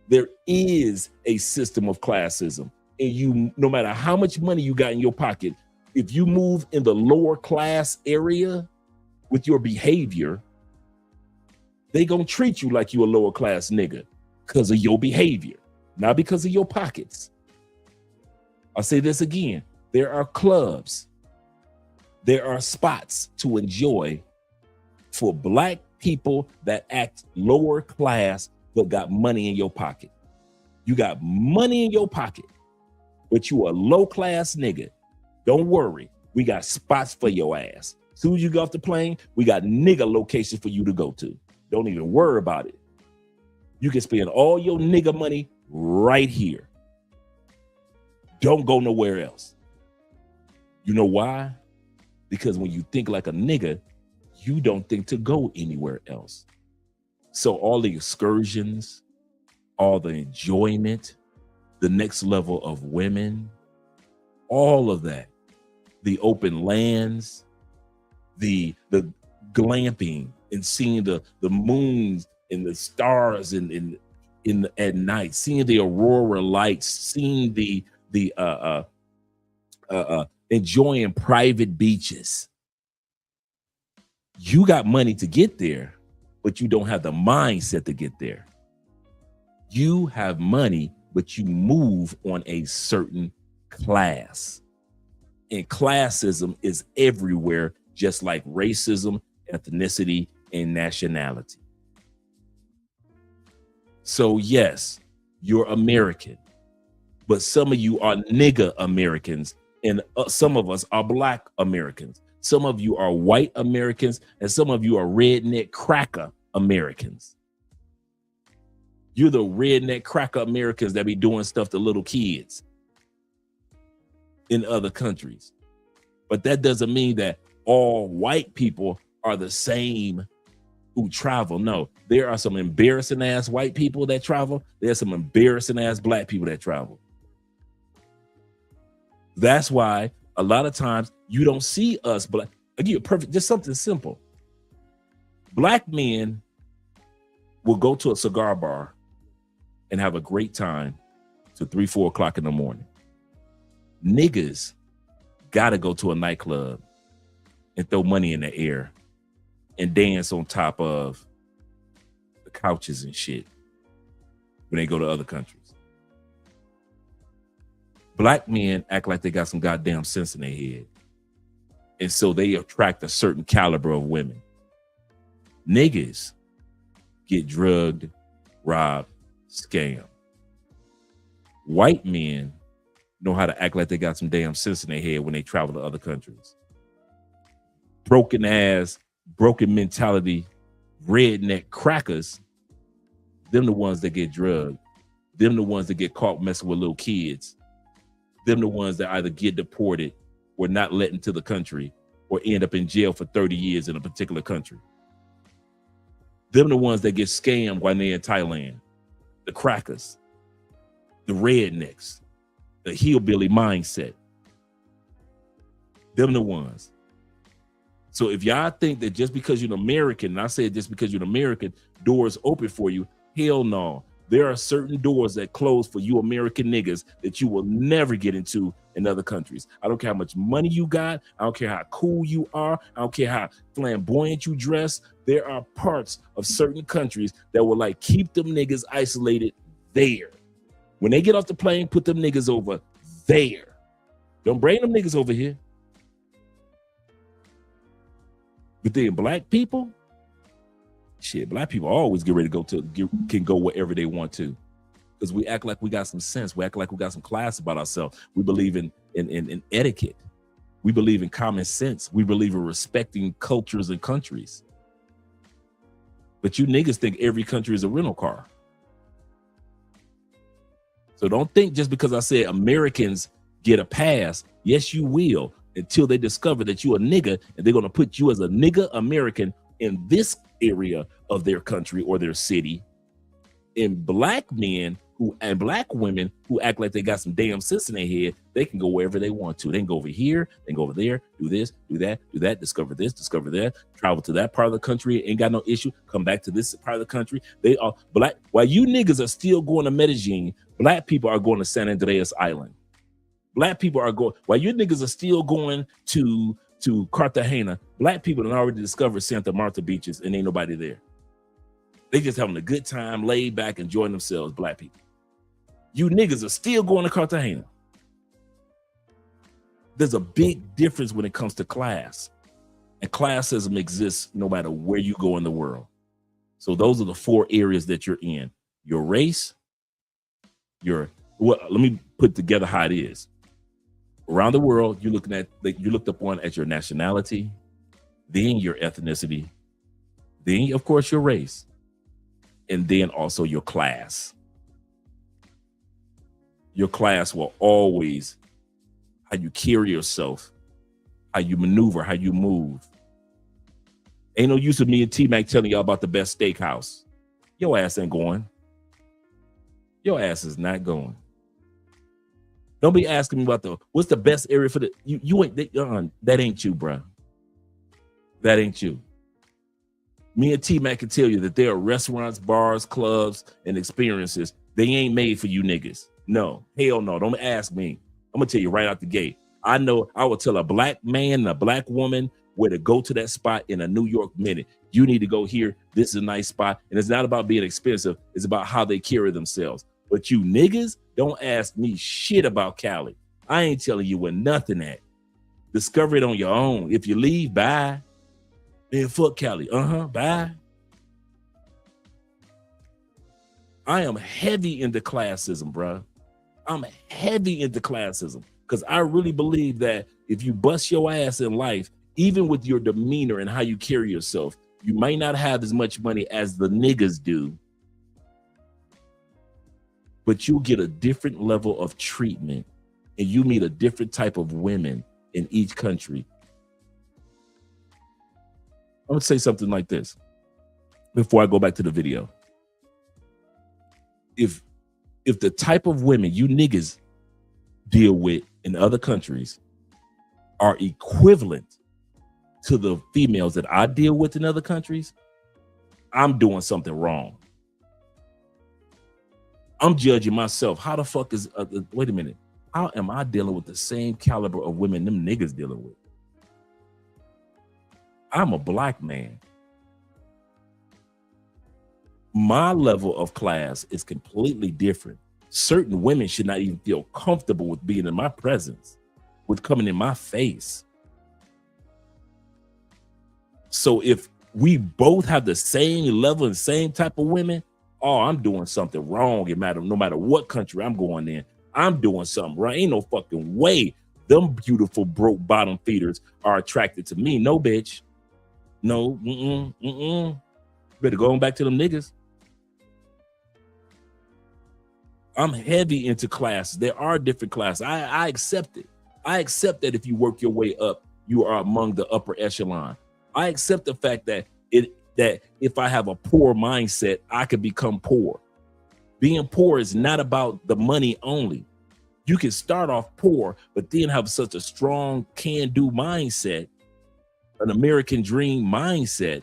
There is a system of classism, and you, no matter how much money you got in your pocket, if you move in the lower class area with your behavior, they gonna treat you like you a lower class nigga because of your behavior, not because of your pockets. I'll say this again. There are clubs, there are spots to enjoy for black people that act lower class but got money in your pocket. You got money in your pocket, but you a low class nigga. Don't worry, we got spots for your ass. As soon as you get off the plane, we got nigga locations for you to go to. Don't even worry about it. You can spend all your nigga money right here. Don't go nowhere else. You know why? Because when you think like a nigga, you don't think to go anywhere else. So all the excursions, all the enjoyment, the next level of women, all of that, the open lands, the glamping and seeing the moons and the stars in at night, seeing the aurora lights, seeing the enjoying private beaches. You got money to get there, but you don't have the mindset to get there. You have money, but you move on a certain class. And classism is everywhere, just like racism, ethnicity, and nationality. So yes, you're American, but some of you are nigga Americans, and some of us are black Americans. Some of you are white Americans, and some of you are redneck cracker Americans. You're the redneck cracker Americans that be doing stuff to little kids in other countries. But that doesn't mean that all white people are the same who travel. No, there are some embarrassing ass white people that travel. There's some embarrassing ass black people that travel. That's why a lot of times you don't see us black. I'll give you a perfect, just something simple. Black men will go to a cigar bar and have a great time till 3, 4 o'clock in the morning. Niggas gotta go to a nightclub and throw money in the air and dance on top of the couches and shit when they go to other countries. Black men act like they got some goddamn sense in their head. And so they attract a certain caliber of women. Niggas get drugged, robbed, scammed. White men know how to act like they got some damn sense in their head when they travel to other countries. Broken ass, broken mentality, redneck crackers, them the ones that get drugged. Them the ones that get caught messing with little kids. Them the ones that either get deported or not let into the country or end up in jail for 30 years in a particular country. Them the ones that get scammed while they're in Thailand. The crackers, the rednecks, the hillbilly mindset. Them the ones. So if y'all think that just because you're an American, and I said just because you're an American, doors open for you, hell no. There are certain doors that close for you American niggas that you will never get into in other countries. I don't care how much money you got. I don't care how cool you are. I don't care how flamboyant you dress. There are parts of certain countries that will like keep them niggas isolated there. When they get off the plane, put them niggas over there. Don't bring them niggas over here. But then black people, shit, black people always get ready to can go wherever they want to. Because we act like we got some sense. We act like we got some class about ourselves. We believe in etiquette. We believe in common sense. We believe in respecting cultures and countries. But you niggas think every country is a rental car. So don't think just because I said Americans get a pass. Yes, you will, until they discover that you a nigga and they're going to put you as a nigga American in this area of their country or their city. And black men and black women who act like they got some damn sense in their head, they can go wherever they want to. They can go over here, they can go over there, do this, do that, discover this, discover that, travel to that part of the country, ain't got no issue, come back to this part of the country. They are black. While you niggas are still going to Medellin, black people are going to San Andreas Island. Black people are going, while you niggas are still going to Cartagena, black people have already discovered Santa Marta beaches and ain't nobody there. They just having a good time, laid back, enjoying themselves, black people. You niggas are still going to Cartagena. There's a big difference when it comes to class. And classism exists no matter where you go in the world. So those are the 4 areas that you're in. Your race, let me put together how it is. Around the world, you're looked upon as your nationality, then your ethnicity, then of course your race, and then also your class. Your class will always, how you carry yourself, how you maneuver, how you move. Ain't no use of me and T-Mac telling y'all about the best steakhouse. Your ass ain't going. Your ass is not going. Don't be asking me about what's the best area for you ain't, that ain't you, bro. That ain't you. Me and T-Mac can tell you that there are restaurants, bars, clubs, and experiences. They ain't made for you niggas. No, hell no. Don't ask me. I'm gonna tell you right out the gate. I know I will tell a black man and a black woman where to go to that spot in a New York minute. You need to go here. This is a nice spot. And it's not about being expensive. It's about how they carry themselves. But you niggas, don't ask me shit about Cali. I ain't telling you where nothing at. Discover it on your own. If you leave, bye. Man, fuck Cali. Bye. I am heavy into classism, bro. I'm heavy into classism because I really believe that if you bust your ass in life, even with your demeanor and how you carry yourself, you might not have as much money as the niggas do, but you'll get a different level of treatment and you meet a different type of women in each country. I'm gonna say something like this before I go back to the video. If the type of women you niggas deal with in other countries are equivalent to the females that I deal with in other countries, I'm doing something wrong. I'm judging myself. How the fuck is, wait a minute. How am I dealing with the same caliber of women them niggas dealing with? I'm a black man. My level of class is completely different. Certain women should not even feel comfortable with being in my presence, with coming in my face. So if we both have the same level and same type of women, oh, I'm doing something wrong. No matter what country I'm going in, I'm doing something right. Ain't no fucking way them beautiful broke bottom feeders are attracted to me. No, bitch. No, better go on back to them niggas. I'm heavy into classes. There are different classes. I accept it. I accept that if you work your way up, you are among the upper echelon. I accept the fact that if I have a poor mindset, I could become poor. Being poor is not about the money only. You can start off poor, but then have such a strong can-do mindset, an American dream mindset,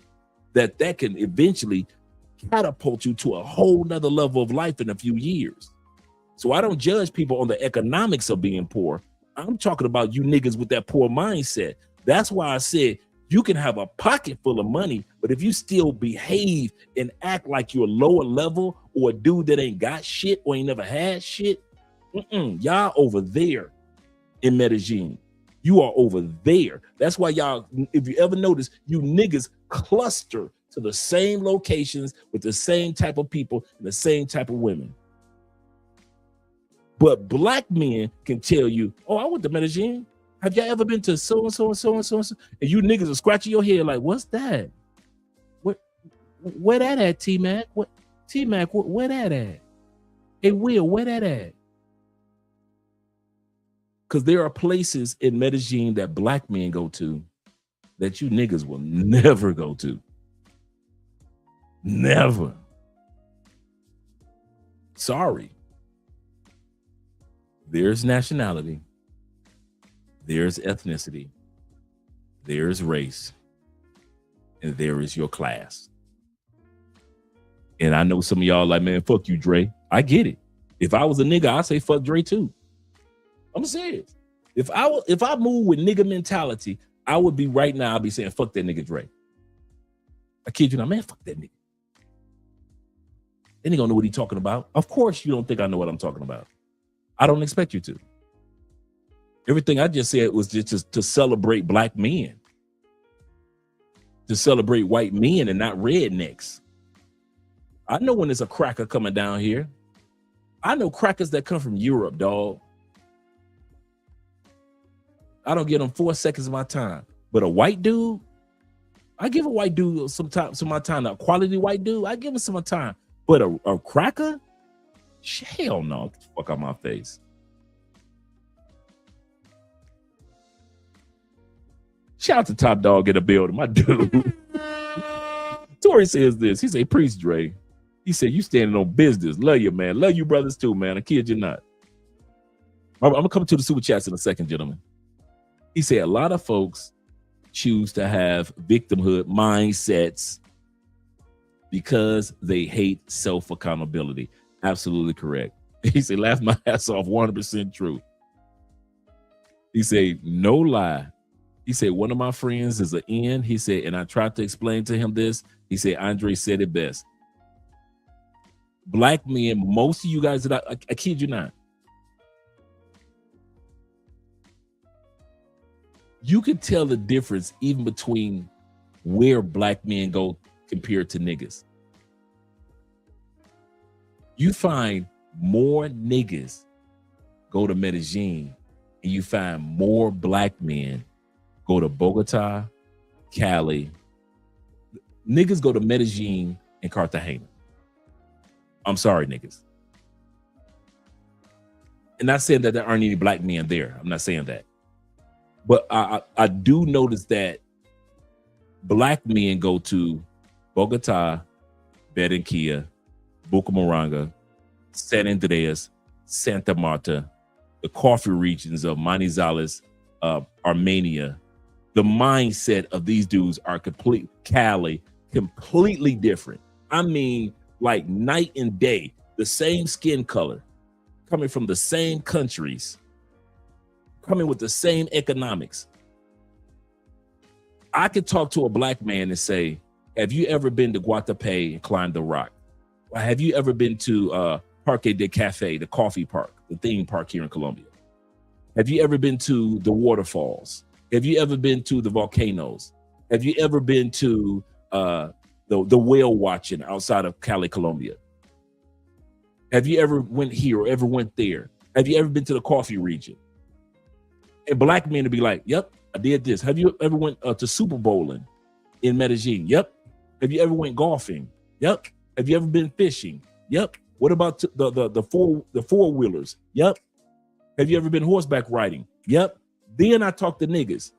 that can eventually catapult you to a whole nother level of life in a few years. So I don't judge people on the economics of being poor. I'm talking about you niggas with that poor mindset. That's why I said you can have a pocket full of money, but if you still behave and act like you're lower level or a dude that ain't got shit or ain't never had shit, y'all over there in Medellin. You are over there. That's why y'all, if you ever notice, you niggas cluster to the same locations with the same type of people and the same type of women. But black men can tell you, oh, I went to Medellin. Have y'all ever been to so-and-so and so-and-so and so? And you niggas are scratching your head like, what's that? Where that at, T-Mac? T-Mac, where that at? Hey, Will, where that at? Because there are places in Medellin that black men go to that you niggas will never go to. Never. Sorry. There's nationality. There's ethnicity. There's race. And there is your class. And I know some of y'all like, man, fuck you, Dre. I get it. If I was a nigga, I'd say fuck Dre too. I'm serious. If I move with nigga mentality, I would be right now, I'd be saying, fuck that nigga Dre. I kid you not, man, fuck that nigga. Then he gonna know what he's talking about. Of course you don't think I know what I'm talking about. I don't expect you to. Everything I just said was just to celebrate black men. To celebrate white men and not rednecks. I know when there's a cracker coming down here. I know crackers that come from Europe, dog. I don't give them 4 seconds of my time. But a white dude, I give a white dude some of my time. A quality white dude, I give him some of my time. But a cracker? Hell no. Get the fuck out my face. Shout out to Top Dog in the building, my dude. Tori says this. He said, Priest Dre. He said, you standing on business. Love you, man. Love you brothers too, man. I kid you not. I'm going to come to the super chats in a second, gentlemen. He said, a lot of folks choose to have victimhood mindsets because they hate self-accountability. Absolutely correct. He said, laugh my ass off, 100% true. He said, no lie. He said, one of my friends is an N. He said, and I tried to explain to him this. He said, Andre said it best. Black men, most of you guys that I kid you not. You can tell the difference even between where black men go compared to niggas. You find more niggas go to Medellin and you find more black men go to Bogota, Cali. Niggas go to Medellin and Cartagena. I'm sorry, niggas. And not saying that there aren't any black men there. I'm not saying that. But I do notice that Black men go to Bogota, Barranquilla, Bucaramanga, San Andreas, Santa Marta, the coffee regions of Manizales, Armenia. The mindset of these dudes are completely different. I mean, like night and day, the same skin color, coming from the same countries, coming with the same economics. I could talk to a black man and say, have you ever been to Guatapé and climbed the rock? Or have you ever been to Parque de Cafe, the coffee park, the theme park here in Colombia? Have you ever been to the waterfalls? Have you ever been to the volcanoes? Have you ever been to the whale watching outside of Cali, Colombia? Have you ever went here or ever went there? Have you ever been to the coffee region? And black men would be like, yep, I did this. Have you ever went to Super Bowling in Medellin? Yep. Have you ever went golfing? Yep. Have you ever been fishing? Yep. What about the four-wheelers? Yep. Have you ever been horseback riding? Yep. Then I talk to niggas.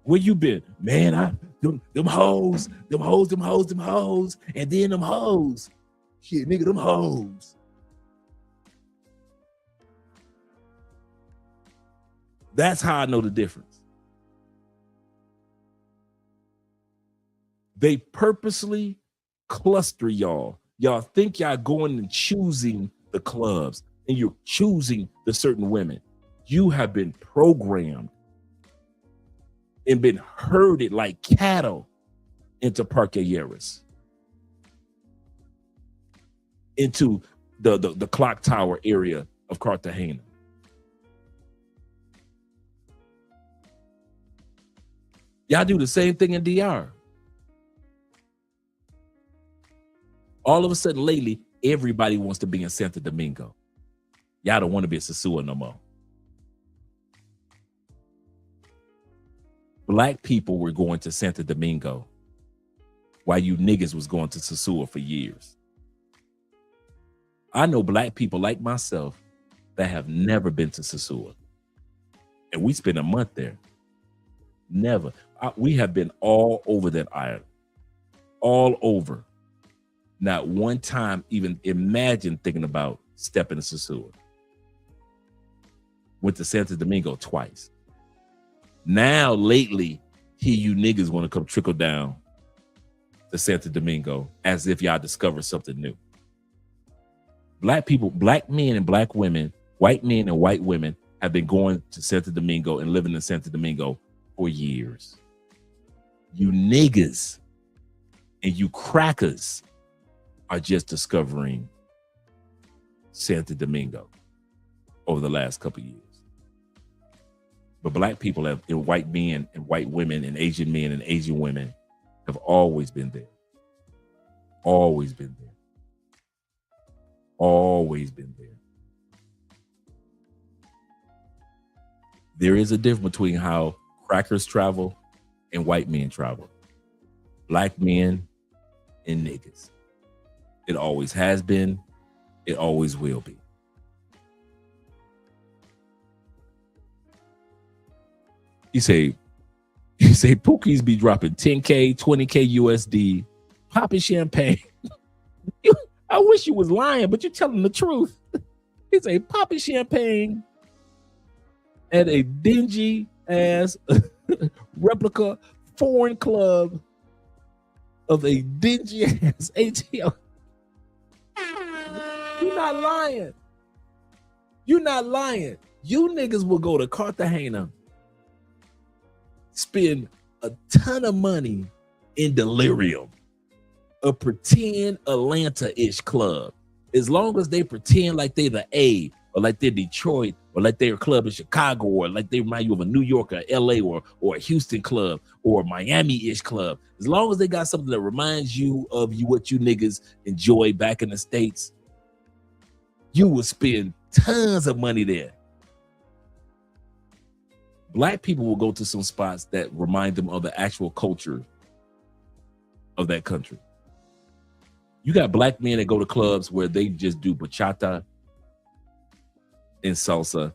Where you been? Man, them hoes, and then them hoes. Shit, nigga, them hoes. That's how I know the difference. They purposely cluster y'all. Y'all think y'all going and choosing the clubs and you're choosing the certain women. You have been programmed and been herded like cattle into parquilleras, into the clock tower area of Cartagena. Y'all do the same thing in DR. All of a sudden lately, everybody wants to be in Santo Domingo. Y'all don't want to be in Sosúa no more. Black people were going to Santo Domingo while you niggas was going to Sosúa for years. I know black people like myself that have never been to Sosúa. And we spent a month there. Never. We have been all over that island. All over. Not one time even imagine thinking about stepping to Sosúa. Went to Santo Domingo twice. Now, lately, you niggas want to come trickle down to Santo Domingo as if y'all discovered something new. Black people, black men and black women, white men and white women have been going to Santo Domingo and living in Santo Domingo for years. You niggas and you crackers are just discovering Santo Domingo over the last couple of years. But black people have, and white men and white women and Asian men and Asian women have always been there. Always been there. Always been there. There is a difference between how crackers travel and white men travel. Black men and niggas. It always has been. It always will be. You say Pookies be dropping 10K, 20K USD, popping champagne. I wish you was lying, but you're telling the truth. He say popping champagne at a dingy ass replica foreign club of a dingy ass ATL. You're not lying. You're not lying. You niggas will go to Cartagena, spend a ton of money in delirium, a pretend Atlanta-ish club. As long as they pretend like they're the A, or like they're Detroit, or like they're a club in Chicago, or like they remind you of a New York or LA or a Houston club or a Miami-ish club. As long as they got something that reminds you of what you niggas enjoy back in the States, you will spend tons of money there. Black people will go to some spots that remind them of the actual culture of that country. You got black men that go to clubs where they just do bachata and salsa,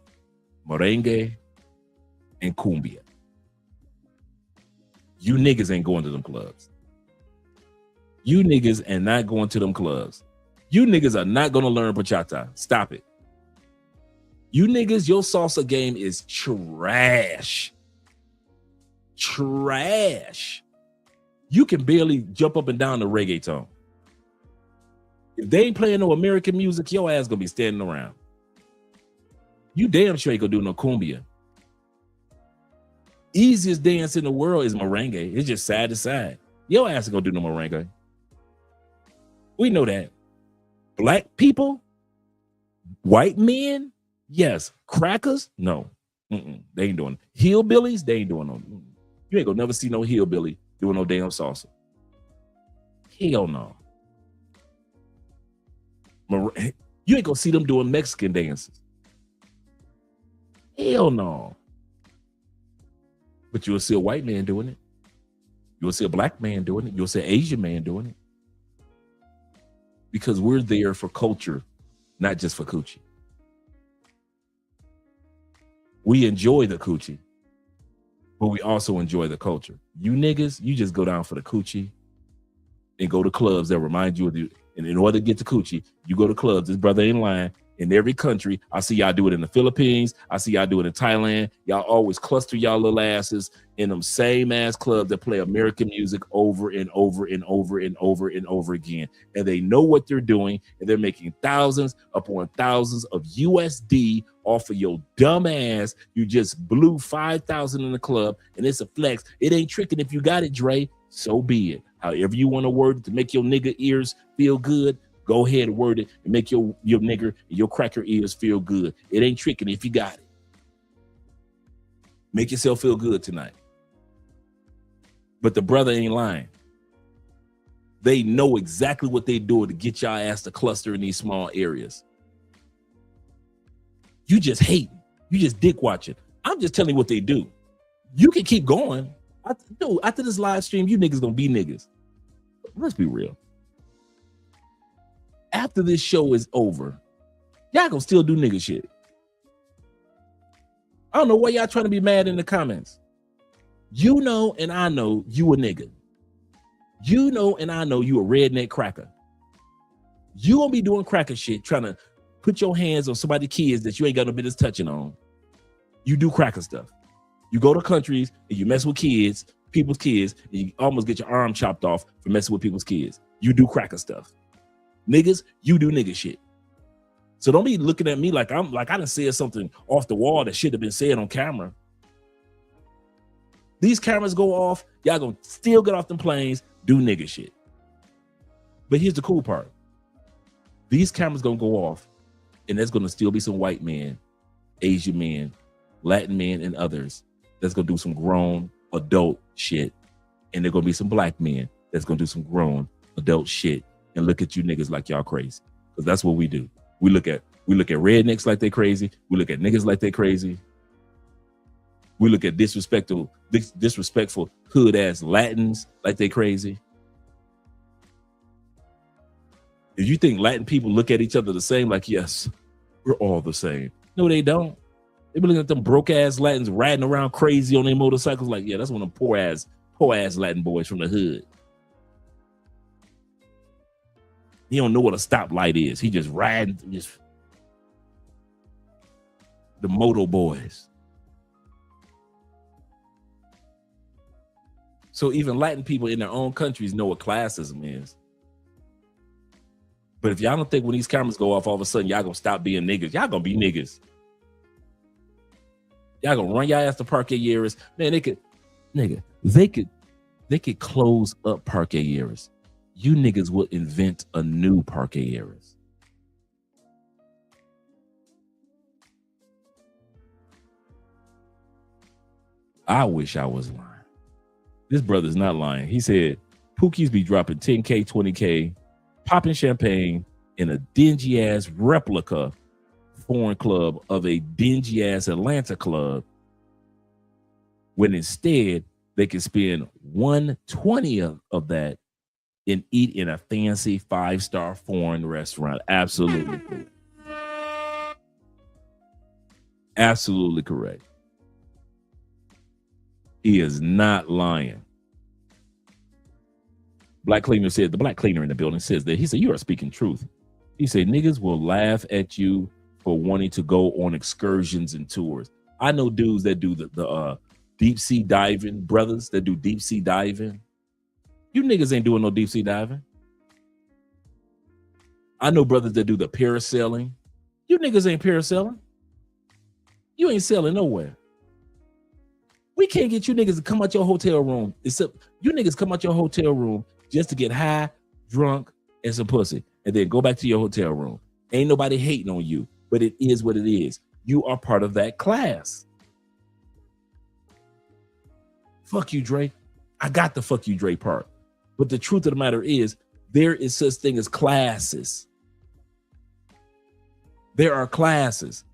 merengue, and cumbia. You niggas ain't going to them clubs. You niggas are not going to them clubs. You niggas are not going to learn bachata. Stop it. You niggas, your salsa game is trash. Trash. You can barely jump up and down the reggaeton. If they ain't playing no American music, your ass gonna be standing around. You damn sure ain't gonna do no cumbia. Easiest dance in the world is merengue. It's just side to side. Your ass ain't gonna do no merengue. We know that. Black people, white men, yes. Crackers, no. They ain't doing it. Hillbillies, they ain't doing no. You ain't gonna never see no hillbilly doing no damn salsa. Hell no. You ain't gonna see them doing Mexican dances. Hell no. But you'll see a white man doing it. You'll see a black man doing it. You'll see an Asian man doing it. Because we're there for culture, not just for coochie. We enjoy the coochie, but we also enjoy the culture. You niggas, you just go down for the coochie and go to clubs that remind you of the. And in order to get to coochie, you go to clubs. This brother ain't lying. In every country, I see y'all do it in the Philippines. I see y'all do it in Thailand. Y'all always cluster y'all little asses in them same ass clubs that play American music over and over and over and over and over again. And they know what they're doing, and they're making thousands upon thousands of USD off of your dumb ass. You just blew 5,000 in the club, and it's a flex. It ain't tricking if you got it, Dre. So be it. However you want to word it to make your nigga ears feel good, go ahead and word it and make your nigger and your cracker ears feel good. It ain't tricking if you got it. Make yourself feel good tonight. But the brother ain't lying. They know exactly what they do to get y'all ass to cluster in these small areas. You just hating. You just dick watching. I'm just telling you what they do. You can keep going. Dude, after this live stream, you niggas gonna be niggas. Let's be real. After this show is over, y'all gonna still do nigga shit. I don't know why y'all trying to be mad in the comments. You know and I know you a nigga. You know and I know you a redneck cracker. You gonna be doing cracker shit, trying to put your hands on somebody's kids that you ain't got no business touching on. You do cracker stuff. You go to countries and you mess with kids, people's kids, and you almost get your arm chopped off for messing with people's kids. You do cracker stuff. Niggas, you do nigga shit. So don't be looking at me like I done said something off the wall that should have been said on camera. These cameras go off, y'all gonna still get off them planes, do nigga shit. But here's the cool part. These cameras gonna go off, and there's gonna still be some white men, Asian men, Latin men, and others that's gonna do some grown adult shit. And there gonna be some black men that's gonna do some grown adult shit and look at you niggas like y'all crazy. Because that's what we do. We look at rednecks like they crazy. We look at niggas like they crazy. We look at disrespectful hood ass Latins like they crazy. If you think Latin people look at each other the same, like, yes, we're all the same. No, they don't. They be looking at them broke ass Latins riding around crazy on their motorcycles like, yeah, that's one of them poor ass Latin boys from the hood. He don't know what a stoplight is. He just riding, just the moto boys. So even Latin people in their own countries know what classism is. But if y'all don't think when these cameras go off, all of a sudden y'all gonna stop being niggas, y'all gonna be niggas. Y'all gonna run y'all ass to Parque Yeras. Man, they could close up Parque Yeras. You niggas will invent a new Parque Yeras. I wish I was lying. This brother's not lying. He said, Pookies be dropping 10K, 20K, popping champagne in a dingy ass replica foreign club of a dingy ass Atlanta club, when instead they can spend 1/20 of that and eat in a fancy 5-star foreign restaurant. Absolutely correct. Absolutely correct. He is not lying. Black cleaner said, the black cleaner in the building says that, he said, you are speaking truth. He said, niggas will laugh at you for wanting to go on excursions and tours. I know dudes that do the deep sea diving, brothers that do deep sea diving. You niggas ain't doing no deep sea diving. I know brothers that do the parasailing. You niggas ain't parasailing. You ain't sailing nowhere. We can't get you niggas to come out your hotel room. Except you niggas come out your hotel room just to get high, drunk, and some pussy, and then go back to your hotel room. Ain't nobody hating on you, but it is what it is. You are part of that class. Fuck you, Drake. I got the fuck you, Drake part. But the truth of the matter is, there is such thing as classes. There are classes.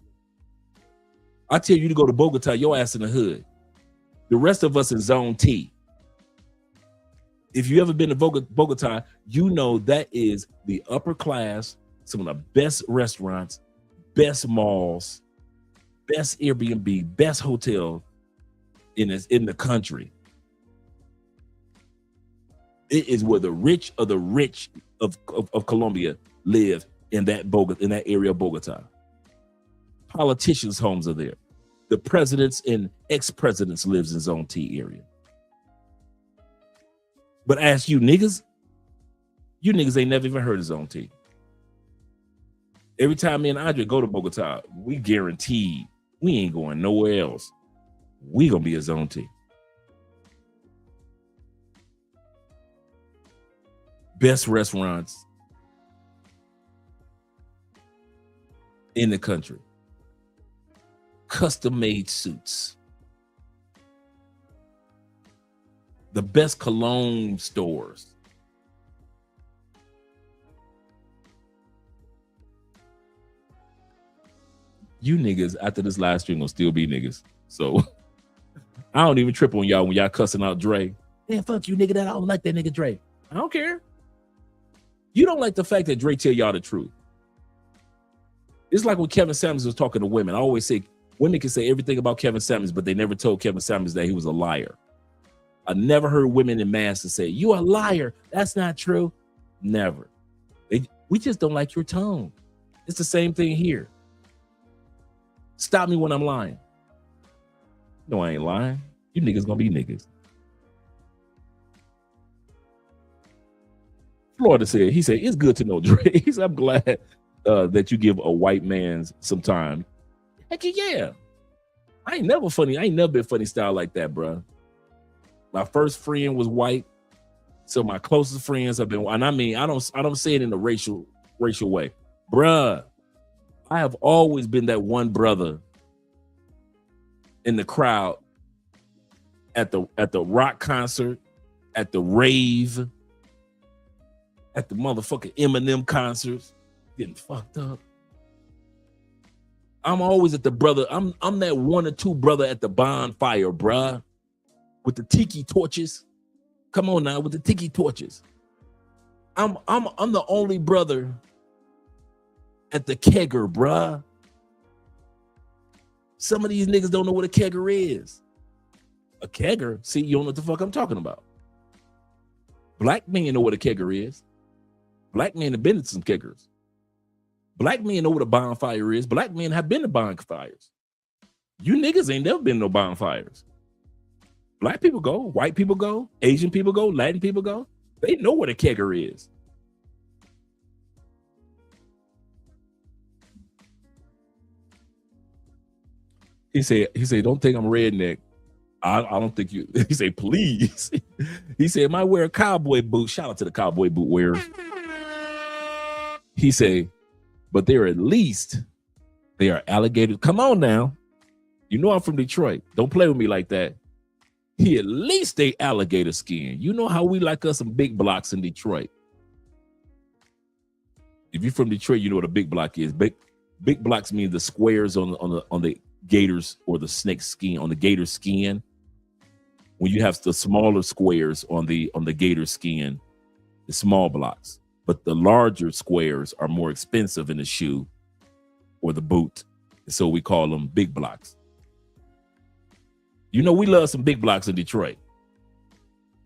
I tell you to go to Bogota, your ass in the hood. The rest of us in zone T. If you ever been to Bogota, you know that is the upper class, some of the best restaurants, best malls, best Airbnb, best hotel in the country. It is where the rich of the rich of Colombia live in that area of Bogota. Politicians' homes are there. The presidents and ex-presidents lives in Zone T area. But ask you niggas ain't never even heard of Zone T. Every time me and Andre go to Bogota, we guaranteed we ain't going nowhere else. We gonna be a Zone T. Best restaurants in the country. Custom-made suits. The best cologne stores. You niggas after this live stream will still be niggas. So I don't even trip on y'all when y'all cussing out Dre. Man, fuck you, nigga. That I don't like that nigga Dre. I don't care. You don't like the fact that Dre tell y'all the truth. It's like when Kevin Samuels was talking to women. I always say women can say everything about Kevin Samuels, but they never told Kevin Samuels that he was a liar. I never heard women in mass to say, you a liar. That's not true. Never. We just don't like your tone. It's the same thing here. Stop me when I'm lying. No, I ain't lying. You niggas gonna be niggas. Florida said, he said, it's good to know Dre. He said, I'm glad that you give a white man some time. Heck yeah. I ain't never been funny style like that, bro. My first friend was white. So my closest friends have been, and I mean, I don't say it in a racial way. Bruh, I have always been that one brother in the crowd at the rock concert, at the rave, at the motherfucking Eminem concerts, getting fucked up. I'm always at the brother. I'm that one or two brother at the bonfire, bruh, with the tiki torches. Come on now, with the tiki torches. I'm the only brother at the kegger, bruh. Some of these niggas don't know what a kegger is. A kegger? See, you don't know what the fuck I'm talking about. Black men know what a kegger is. Black men have been to some keggers. Black men know what a bonfire is. Black men have been to bonfires. You niggas ain't never been to no bonfires. Black people go, white people go, Asian people go, Latin people go. They know what a kegger is. He said, don't think I'm redneck. I don't think you. He said, please. He said, might wear a cowboy boot. Shout out to the cowboy boot wearers. He said, but they are alligators. Come on now. You know I'm from Detroit. Don't play with me like that. He at least they alligator skin. You know how we like us some big blocks in Detroit. If you're from Detroit, you know what a big block is. Big blocks mean the squares on the gators or the snake skin, on the gator skin. When you have the smaller squares on the gator skin, the small blocks. But the larger squares are more expensive in the shoe or the boot. So we call them big blocks. You know, we love some big blocks in Detroit.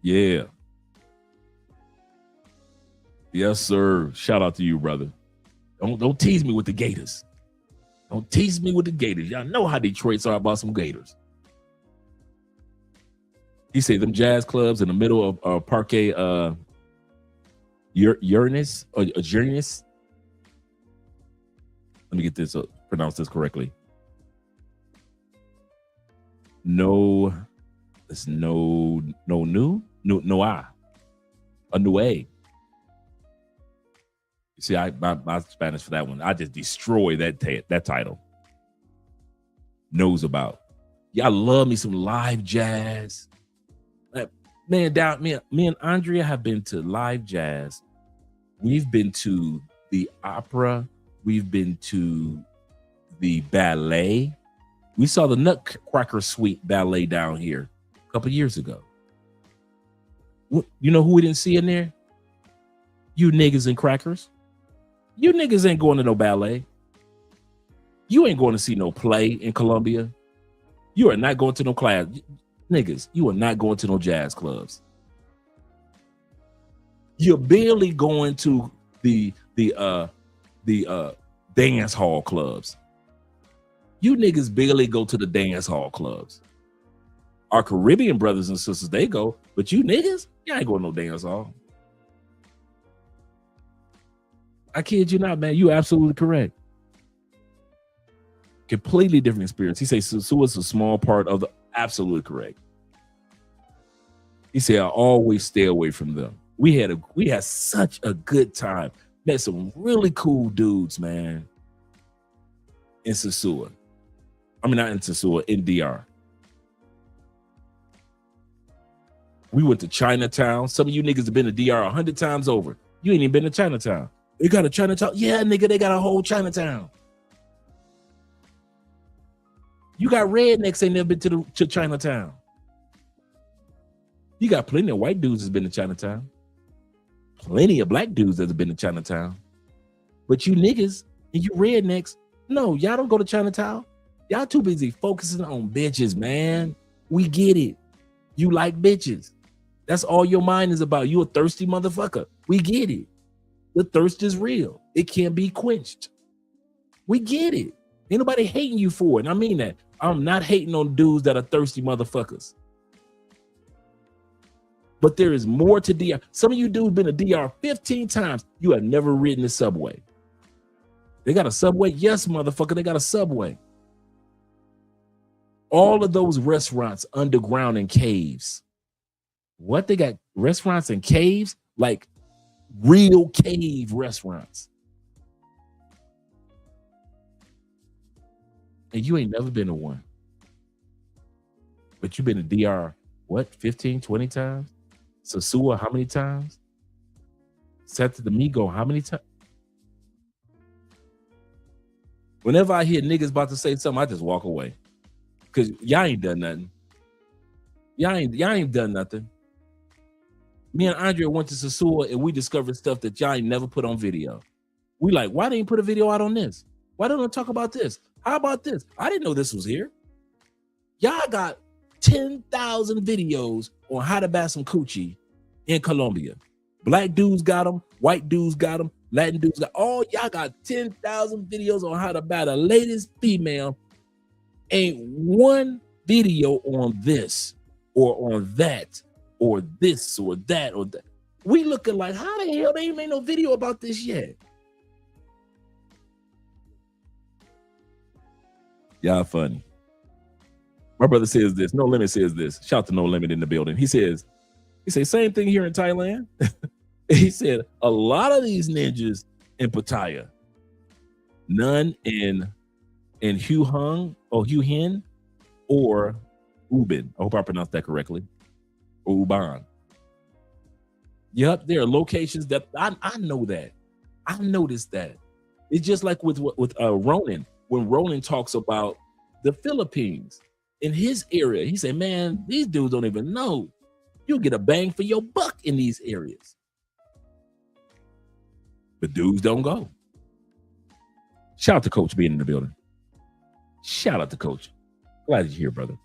Yeah. Yes, sir. Shout out to you, brother. Don't tease me with the Gators. Don't tease me with the Gators. Y'all know how Detroit's are about some Gators. He said them jazz clubs in the middle of Parquet Uranus or Uranus. Let me get this pronounce this correctly. No, it's no a new A. You see, my Spanish for that one. I just destroy that title. Knows about. Y'all love me some live jazz. Man, me and Andrea have been to live jazz. We've been to the opera. We've been to the ballet. We saw the Nutcracker Suite ballet down here a couple years ago. You know who we didn't see in there? You niggas and crackers. You niggas ain't going to no ballet. You ain't going to see no play in Colombia. You are not going to no class. Niggas, you are not going to no jazz clubs. You're barely going to the dance hall clubs. You niggas barely go to the dance hall clubs. Our Caribbean brothers and sisters, they go, but you niggas, you ain't going to no dance hall. I kid you not, man. You absolutely correct. Completely different experience. He says Sue is a small part of the absolutely correct. He said, I always stay away from them. We had such a good time. Met some really cool dudes, man. In Sosua. I mean, not in Sosua, in DR. We went to Chinatown. Some of you niggas have been to DR 100 times over. You ain't even been to Chinatown. They got a Chinatown. Yeah, nigga, they got a whole Chinatown. You got rednecks ain't never been to Chinatown. You got plenty of white dudes that's been to Chinatown. Plenty of black dudes that's been to Chinatown. But you niggas and you rednecks, no, y'all don't go to Chinatown. Y'all too busy focusing on bitches, man. We get it. You like bitches. That's all your mind is about. You a thirsty motherfucker. We get it. The thirst is real. It can't be quenched. We get it. Ain't nobody hating you for it. And I mean that. I'm not hating on dudes that are thirsty motherfuckers. But there is more to DR. Some of you dudes been to DR 15 times. You have never ridden the subway. They got a subway? Yes, motherfucker, they got a subway. All of those restaurants underground in caves. What? They got restaurants in caves? Like real cave restaurants. And you ain't never been to one. But you've been to DR, what, 15, 20 times? Sosua, how many times? Santo Domingo, how many times? Whenever I hear niggas about to say something, I just walk away. Because y'all ain't done nothing. Y'all ain't done nothing. Me and Andrea went to Sosua and we discovered stuff that y'all ain't never put on video. We like, why didn't you put a video out on this? Why don't I talk about this? How about this? I didn't know this was here. Y'all got 10,000 videos on how to buy some coochie in Colombia. Black dudes got them, white dudes got them, Latin dudes got all. Y'all got 10,000 videos on how to buy the latest female. Ain't one video on this or on that or this or that or that. We looking like, how the hell they ain't made no video about this yet? Y'all funny. My brother says this. No Limit says this. Shout to No Limit in the building. He says same thing here in Thailand. He said a lot of these ninjas in Pattaya, none in Hue Hung or Hue Hin or Ubin. I hope I pronounced that correctly. Or Uban. Yep, there are locations that I know that. I noticed that. It's just like with Ronan. When Ronan talks about the Philippines in his area, he said, man, these dudes don't even know. You'll get a bang for your buck in these areas. But dudes don't go. Shout out to Coach being in the building. Shout out to Coach. Glad you're here, brother.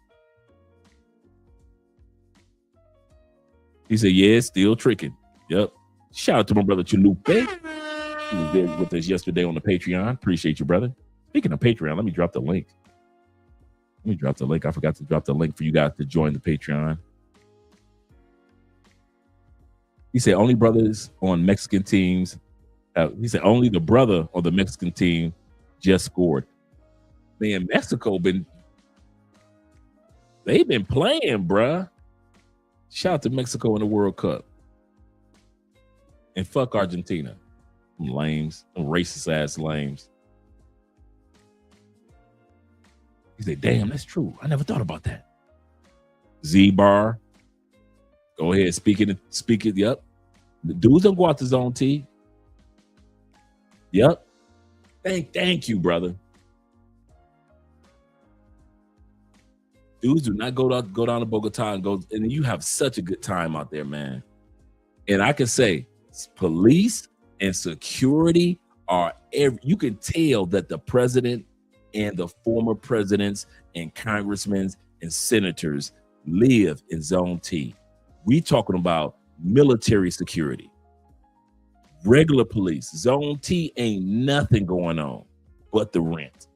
He said, yeah, it's still tricking. Yep. Shout out to my brother Chalupe. He was there with us yesterday on the Patreon. Appreciate you, brother. Speaking of Patreon, let me drop the link. I forgot to drop the link for you guys to join the Patreon. He said only brothers on Mexican teams. He said only the brother on the Mexican team just scored. Man, Mexico they've been playing, bruh. Shout out to Mexico in the World Cup. And fuck Argentina. Them lames, them racist ass lames. He said, damn, that's true. I never thought about that. Z-Bar. Go ahead, speak it. Yep. The dudes don't go out to zone T. Yep. Thank you, brother. Dudes do not go down to Bogota and you have such a good time out there, man. And I can say police and security you can tell that the president and the former presidents and congressmen and senators live in zone T. We talking about military security, regular police. Zone T ain't nothing going on but the rent.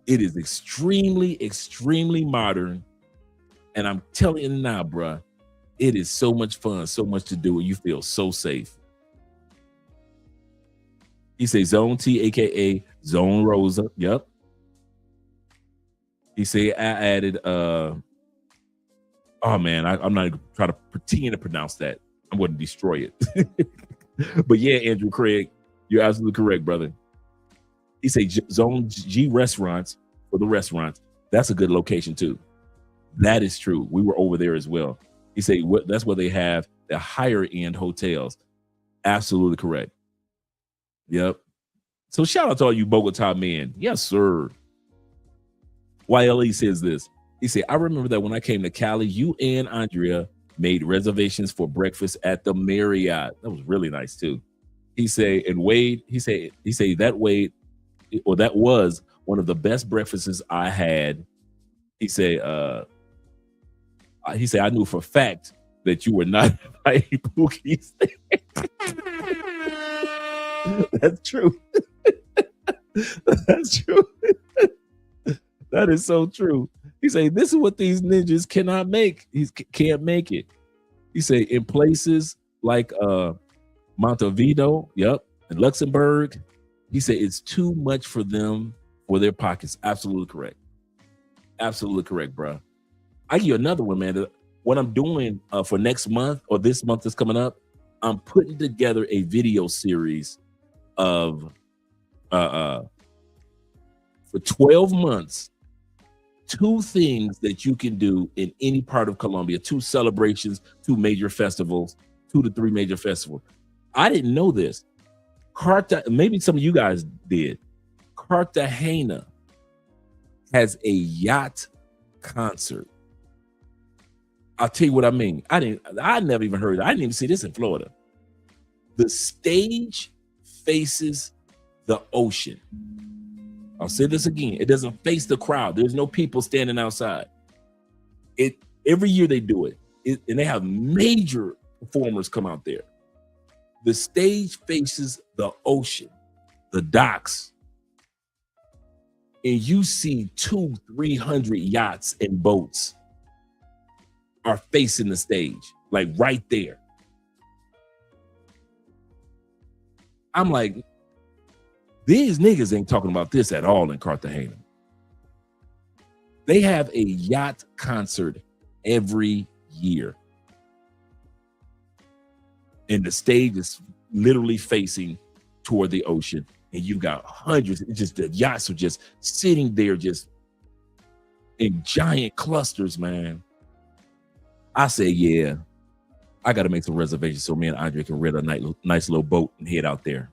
It is extremely, extremely modern. And I'm telling you now, bruh, it is so much fun, so much to do, and you feel so safe. He say Zone T, aka Zone Rosa. Yep. He say I added oh man, I'm not trying to pretend to pronounce that. I'm going to destroy it. But yeah, Andrew Craig, you're absolutely correct, brother. He say Zone G restaurants for the restaurants. That's a good location too. That is true. We were over there as well. He say that's where they have the higher end hotels. Absolutely correct. Yep. So shout out to all you Bogota men. Yes, sir. YLE says this. He said, I remember that when I came to Cali, you and Andrea made reservations for breakfast at the Marriott. That was really nice too. He said, and Wade, he said that Wade, or that was one of the best breakfasts I had. He said, I knew for a fact that you were not inviting Pookies. That's true. That's true. That is so true. He say, this is what these ninjas cannot make. He can't make it. He say, in places like Montevideo, yep, and Luxembourg, he said it's too much for them, for their pockets. Absolutely correct. Absolutely correct, bro. I give you another one, man. What I'm doing for next month, or this month that's coming up, I'm putting together a video series of for 12 months, 2 things that you can do in any part of Colombia, 2 celebrations, 2 major festivals, 2 to 3 major festivals. I didn't know this. Maybe some of you guys did. Cartagena has a yacht concert. I'll tell you what I mean. I never even heard. I didn't even see this in Florida. The stage faces the ocean. I'll say this again. It doesn't face the crowd. There's no people standing outside. Every year they do it, and they have major performers come out there. The stage faces the ocean, the docks, and you see 200-300 yachts and boats are facing the stage, like right there. I'm like, these niggas ain't talking about this at all in Cartagena. They have a yacht concert every year. And the stage is literally facing toward the ocean. And you've got hundreds, the yachts are just sitting there just in giant clusters, man. I say, yeah, I got to make some reservations so me and Andre can rent a nice little boat and head out there.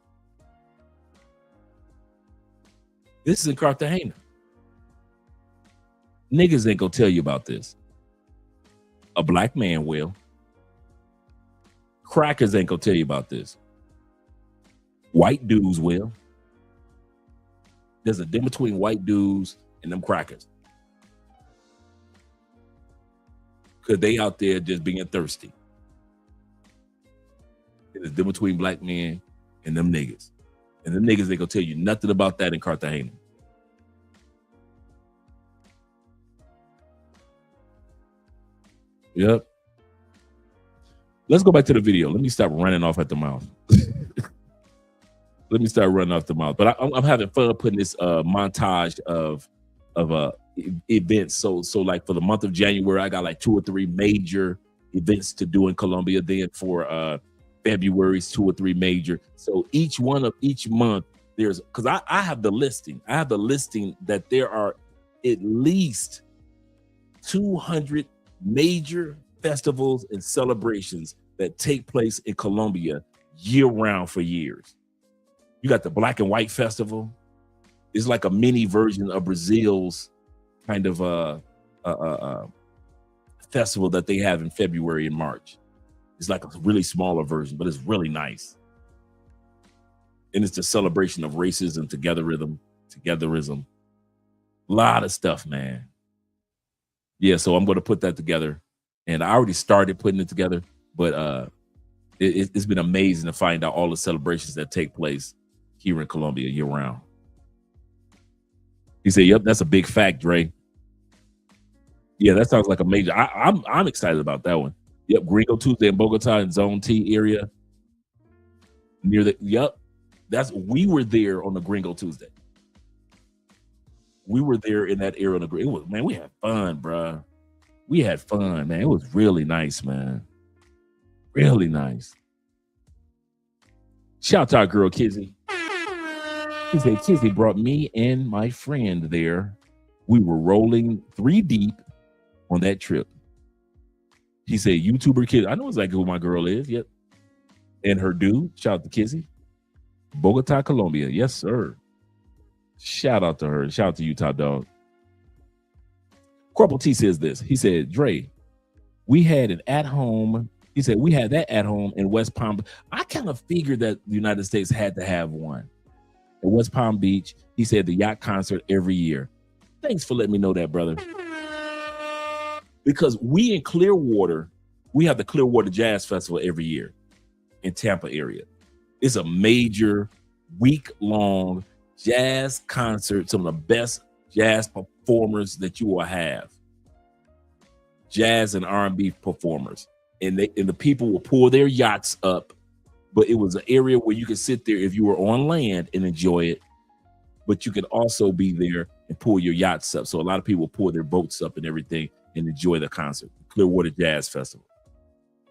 This is in Cartagena. Niggas ain't gonna tell you about this. A black man will. Crackers ain't gonna tell you about this. White dudes will. There's a difference between white dudes and them crackers. Because they out there just being thirsty. It is difference between black men and them niggas. And them niggas, they gonna tell you nothing about that in Cartagena. Yep. Let's go back to the video. Let me stop running off at the mouth. Let me start running off the mouth. But I'm having fun putting this montage of events. So like for the month of January, I got like 2 or 3 major events to do in Colombia. Then for February's 2 or 3 major. So each month there's, because I have the listing. I have the listing that there are at least 200 major festivals and celebrations that take place in Colombia year round for years. You got the Black and White Festival. It's like a mini version of Brazil's kind of festival that they have in February and March. It's like a really smaller version, but it's really nice. And it's the celebration of racism, togetherism. A lot of stuff, man. Yeah, so I'm going to put that together. And I already started putting it together, but it's been amazing to find out all the celebrations that take place here in Colombia year round. He said, yep, that's a big fact, Dre. Yeah, that sounds like a major. I'm excited about that one. Yep, Gringo Tuesday in Bogota in Zone T area. Near the, yep, we were there on the Gringo Tuesday. We were there in that area on the Gringo. Man, we had fun, bro. We had fun, man. It was really nice, man. Really nice. Shout out to our girl, Kizzy. He said, Kizzy brought me and my friend there. We were rolling 3 deep on that trip. He said, YouTuber Kizzy. I know exactly who my girl is. Yep. And her dude. Shout out to Kizzy. Bogota, Colombia. Yes, sir. Shout out to her. Shout out to Utah Dog. Corporal T says this. He said, Dre, we had an at-home. He said, we had that at home in West Palm. I kind of figured that the United States had to have one. In West Palm Beach, he said the yacht concert every year. Thanks for letting me know that, brother. Because we in Clearwater, we have the Clearwater Jazz Festival every year in Tampa area. It's a major week-long jazz concert, some of the best jazz performers that you will have. Jazz and R&B performers. And the people will pull their yachts up. But it was an area where you could sit there if you were on land and enjoy it. But you could also be there and pull your yachts up. So a lot of people pull their boats up and everything and enjoy the concert. Clearwater Jazz Festival.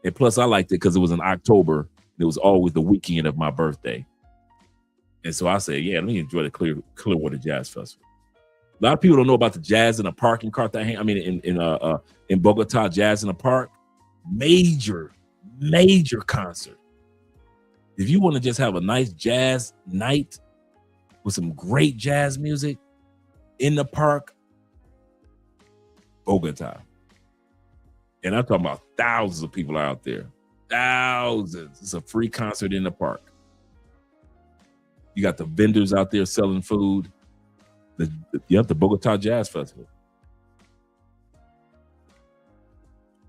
And plus I liked it because it was in October. And it was always the weekend of my birthday. And so I said, yeah, let me enjoy the Clearwater Jazz Festival. A lot of people don't know about the Jazz in a Park in Cartagena. I mean, in Bogota, Jazz in a Park. Major concert. If you want to just have a nice jazz night with some great jazz music in the park, Bogota. And I'm talking about thousands of people out there. Thousands. It's a free concert in the park. You got the vendors out there selling food. You have the Bogota Jazz Festival.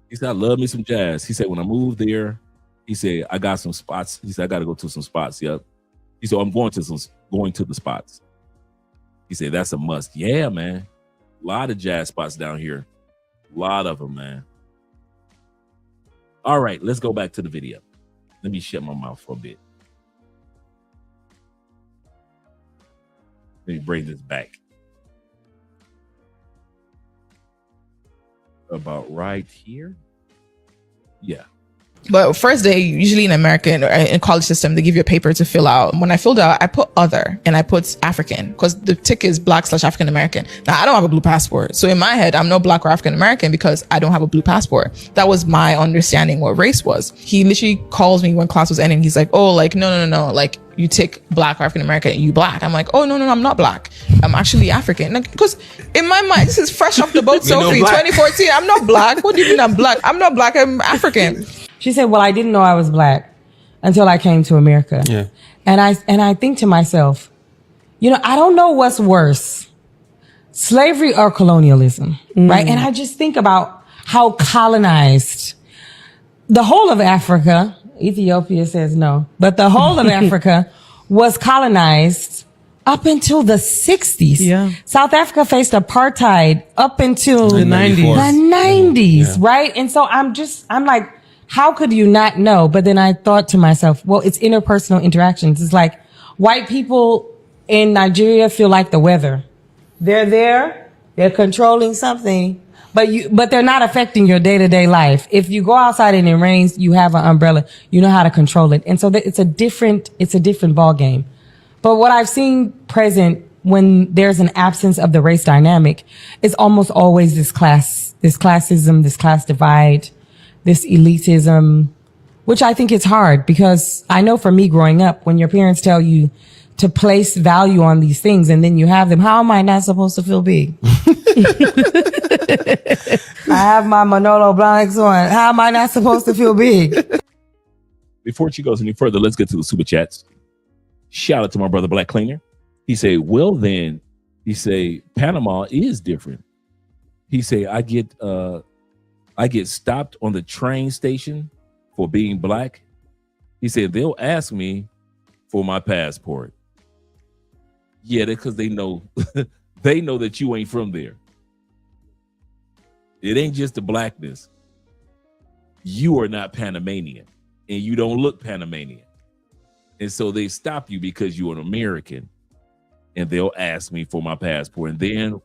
He said, I love me some jazz. He said, when I moved there, he said, I got some spots. He said, I got to go to some spots. Yep. He said, I'm going to the spots. He said, that's a must. Yeah, man. A lot of jazz spots down here. A lot of them, man. All right, let's go back to the video. Let me shut my mouth for a bit. Let me bring this back. About right here. Yeah. But first day, usually in America, in college system, they give you a paper to fill out. When I filled out, I put other and I put African because the tick is Black/African American. Now, I don't have a blue passport. So in my head, I'm no Black or African American because I don't have a blue passport. That was my understanding what race was. He literally calls me when class was ending. He's like, oh, like, no. Like, you tick Black or African American, you Black. I'm like, oh, no, I'm not Black. I'm actually African. Because in my mind, this is fresh off the boat, Sophie, 2014. I'm not Black. What do you mean I'm Black? I'm not Black. I'm African. She said, well, I didn't know I was Black until I came to America. Yeah. And I think to myself, I don't know what's worse, slavery or colonialism, right? And I just think about how colonized the whole of Africa, Ethiopia says no. But the whole of Africa was colonized up until the 60s. Yeah. South Africa faced apartheid up until The 90s. Right? And so I'm like, how could you not know? But then I thought to myself, well, it's interpersonal interactions. It's like white people in Nigeria feel like the weather. They're there, they're controlling something, but they're not affecting your day-to-day life. If you go outside and it rains, you have an umbrella, you know how to control it. And so it's a different ball game. But what I've seen present when there's an absence of the race dynamic is almost always this classism, this class divide, this elitism, which I think is hard because I know for me growing up, when your parents tell you to place value on these things and then you have them, how am I not supposed to feel big? I have my Manolo Blahniks on. How am I not supposed to feel big? Before she goes any further, let's get to the super chats. Shout out to my brother Black Cleaner. He say, well then, he say, Panama is different. He say, I get stopped on the train station for being black. He said, they'll ask me for my passport. Yeah, because they know they know that you ain't from there. It ain't just the blackness. You are not Panamanian and you don't look Panamanian. And so they stop you because you're an American and they'll ask me for my passport. And then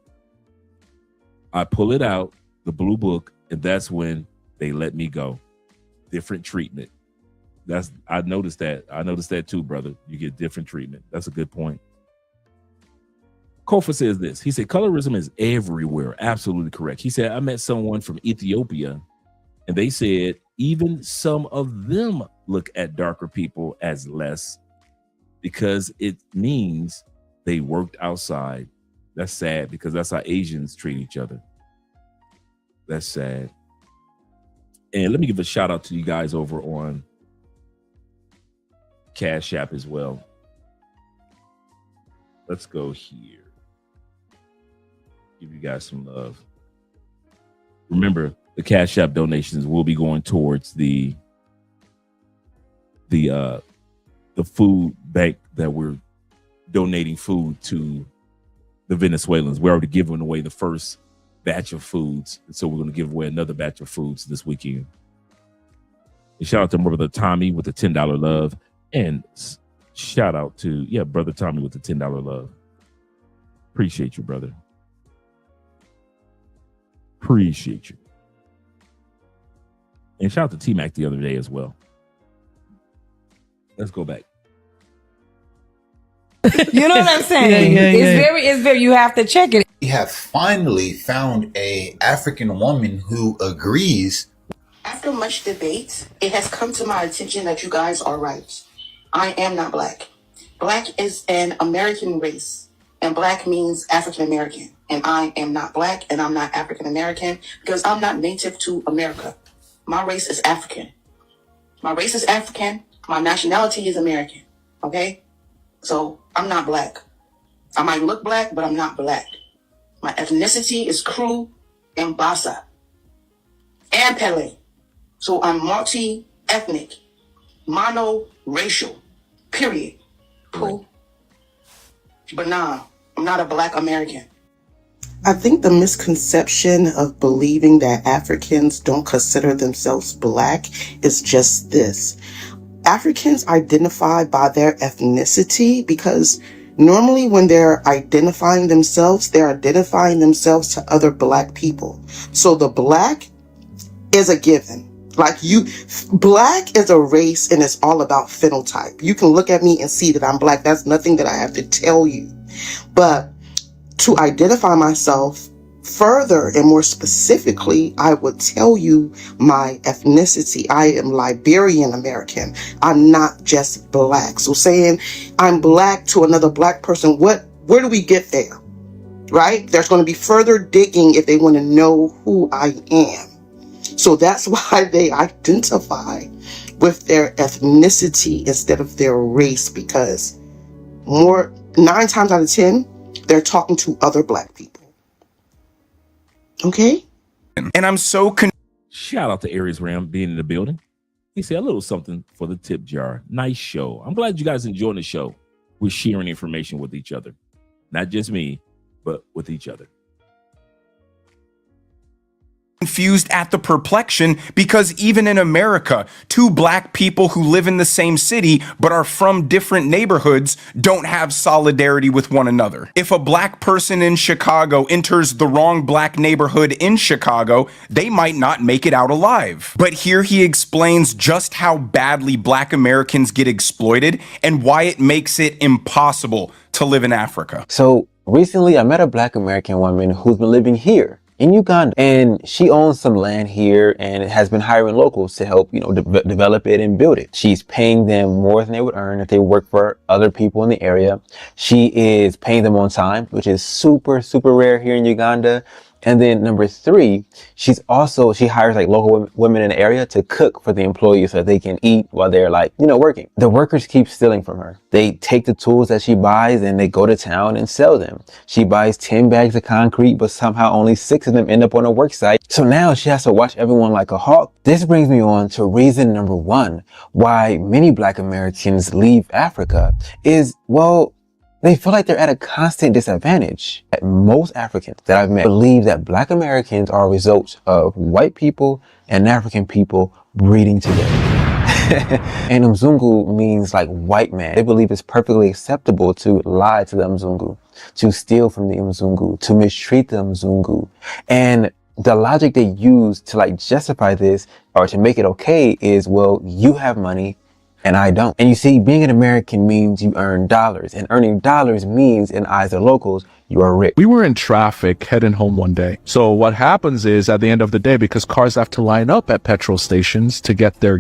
I pull it out, the blue book, and that's when they let me go. Different treatment. I noticed that. I noticed that too, brother. You get different treatment. That's a good point. Kofa says this. He said, colorism is everywhere. Absolutely correct. He said, I met someone from Ethiopia and they said even some of them look at darker people as less because it means they worked outside. That's sad because that's how Asians treat each other. That's sad. And let me give a shout out to you guys over on Cash App as well. Let's go here. Give you guys some love. Remember, the Cash App donations will be going towards the food bank that we're donating food to the Venezuelans. We're already giving away the first batch of foods, and so we're going to give away another batch of foods this weekend. And shout out to brother Tommy with the $10 love, and shout out to brother Tommy with the $10 love. Appreciate you, brother. Appreciate you. And shout out to T-Mac the other day as well. Let's go back. You know what I'm saying? It's very, you have to check it. We have finally found a African woman who agrees. After much debate, it has come to my attention that you guys are right. I am not black. Black is an American race, and black means African American. And I am not black, and I'm not African American because I'm not native to America. My race is African. My race is African. My nationality is American. Okay? So I'm not black. I might look black, but I'm not black. My ethnicity is Kru and Bassa and Pele. So I'm multi-ethnic, mono-racial, period. Cool. But nah, I'm not a black American. I think the misconception of believing that Africans don't consider themselves black is just this. Africans identify by their ethnicity because normally when they're identifying themselves to other black people. So the black is a given. Black is a race and it's all about phenotype. You can look at me and see that I'm black. That's nothing that I have to tell you. But to identify myself further and more specifically, I would tell you my ethnicity. I am Liberian American. I'm not just black. So saying I'm black to another black person, where do we get there? Right? There's going to be further digging if they want to know who I am. So that's why they identify with their ethnicity instead of their race, because 9 times out of 10, they're talking to other black people. Okay? And I'm so shout out to Aries Ram being in the building. They say a little something for the tip jar. Nice show. I'm glad you guys enjoying the show. We're sharing information with each other. Not just me, but with each other. Confused at the perplexion because even in America, two black people who live in the same city but are from different neighborhoods don't have solidarity with one another. If a black person in Chicago enters the wrong black neighborhood in Chicago, they might not make it out alive. But here he explains just how badly black Americans get exploited and why it makes it impossible to live in Africa. So recently I met a black American woman who's been living here in Uganda, and she owns some land here and has been hiring locals to help, develop it and build it. She's paying them more than they would earn if they work for other people in the area. She is paying them on time, which is super, super rare here in Uganda. And then number 3, she hires like local women in the area to cook for the employees so that they can eat while they're working. The workers keep stealing from her. They take the tools that she buys and they go to town and sell them. She buys 10 bags of concrete, but somehow only 6 of them end up on a work site. So now she has to watch everyone like a hawk. This brings me on to reason number 1, why many black Americans leave Africa is, they feel like they're at a constant disadvantage. Most Africans that I've met believe that black Americans are a result of white people and African people breeding together. And Mzungu means like white man. They believe it's perfectly acceptable to lie to the Mzungu, to steal from the Mzungu, to mistreat the Mzungu. And the logic they use to justify this or to make it okay is, you have money and I don't. And you see, being an American means you earn dollars, and earning dollars means in eyes of locals, you are rich. We were in traffic heading home one day. So what happens is at the end of the day, because cars have to line up at petrol stations to get their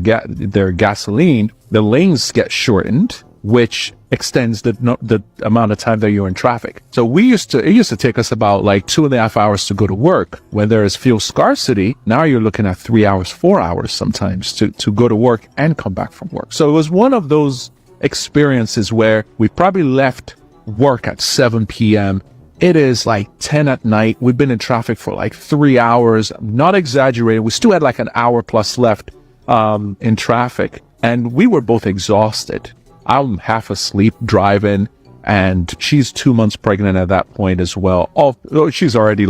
gasoline, the lanes get shortened, which extends the amount of time that you're in traffic. So it used to take us about 2.5 hours to go to work. When there is fuel scarcity, now you're looking at 3 hours, 4 hours sometimes to go to work and come back from work. So it was one of those experiences where we probably left work at 7 p.m. It is 10 at night. We've been in traffic for 3 hours. I'm not exaggerating. We still had an hour plus left in traffic, and we were both exhausted. I'm half asleep driving, and she's 2 months pregnant at that point as well. She's already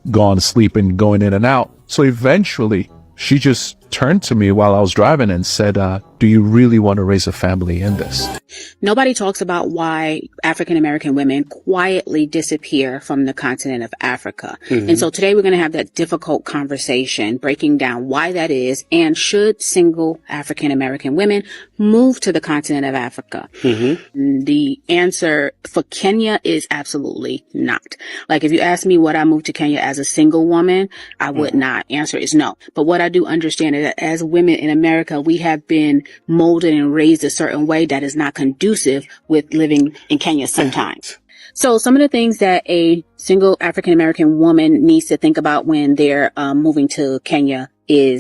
gone sleeping, going in and out. So eventually she just turned to me while I was driving and said, do you really want to raise a family in this? Nobody talks about why African American women quietly disappear from the continent of Africa. Mm-hmm. And so today we're going to have that difficult conversation, breaking down why that is, and should single African American women move to the continent of Africa? Mm-hmm. The answer for Kenya is absolutely not. If you ask me would I move to Kenya as a single woman, I would not. Answer is no. But what I do understand is that as women in America, we have been molded and raised a certain way that is not conducive with living in Kenya sometimes. So some of the things that a single African American woman needs to think about when they're moving to Kenya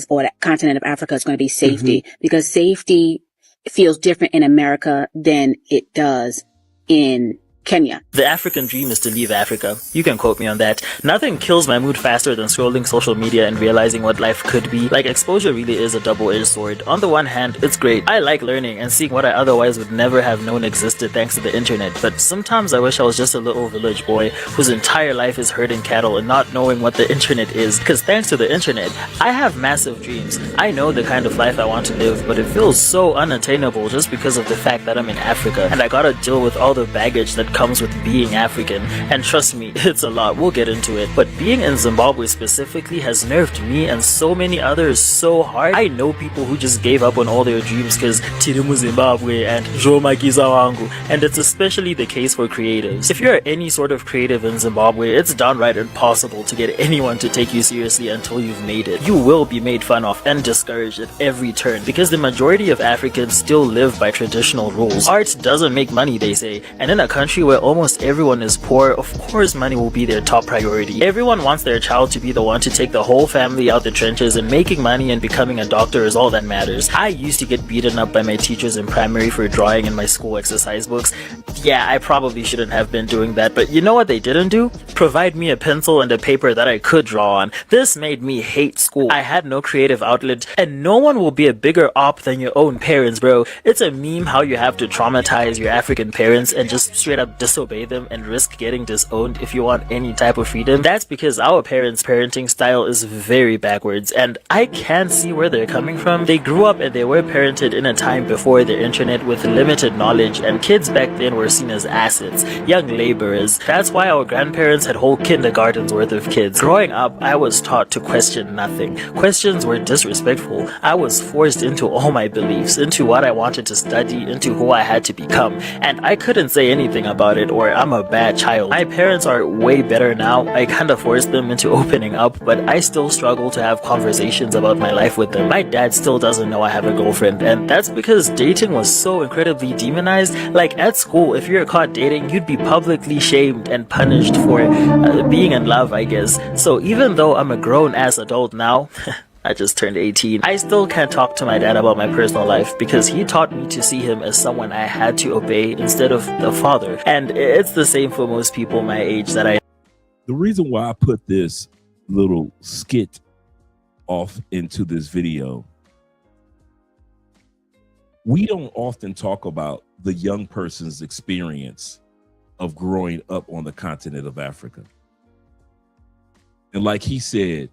or the continent of Africa is going to be safety, because safety feels different in America than it does in Kenya. The African dream is to leave Africa. You can quote me on that. Nothing kills my mood faster than scrolling social media and realizing what life could be. Exposure really is a double-edged sword. On the one hand, it's great. I like learning and seeing what I otherwise would never have known existed thanks to the internet. But sometimes I wish I was just a little village boy whose entire life is herding cattle and not knowing what the internet is. Because thanks to the internet, I have massive dreams. I know the kind of life I want to live, but it feels so unattainable just because of the fact that I'm in Africa and I gotta deal with all the baggage that comes with being African. And trust me, it's a lot. We'll get into it. But being in Zimbabwe specifically has nerfed me and so many others so hard. I know people who just gave up on all their dreams because Tirimu Zimbabwe and Jomakiza wangu. And it's especially the case for creatives. If you're any sort of creative in Zimbabwe, it's downright impossible to get anyone to take you seriously until you've made it. You will be made fun of and discouraged at every turn because the majority of Africans still live by traditional rules. Art doesn't make money, they say. And in a country where almost everyone is poor, of course money will be their top priority. Everyone wants their child to be the one to take the whole family out the trenches, and making money and becoming a doctor is all that matters. I used to get beaten up by my teachers in primary for drawing in my school exercise books. Yeah, I probably shouldn't have been doing that, but you know what they didn't do? Provide me a pencil and a paper that I could draw on. This made me hate school. I had no creative outlet, and no one will be a bigger op than your own parents, bro. It's a meme how you have to traumatize your African parents and just straight up disobey them and risk getting disowned if you want any type of freedom. That's because our parents' parenting style is very backwards, and I can see where they're coming from. They grew up and they were parented in a time before the internet with limited knowledge, and kids back then were seen as assets, young laborers. That's why our grandparents had whole kindergartens worth of kids. Growing up, I was taught to question nothing. Questions were disrespectful. I was forced into all my beliefs, into what I wanted to study, into who I had to become, and I couldn't say anything about it or I'm a bad child. My parents are way better now. I kind of forced them into opening up, but I still struggle to have conversations about my life with them. My dad still doesn't know I have a girlfriend, and that's because dating was so incredibly demonized. Like at school, if you're caught dating, you'd be publicly shamed and punished for being in love, I guess. So even though I'm a grown-ass adult now, I just turned 18, I still can't talk to my dad about my personal life because he taught me to see him as someone I had to obey instead of the father. And it's the same for most people my age that I... The reason why I put this little skit off into this video, we don't often talk about the young person's experience of growing up on the continent of Africa. And like he said,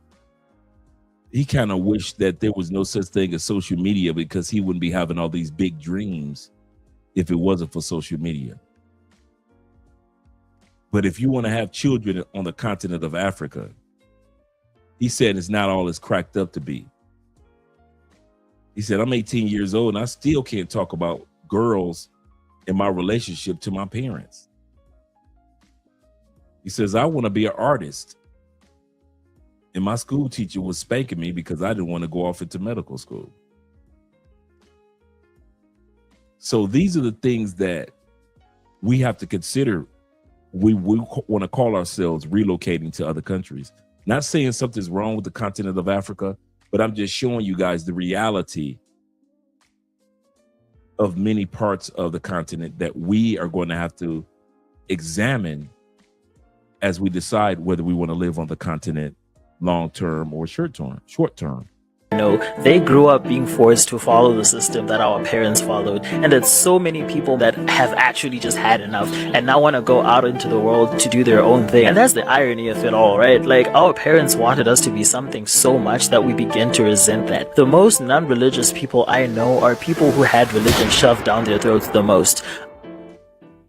he kind of wished that there was no such thing as social media because he wouldn't be having all these big dreams if it wasn't for social media. But if you want to have children on the continent of Africa, he said it's not all it's cracked up to be. He said, I'm 18 years old and I still can't talk about girls in my relationship to my parents. He says, I want to be an artist. And my school teacher was spanking me because I didn't want to go off into medical school. So these are the things that we have to consider. We want to call ourselves relocating to other countries. Not saying something's wrong with the continent of Africa, but I'm just showing you guys the reality of many parts of the continent that we are going to have to examine as we decide whether we want to live on the continent long-term or short-term. No, they grew up being forced to follow the system that our parents followed, and it's so many people that have actually just had enough and now want to go out into the world to do their own thing. And that's the irony of it all, right? Like, our parents wanted us to be something so much that we begin to resent that. The most non-religious people I know are people who had religion shoved down their throats the most.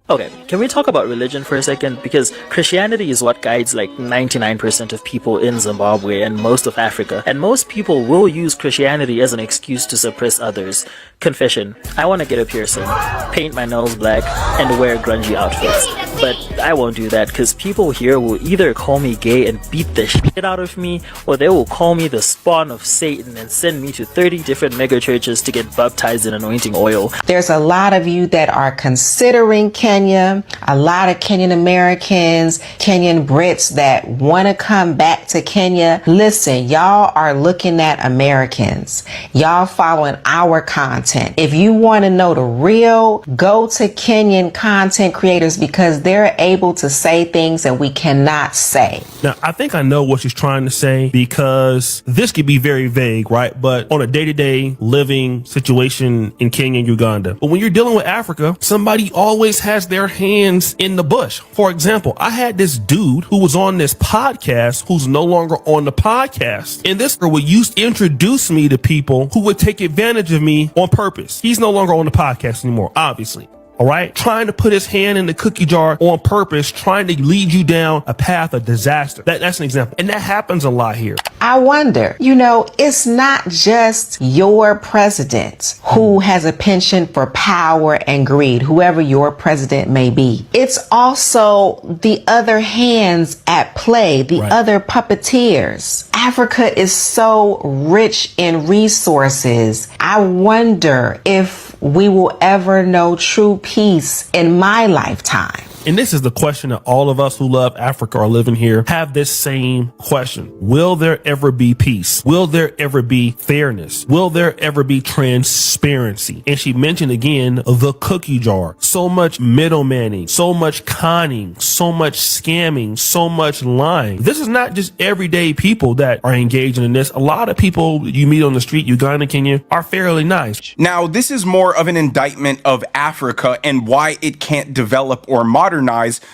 Okay, can we talk about religion for a second? Because Christianity is what guides like 99% of people in Zimbabwe and most of Africa. And most people will use Christianity as an excuse to suppress others. Confession, I want to get a piercing, paint my nails black, and wear grungy outfits. But I won't do that because people here will either call me gay and beat the shit out of me, or they will call me the spawn of Satan and send me to 30 different mega churches to get baptized in anointing oil. There's a lot of you that are considering Kenya, a lot of Kenyan Americans, Kenyan Brits that want to come back to Kenya. Listen, y'all are looking at Americans. Y'all following our content. If you want to know the real, go to Kenyan content creators because they're able to say things that we cannot say. Now, I think I know what she's trying to say because this could be very vague, right? But on a day-to-day living situation in Kenya and Uganda. But when you're dealing with Africa, somebody always has their hands in the bush. For example, I had this dude who was on this podcast who's no longer on the podcast. And this girl would used to introduce me to people who would take advantage of me on purpose. He's no longer on the podcast anymore, obviously. All right. Trying to put his hand in the cookie jar on purpose, trying to lead you down a path of disaster. That's an example. And that happens a lot here. I wonder, it's not just your president who has a penchant for power and greed, whoever your president may be. It's also the other hands at play, the other puppeteers. Africa is so rich in resources. I wonder if we will ever know true peace in my lifetime. And this is the question that all of us who love Africa or living here have this same question. Will there ever be peace? Will there ever be fairness? Will there ever be transparency? And she mentioned again the cookie jar. So much middlemaning, so much conning, so much scamming, so much lying. This is not just everyday people that are engaging in this. A lot of people you meet on the street, Uganda, Kenya, are fairly nice. Now, this is more of an indictment of Africa and why it can't develop or modernize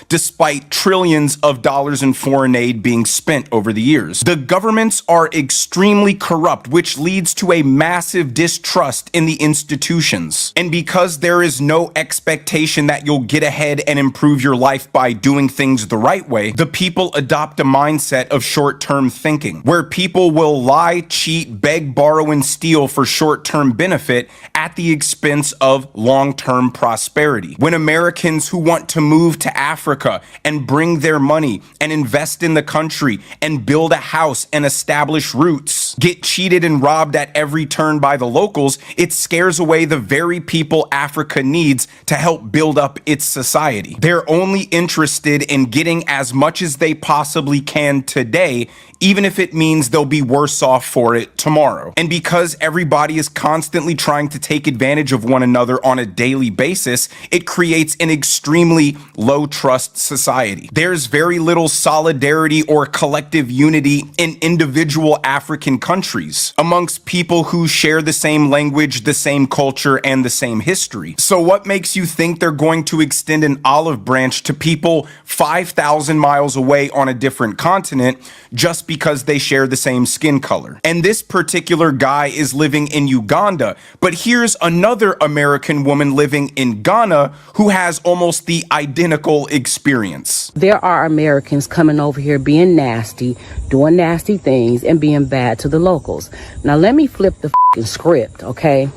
despite trillions of dollars in foreign aid being spent over the years. The governments are extremely corrupt, which leads to a massive distrust in the institutions. And because there is no expectation that you'll get ahead and improve your life by doing things the right way, the people adopt a mindset of short-term thinking, where people will lie, cheat, beg, borrow, and steal for short-term benefit at the expense of long-term prosperity. When Americans who want to move to Africa and bring their money and invest in the country and build a house and establish roots get cheated and robbed at every turn by the locals, it scares away the very people Africa needs to help build up its society. They're only interested in getting as much as they possibly can today, even if it means they'll be worse off for it tomorrow. And because everybody is constantly trying to take advantage of one another on a daily basis, it creates an extremely low trust society. There's very little solidarity or collective unity in individual African countries amongst people who share the same language, the same culture, and the same history. So what makes you think they're going to extend an olive branch to people 5,000 miles away on a different continent just because they share the same skin color? And this particular guy is living in Uganda, but here's another American woman living in Ghana who has almost the identical experience. There are Americans coming over here being nasty, doing nasty things, and being bad to the locals. Now let me flip the script, okay?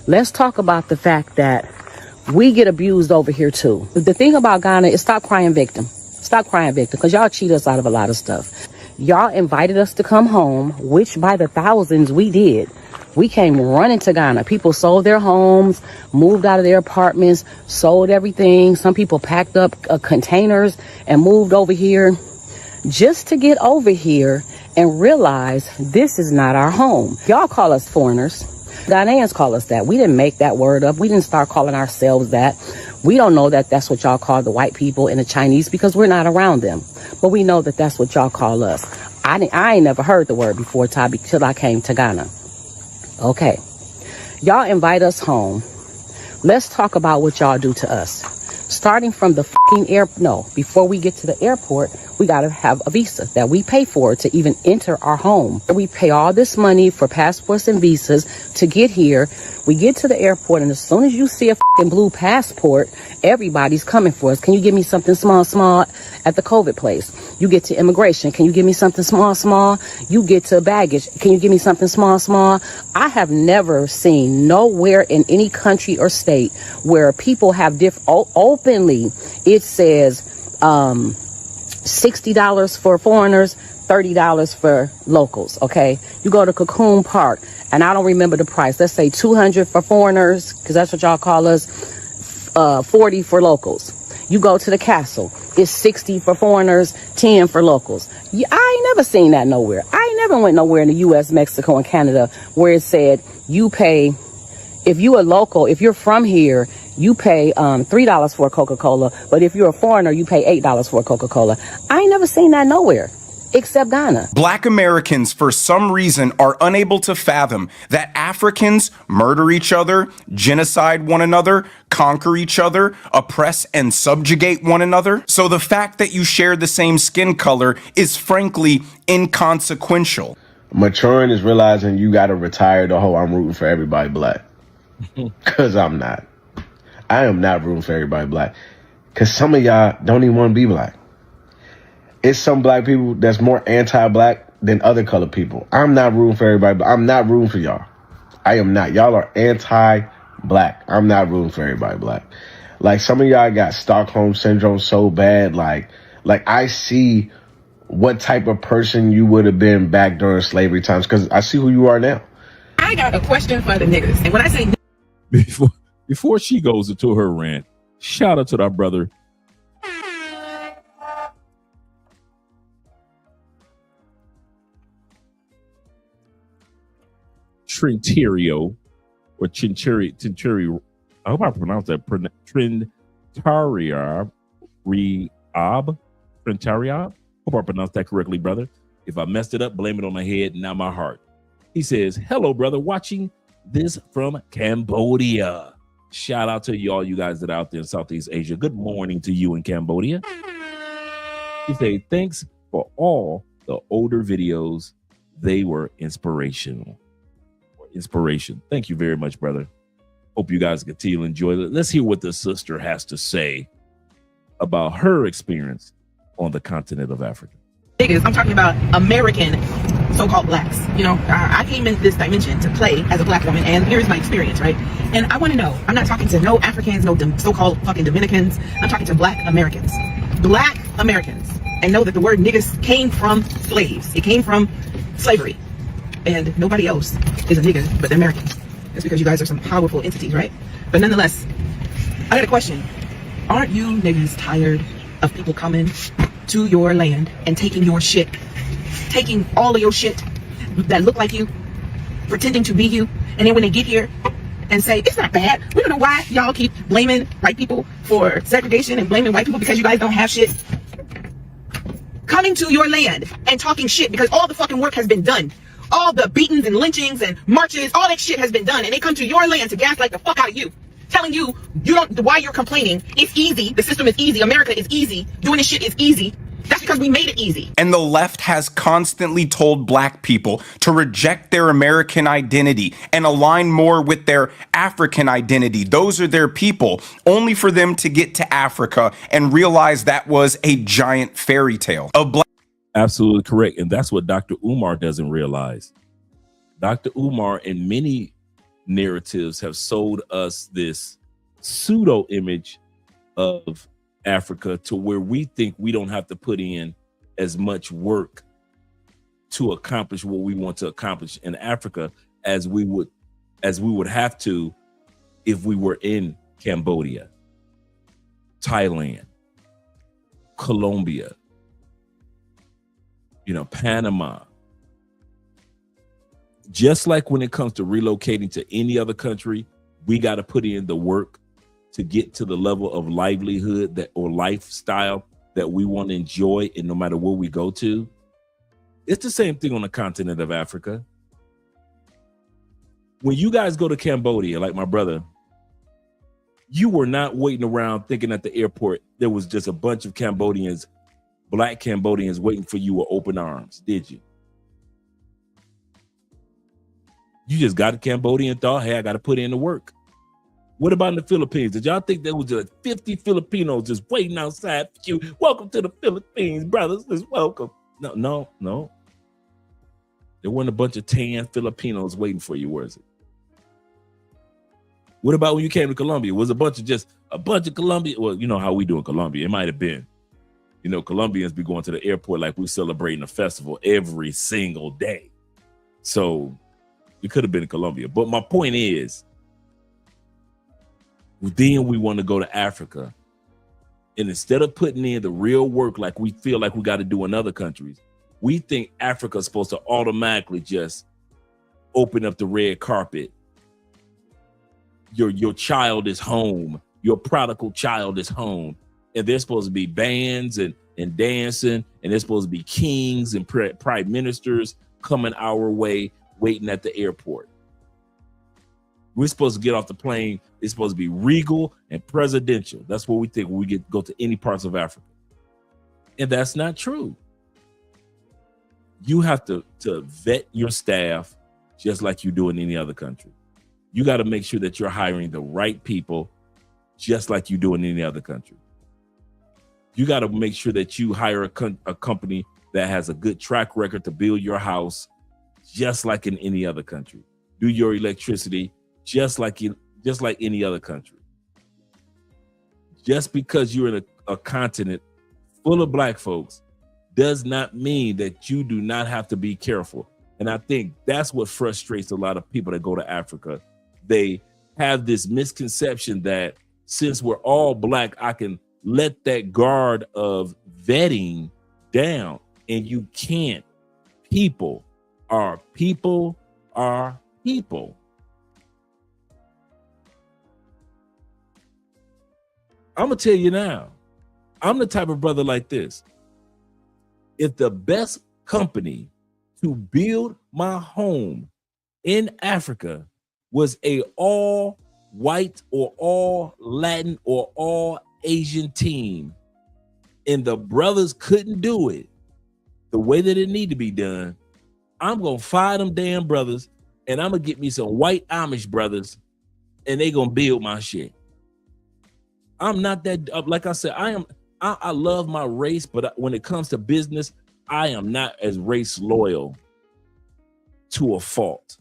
Let's talk about the fact that we get abused over here too. The thing about Ghana is stop crying victim. Stop crying victim, because y'all cheat us out of a lot of stuff. Y'all invited us to come home, which by the thousands we did. We came running to Ghana. People sold their homes, moved out of their apartments, sold everything. Some people packed up containers and moved over here just to get over here and realize this is not our home. Y'all call us foreigners. Ghanaians call us that. We didn't make that word up. We didn't start calling ourselves that. We don't know that that's what y'all call the white people and the Chinese because we're not around them. But we know that that's what y'all call us. I ain't never heard the word before, Toby, till I came to Ghana. Okay. Y'all invite us home. Let's talk about what y'all do to us. Starting from the before we get to the airport, we got to have a visa that we pay for to even enter our home. We pay all this money for passports and visas to get here. We get to the airport, and as soon as you see a blue passport, everybody's coming for us. Can you give me something small at the COVID place? You get to immigration. Can you give me something small? You get to baggage. Can you give me something small? I have never seen nowhere in any country or state where people have openly, it says $60 for foreigners, $30 for locals, okay? You go to Cocoon Park, and I don't remember the price. Let's say $200 for foreigners, because that's what y'all call us, $40 for locals. You go to the castle, it's $60 for foreigners, $10 for locals. I ain't never seen that nowhere. I ain't never went nowhere in the U.S., Mexico, and Canada where it said you pay, if you a local, if you're from here, you pay $3 for a Coca-Cola, but if you're a foreigner, you pay $8 for a Coca-Cola. I ain't never seen that nowhere. Except Ghana. Black Americans, for some reason, are unable to fathom that Africans murder each other, genocide one another, conquer each other, oppress and subjugate one another. So the fact that you share the same skin color is frankly inconsequential. Maturing is realizing you got to retire the whole I'm rooting for everybody black. Because I'm not. I am not rooting for everybody black. Because some of y'all don't even want to be black. It's some black people that's more anti-black than other colored people. I'm not rooting for everybody, but I'm not rooting for y'all. I am not. Y'all are anti-black. I'm not rooting for everybody black. Like, some of y'all got Stockholm Syndrome so bad. Like I see what type of person you would have been back during slavery times, because I see who you are now. I got a question for the niggas. And when I say before she goes into her rant, shout out to our brother Trentario or Chincheri. I hope I pronounced that. Trentaria Trentaria. Hope I pronounced that correctly, brother. If I messed it up, blame it on my head, not my heart. He says, hello, brother, watching this from Cambodia. Shout out to y'all, you guys that are out there in Southeast Asia. Good morning to you in Cambodia. He said, thanks for all the older videos. They were inspirational. Inspiration. Thank you very much, brother. Hope you guys continue to enjoy it. Let's hear what the sister has to say about her experience on the continent of Africa. Niggas, I'm talking about American so-called blacks. You know, I came in this dimension to play as a black woman, and here's my experience, right? And I want to know, I'm not talking to no Africans, no so-called fucking Dominicans. I'm talking to black Americans. Black Americans. And know that the word niggas came from slaves. It came from slavery. And nobody else is a nigga but the Americans. That's because you guys are some powerful entities, right? But nonetheless, I got a question. Aren't you niggas tired of people coming to your land and taking your shit, taking all of your shit that look like you, pretending to be you, and then when they get here and say, it's not bad, we don't know why y'all keep blaming white people for segregation and blaming white people because you guys don't have shit. Coming to your land and talking shit because all the fucking work has been done. All the beatings and lynchings and marches, all that shit has been done, and they come to your land to gaslight the fuck out of you, telling you why you're complaining. It's easy. The system is easy. America is easy. Doing this shit is easy. That's because we made it easy. And the left has constantly told black people to reject their American identity and align more with their African identity. Those are their people, only for them to get to Africa and realize that was a giant fairy tale. Absolutely correct. And that's what Dr. Umar doesn't realize. Dr. Umar in many narratives have sold us this pseudo image of Africa to where we think we don't have to put in as much work to accomplish what we want to accomplish in Africa as we would have to if we were in Cambodia, Thailand, Colombia, Panama. Just like when it comes to relocating to any other country, we got to put in the work to get to the level of livelihood or lifestyle that we want to enjoy, and no matter where we go to. It's the same thing on the continent of Africa. When you guys go to Cambodia, like my brother, you were not waiting around thinking at the airport there was just a bunch of Cambodians, black Cambodians waiting for you with open arms, did you? You just got to Cambodia and thought, hey, I got to put in the work. What about in the Philippines? Did y'all think there was just 50 Filipinos just waiting outside for you? Welcome to the Philippines, brothers. Just welcome. No. There weren't a bunch of tan Filipinos waiting for you, was it? What about when you came to Colombia? Was a bunch of Colombia? Well, you know how we do in Colombia. It might have been. Colombians be going to the airport like we celebrating a festival every single day. So it could have been in Colombia. But my point is, then we want to go to Africa. And instead of putting in the real work like we feel like we got to do in other countries, we think Africa is supposed to automatically just open up the red carpet. Your child is home. Your prodigal child is home. And there's supposed to be bands and dancing, and there's supposed to be kings and prime ministers coming our way, waiting at the airport. We're supposed to get off the plane. It's supposed to be regal and presidential. That's what we think when we go to any parts of Africa. And that's not true. You have to vet your staff just like you do in any other country. You got to make sure that you're hiring the right people just like you do in any other country. You got to make sure that you hire a company that has a good track record to build your house just like in any other country. Do your electricity just like any other country. Just because you're in a continent full of black folks does not mean that you do not have to be careful. And I think that's what frustrates a lot of people that go to Africa. They have this misconception that since we're all black, I can let that guard of vetting down. And you can't. People are people. I'm gonna tell you now, I'm the type of brother like this. If the best company to build my home in Africa was a all white or all Latin or all Asian team, and the brothers couldn't do it the way that it need to be done, I'm gonna fire them damn brothers, and I'm gonna get me some white Amish brothers, and they gonna build my shit. I'm not that, like I said, I love my race, but when it comes to business, I am not as race loyal to a fault.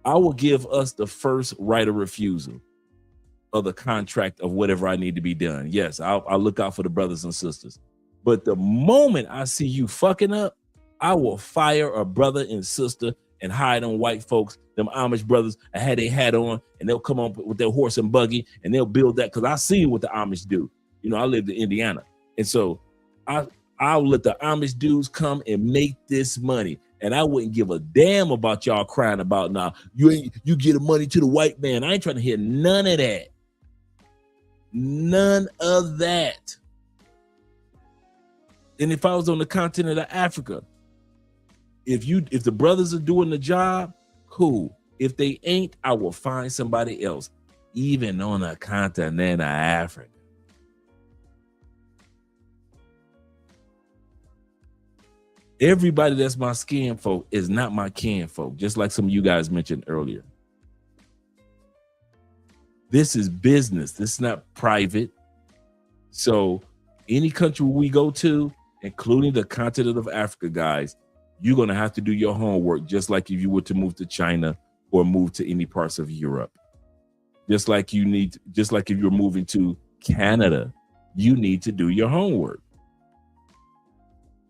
I will give us the first right of refusal of the contract of whatever I need to be done. Yes, I'll look out for the brothers and sisters. But the moment I see you fucking up, I will fire a brother and sister and hire them white folks, them Amish brothers, and have their hat on, and they'll come up with their horse and buggy, and they'll build that, because I see what the Amish do. You know, I lived in Indiana. And so I'll let the Amish dudes come and make this money. And I wouldn't give a damn about y'all crying about, nah, you get the money to the white man. I ain't trying to hear none of that. None of that. And if I was on the continent of Africa, if the brothers are doing the job, cool. If they ain't, I will find somebody else, even on the continent of Africa. Everybody that's my skin folk is not my kin folk, just like some of you guys mentioned earlier. This is business. This is not private. So any country we go to, including the continent of Africa, guys, you're going to have to do your homework, just like if you were to move to China or move to any parts of Europe. Just like if you're moving to Canada, you need to do your homework.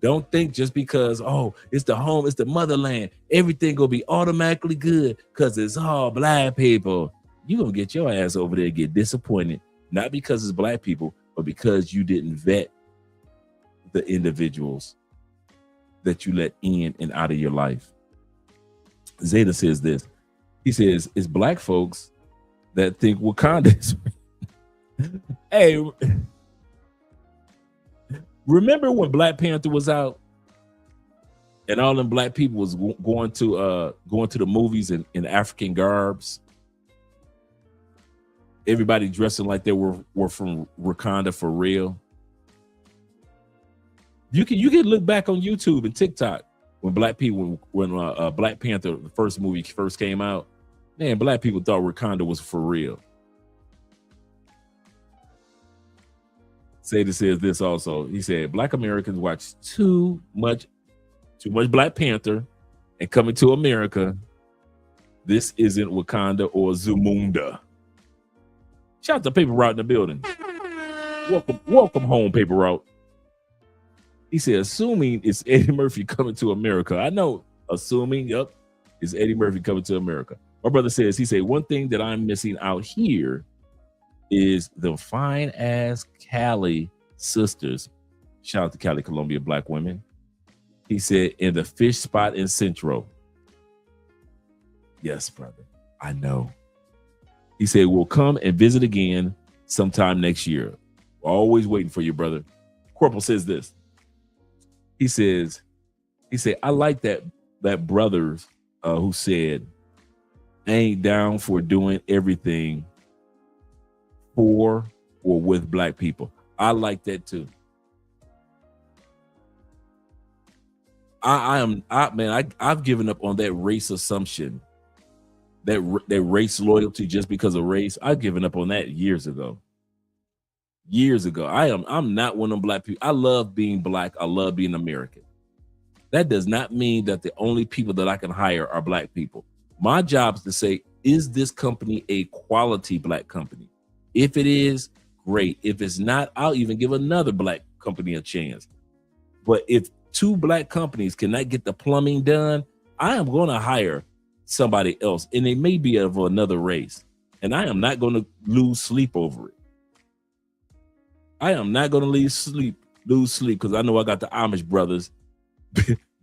Don't think just because, oh, it's the home, it's the motherland, everything gonna be automatically good because it's all black people. You're gonna get your ass over there and get disappointed, not because it's black people, but because you didn't vet the individuals that you let in and out of your life. Zeta says this. He says, it's black folks that think Wakanda is Hey, remember when Black Panther was out and all them black people was going to the movies in African garbs? Everybody dressing like they were from Wakanda for real. You can look back on YouTube and TikTok when Black Panther, the first movie first came out. Man, black people thought Wakanda was for real. Sada says this also. He said, Black Americans watch too much Black Panther and coming to America. This isn't Wakanda or Zamunda. Shout out to Paper Route in the building. Welcome home, Paper Route. He said, assuming it's Eddie Murphy coming to America. I know, assuming, yep, it's Eddie Murphy coming to America. My brother says, he said, one thing that I'm missing out here is the fine ass Cali sisters. Shout out to Cali, Colombia, black women. He said, in the fish spot in Centro. Yes, brother, I know. He said, we'll come and visit again sometime next year. We're always waiting for you, brother. Corporal says this. He said, I like that brothers who said, I ain't down for doing everything for or with black people. I like that too. I've given up on that race assumption, that race loyalty just because of race. I've given up on that years ago. I'm not one of them black people. I love being black. I love being American. That does not mean that the only people that I can hire are black people. My job is to say, is this company a quality black company? If it is, great. If it's not, I'll even give another black company a chance. But if two black companies cannot get the plumbing done, I am going to hire somebody else, and they may be of another race, and I am not going to lose sleep over it. I am not going to lose sleep because I know I got the Amish brothers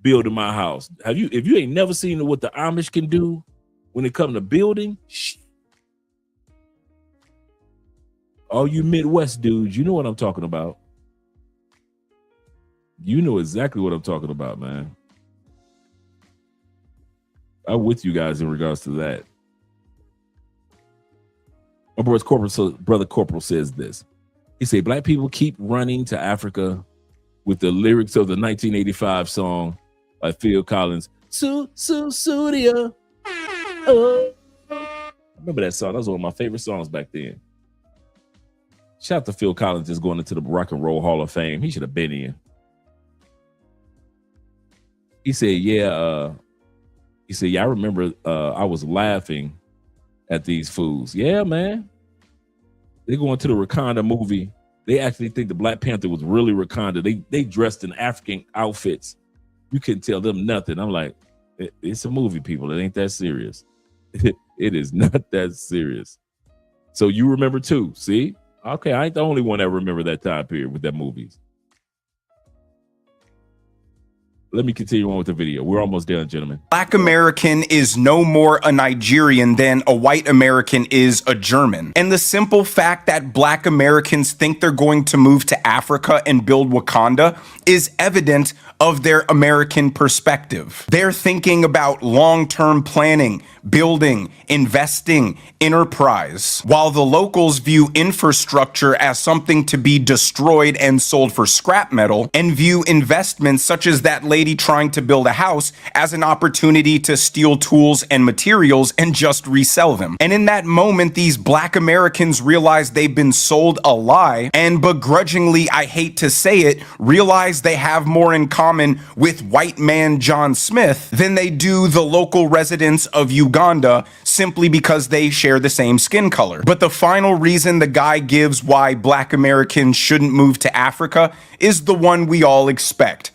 building my house. If you ain't never seen what the Amish can do when it comes to building, all you Midwest dudes, you know what I'm talking about. You know exactly what I'm talking about, man. I'm with you guys in regards to that. My brother Corporal says this. He said, black people keep running to Africa with the lyrics of the 1985 song by Phil Collins, Sudia. Oh. I remember that song. That was one of my favorite songs back then. Shout out to Phil Collins just going into the Rock and Roll Hall of Fame. He should have been in. He said, I remember I was laughing at these fools. Yeah, man. They going to the Wakanda movie. They actually think the Black Panther was really Wakanda. They dressed in African outfits. You couldn't tell them nothing. I'm like, it's a movie, people. It ain't that serious. It is not that serious. So you remember too, see? Okay, I ain't the only one that remember that time period with that movies. Let me continue on with the video. We're almost done, gentlemen. Black American is no more a Nigerian than a white American is a German. And the simple fact that black Americans think they're going to move to Africa and build Wakanda is evident of their American perspective. They're thinking about long-term planning, building, investing, enterprise, while the locals view infrastructure as something to be destroyed and sold for scrap metal, and view investments such as that lady trying to build a house as an opportunity to steal tools and materials and just resell them. And in that moment, these black Americans realize they've been sold a lie, and begrudgingly, I hate to say it, realize they have more in common with white man John Smith than they do the local residents of Uganda, simply because they share the same skin color. But the final reason the guy gives why black Americans shouldn't move to Africa is the one we all expect.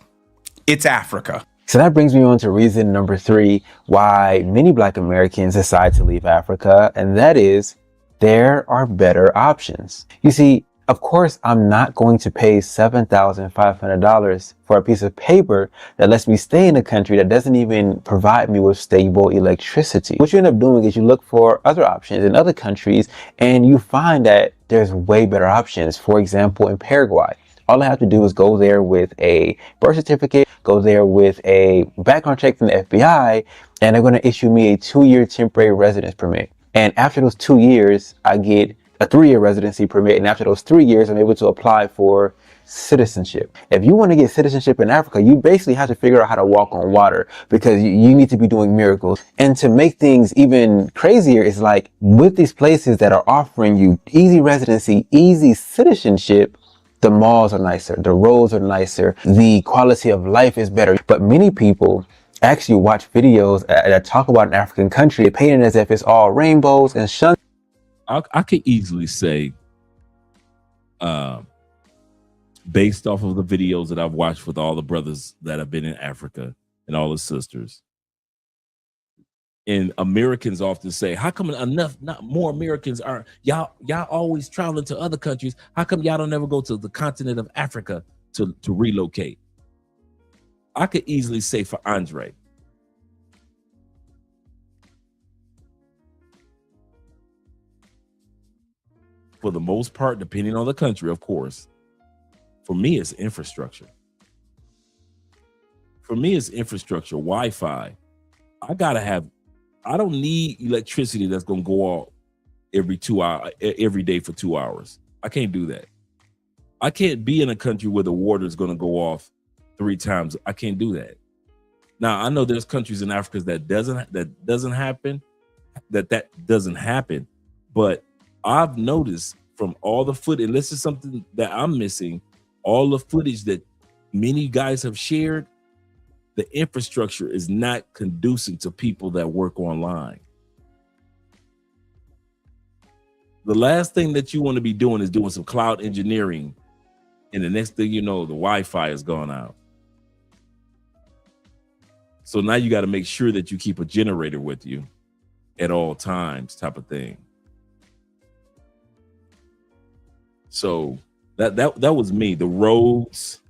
It's Africa. So that brings me on to reason number 3 why many black Americans decide to leave Africa, and that is there are better options. You see, of course, I'm not going to pay $7,500 for a piece of paper that lets me stay in a country that doesn't even provide me with stable electricity. What you end up doing is you look for other options in other countries, and you find that there's way better options. For example, in Paraguay, all I have to do is go there with a birth certificate, go there with a background check from the FBI, and they're going to issue me a 2-year temporary residence permit. And after those 2 years, I get a 3-year residency permit. And after those 3 years, I'm able to apply for citizenship. If you want to get citizenship in Africa, you basically have to figure out how to walk on water, because you need to be doing miracles. And to make things even crazier, is like with these places that are offering you easy residency, easy citizenship, the malls are nicer, the roads are nicer, the quality of life is better. But many people actually watch videos that talk about an African country, painted as if it's all rainbows and sun. I could easily say, based off of the videos that I've watched with all the brothers that have been in Africa and all the sisters, and Americans often say, how come not more Americans are, y'all always traveling to other countries? How come y'all don't ever go to the continent of Africa to relocate? I could easily say for Andre, for the most part, depending on the country, of course, for me, it's infrastructure. For me, it's infrastructure, Wi-Fi. I don't need electricity that's going to go off every day for 2 hours. I can't do that. I can't be in a country where the water is going to go off 3 times. I can't do that. Now, I know there's countries in Africa that doesn't happen, but I've noticed from all the footage, and this is something that I'm missing, all the footage that many guys have shared, the infrastructure is not conducive to people that work online. The last thing that you want to be doing is doing some cloud engineering, and the next thing you know, the Wi-Fi is gone out. So now you got to make sure that you keep a generator with you at all times, type of thing. So that was me. The roads,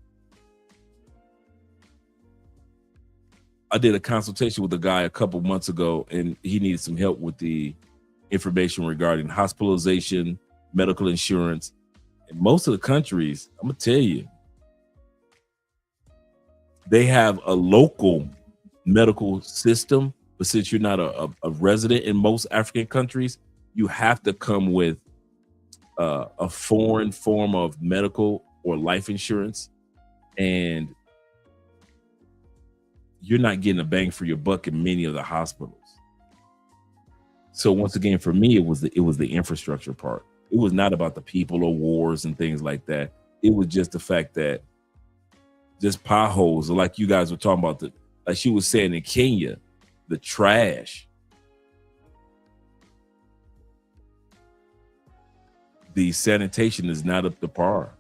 I did a consultation with a guy a couple months ago, and he needed some help with the information regarding hospitalization, medical insurance. In most of the countries, I'm gonna tell you, they have a local medical system, but since you're not a resident in most African countries, you have to come with a foreign form of medical or life insurance, and you're not getting a bang for your buck in many of the hospitals. So once again, for me, it was the infrastructure part. It was not about the people or wars and things like that. It was just the fact that just potholes, like you guys were talking about, like she was saying in Kenya, the trash. The sanitation is not up to par.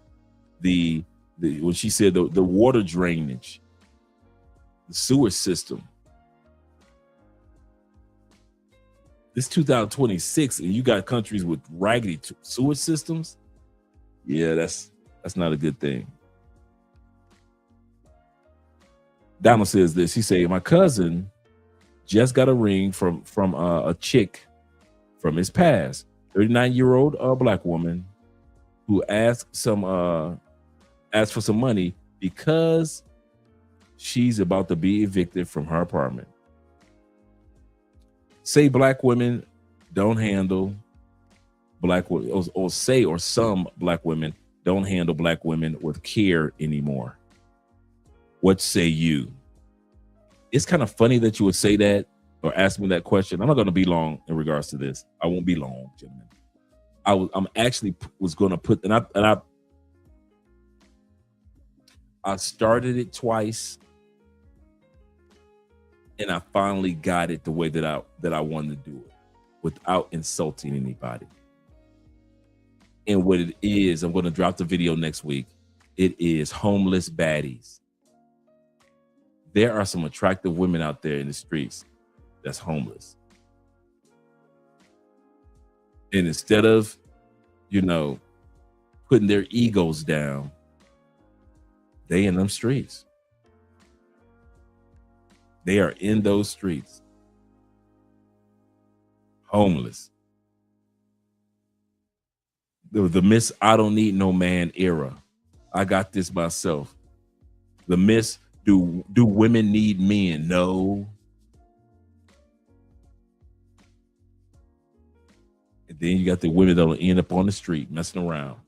When she said the water drainage, the sewer system. This 2026, and you got countries with raggedy sewer systems. Yeah, that's not a good thing. Donald says this. He said, my cousin just got a ring from a chick from his past, 39-year-old black woman who asked for some money because she's about to be evicted from her apartment. Say black women don't handle black women, or some black women don't handle black women with care anymore. What say you? It's kind of funny that you would say that or ask me that question. I'm not going to be long in regards to this. I won't be long, gentlemen. I'm actually was going to put, and I started it twice, and I finally got it the way that I wanted to do it without insulting anybody. And what it is, I'm going to drop the video next week. It is homeless baddies. There are some attractive women out there in the streets that's homeless. And instead of, putting their egos down, they in them streets. They are in those streets. Homeless. The Miss I don't need no man era. I got this myself. The Miss do women need men? No. And then you got the women that'll end up on the street messing around.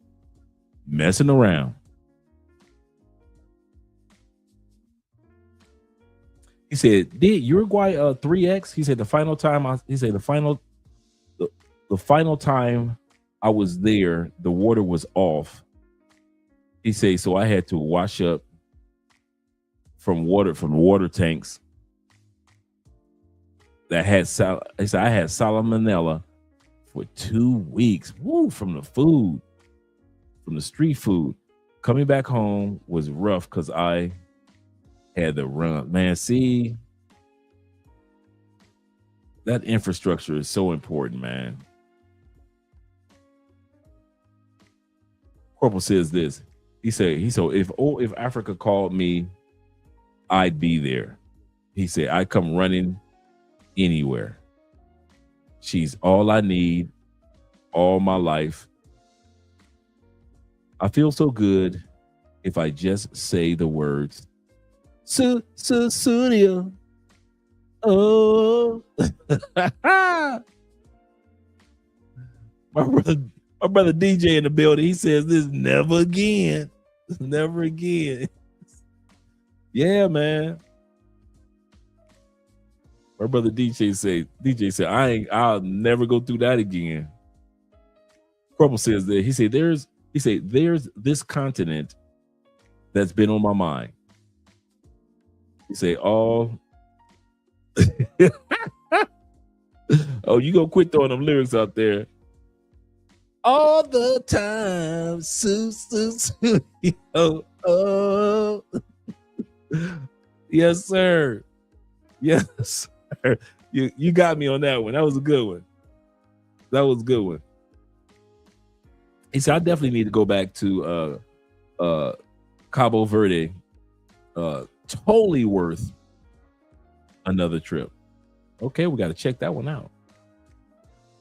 He said, did Uruguay 3X? He said the final time the final time I was there, the water was off. He said, so I had to wash up from water tanks that had he said I had salmonella for 2 weeks. Woo, from the street food. Coming back home was rough because I had to run. Man, see, that infrastructure is so important, man. Corporal says this. He said, if Africa called me, I'd be there. He said, I'd come running anywhere. She's all I need all my life. I feel so good if I just say the words, Studio. Oh. My brother DJ in the building, he says this never again. Never again. Yeah, man. My brother DJ said, I'll never go through that again. Crumble says that he said there's this continent that's been on my mind. He say, oh, you gonna quit throwing them lyrics out there. All the time, oh. Yes, sir. Yes, sir. You got me on that one. That was a good one. He said, I definitely need to go back to Cabo Verde. Totally worth Another trip. Okay, we got to check that one out.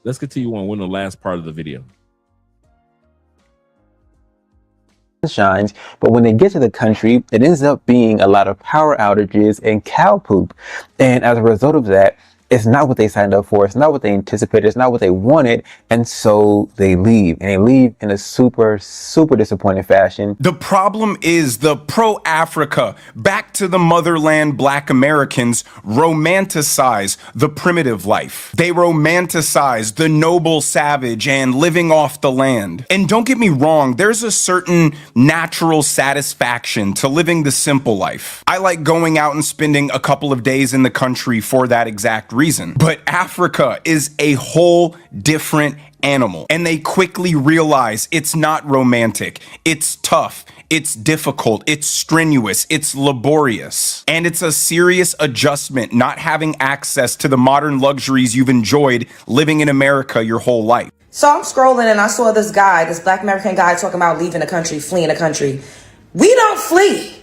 Let's continue on with the last part of the video. Shines, but when they get to the country, it ends up being a lot of power outages and cow poop. And as a result of that, it's not what they signed up for. It's not what they anticipated. It's not what they wanted. And so they leave, and they leave in a super, super disappointing fashion. The problem is the pro-Africa, back to the motherland Black Americans romanticize the primitive life. They romanticize the noble savage and living off the land. And don't get me wrong, there's a certain natural satisfaction to living the simple life. I like going out and spending a couple of days in the country for that exact reason. But Africa is a whole different animal, and they quickly realize it's not romantic. It's tough. It's difficult. It's strenuous. It's laborious. And it's a serious adjustment not having access to the modern luxuries you've enjoyed living in America your whole life. So I'm scrolling and I saw this guy, this Black American guy, talking about leaving the country, fleeing the country. We don't flee.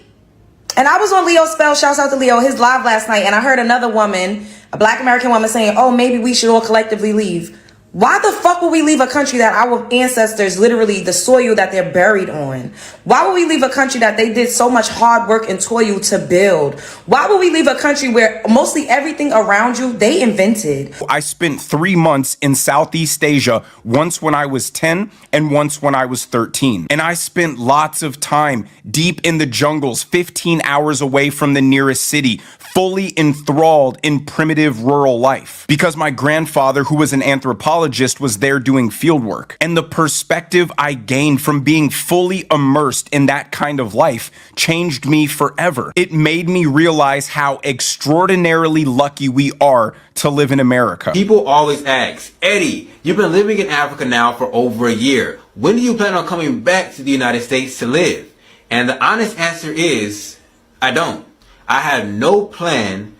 And I was on Leo's Spell, shouts out to Leo, his live last night, and I heard another woman, a Black American woman, saying, oh, maybe we should all collectively leave. Why the fuck would we leave a country that our ancestors, literally the soil that they're buried on? Why would we leave a country that they did so much hard work and toil to build? Why would we leave a country where mostly everything around you, they invented? I spent 3 months in Southeast Asia, once when I was 10 and once when I was 13. And I spent lots of time deep in the jungles, 15 hours away from the nearest city, fully enthralled in primitive rural life. Because my grandfather, who was an anthropologist, was there doing field work. And the perspective I gained from being fully immersed in that kind of life changed me forever. It made me realize how extraordinarily lucky we are to live in America. People always ask, Eddie, you've been living in Africa now for over a year. When do you plan on coming back to the United States to live? And the honest answer is, I don't. I have no plan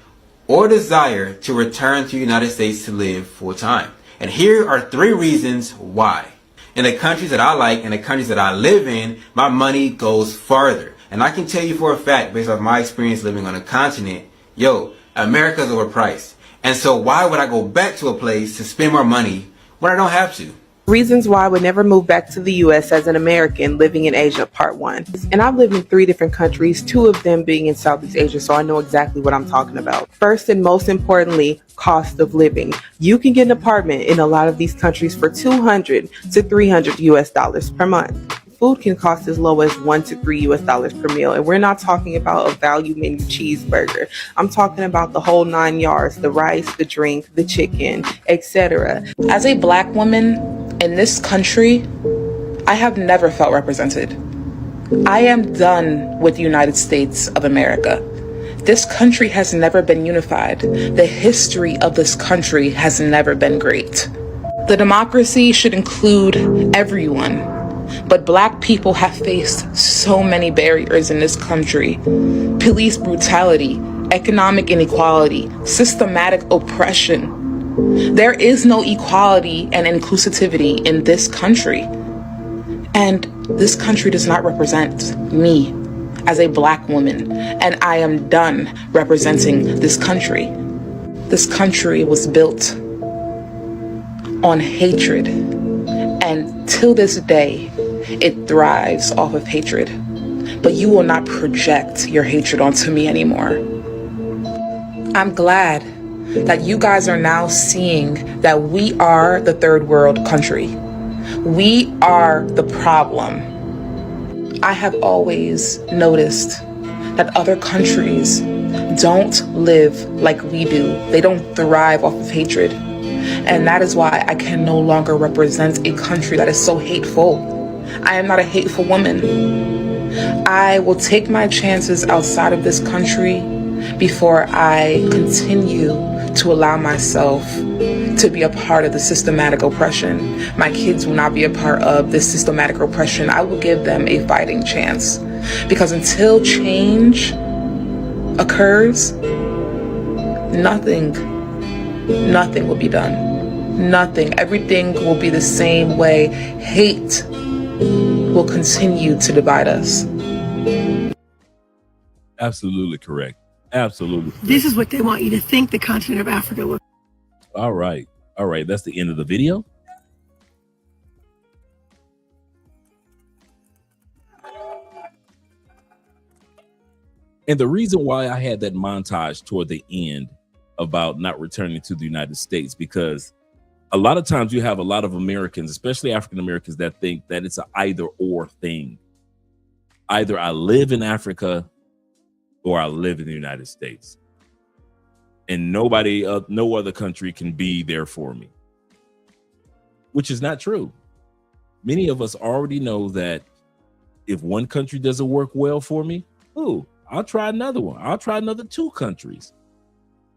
or desire to return to the United States to live full time. And here are 3 reasons why. In the countries that I like and the countries that I live in, my money goes farther. And I can tell you for a fact, based off my experience living on a continent, America's overpriced. And so why would I go back to a place to spend more money when I don't have to? Reasons why I would never move back to the U.S. as an American living in Asia, part 1. And I've lived in 3 different countries, 2 of them being in Southeast Asia, so I know exactly what I'm talking about. First and most importantly, cost of living. You can get an apartment in a lot of these countries for $200 to $300 US per month. Food can cost as low as $1 to $3 US per meal. And we're not talking about a value menu cheeseburger. I'm talking about the whole 9 yards, the rice, the drink, the chicken, etc. As a Black woman in this country, I have never felt represented. I am done with the United States of America. This country has never been unified. The history of this country has never been great. The democracy should include everyone. But Black people have faced so many barriers in this country. Police brutality, economic inequality, systematic oppression. There is no equality and inclusivity in this country. And this country does not represent me as a Black woman. And I am done representing this country. This country was built on hatred. And till this day, it thrives off of hatred. But you will not project your hatred onto me anymore. I'm glad that you guys are now seeing that we are the third world country. We are the problem. I have always noticed that other countries don't live like we do. They don't thrive off of hatred. And that is why I can no longer represent a country that is so hateful. I am not a hateful woman. I will take my chances outside of this country before I continue to allow myself to be a part of the systematic oppression. My kids will not be a part of this systematic oppression. I will give them a fighting chance. Because until change occurs, nothing will be done. Nothing. Everything will be the same way. Hate will continue to divide us. Absolutely correct. Absolutely. This is what they want you to think the continent of Africa looks. All right. That's the end of the video. And the reason why I had that montage toward the end about not returning to the United States, because a lot of times you have a lot of Americans, especially African Americans, that think that it's an either or thing. Either I live in Africa or I live in the United States. And no other country can be there for me, which is not true. Many of us already know that if one country doesn't work well for me, I'll try another one. I'll try another 2 countries.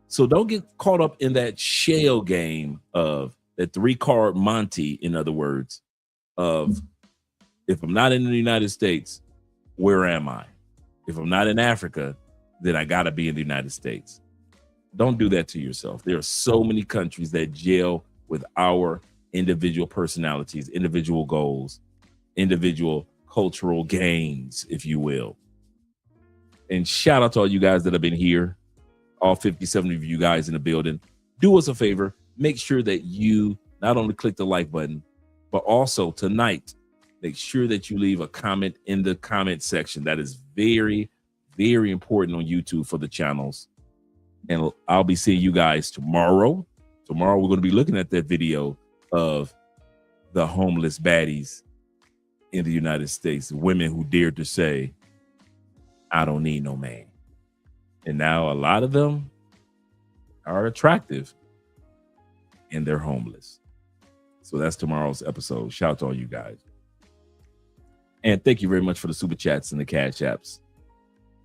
So don't get caught up in that shell game of that 3-card Monte, in other words, of if I'm not in the United States, where am I? If I'm not in Africa, then I got to be in the United States. Don't do that to yourself. There are so many countries that gel with our individual personalities, individual goals, individual cultural gains, if you will. And shout out to all you guys that have been here, all 57 of you guys in the building. Do us a favor. Make sure that you not only click the like button, but also tonight, make sure that you leave a comment in the comment section. That is very, very important on YouTube for the channels. And I'll be seeing you guys tomorrow. Tomorrow, we're going to be looking at that video of the homeless baddies in the United States, women who dared to say, I don't need no man. And now a lot of them are attractive and they're homeless. So that's tomorrow's episode. Shout out to all you guys. And thank you very much for the super chats and the cash apps.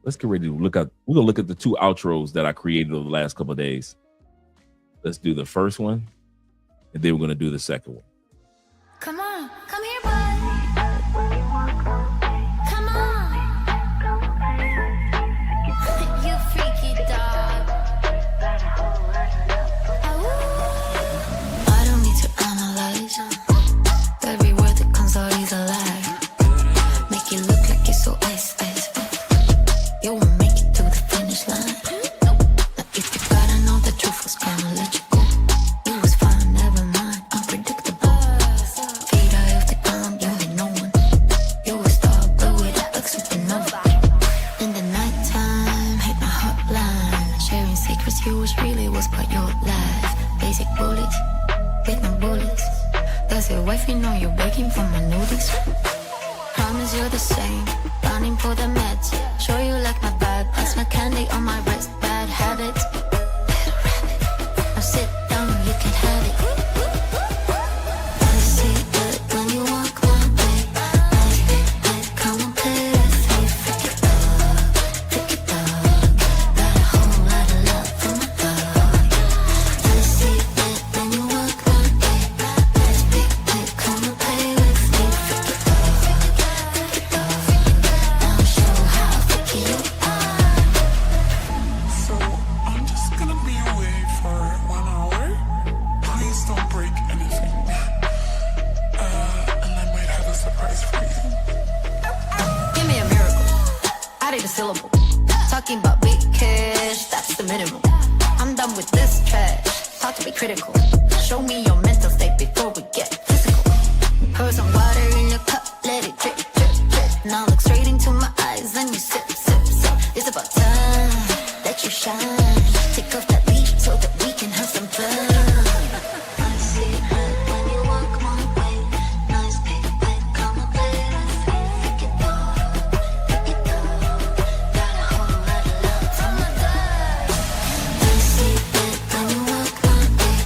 Let's get ready to look at, we're going to look at the 2 outros that I created over the last couple of days. Let's do the first one, and then we're going to do the second one. Come on, come here, bud. Come on. You freaky dog. I don't need to analyze. Every word that comes out is a lie. Make it look like it's so ice. You won't make it to the finish line. Now if you gotta know the truth was gonna let you go. You was fine, never mind, unpredictable. Feet high off the ground, you ain't no one. You a star, blow it up like supernova. In the nighttime, hit my hotline. Sharing secrets, you was part your life. Basic bullets, with no bullets. Does your wife know you're begging for my notice? Promise you're the same, running for the meds. Show you like my bag, pass my candy on my wrist. Bad habits, little rabbit. Now sit down, you can have it. I see it when you walk my way. Come and play with me. Freak it dog, got a whole lot of love for my dog. I see it when you walk my way. Come and play with me. Freak it dog, now show how freaky you are. So I'm just gonna be away for 1 hour. Please don't break anything. And I might have a surprise for you. Give me a miracle. I need a syllable. Talking about big cash, that's the minimum. I'm done with this trash. Talk to me critical. Show me your mental state before we get physical. Pour some water in your cup, let it drip, drip, drip. Now look straight into my eyes and you sip, sip, sip. It's about time that you shine. Take off that leash so that we can have some fun. I see it when you walk my way. Nice big bed, come and play with me. Freak it dog, got a whole lot of love for my dog. I see it when you walk my way.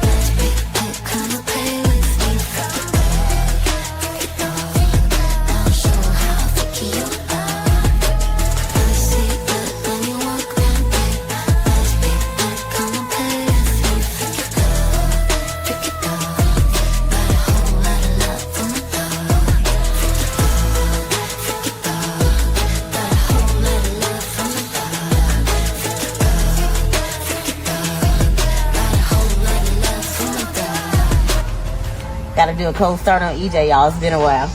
Nice big bed, come and play with me. Freak it dog, now show how freaky you are. I see it when you walk my way. Nice big bed, come and play with me. Freak it dog, got a whole lot of love for my dog. Freak it dog, got a whole lot of love for my dog. Freak it dog, got a whole lot of love for my dog. Gotta do a cold start on EJ, y'all. It's been a while.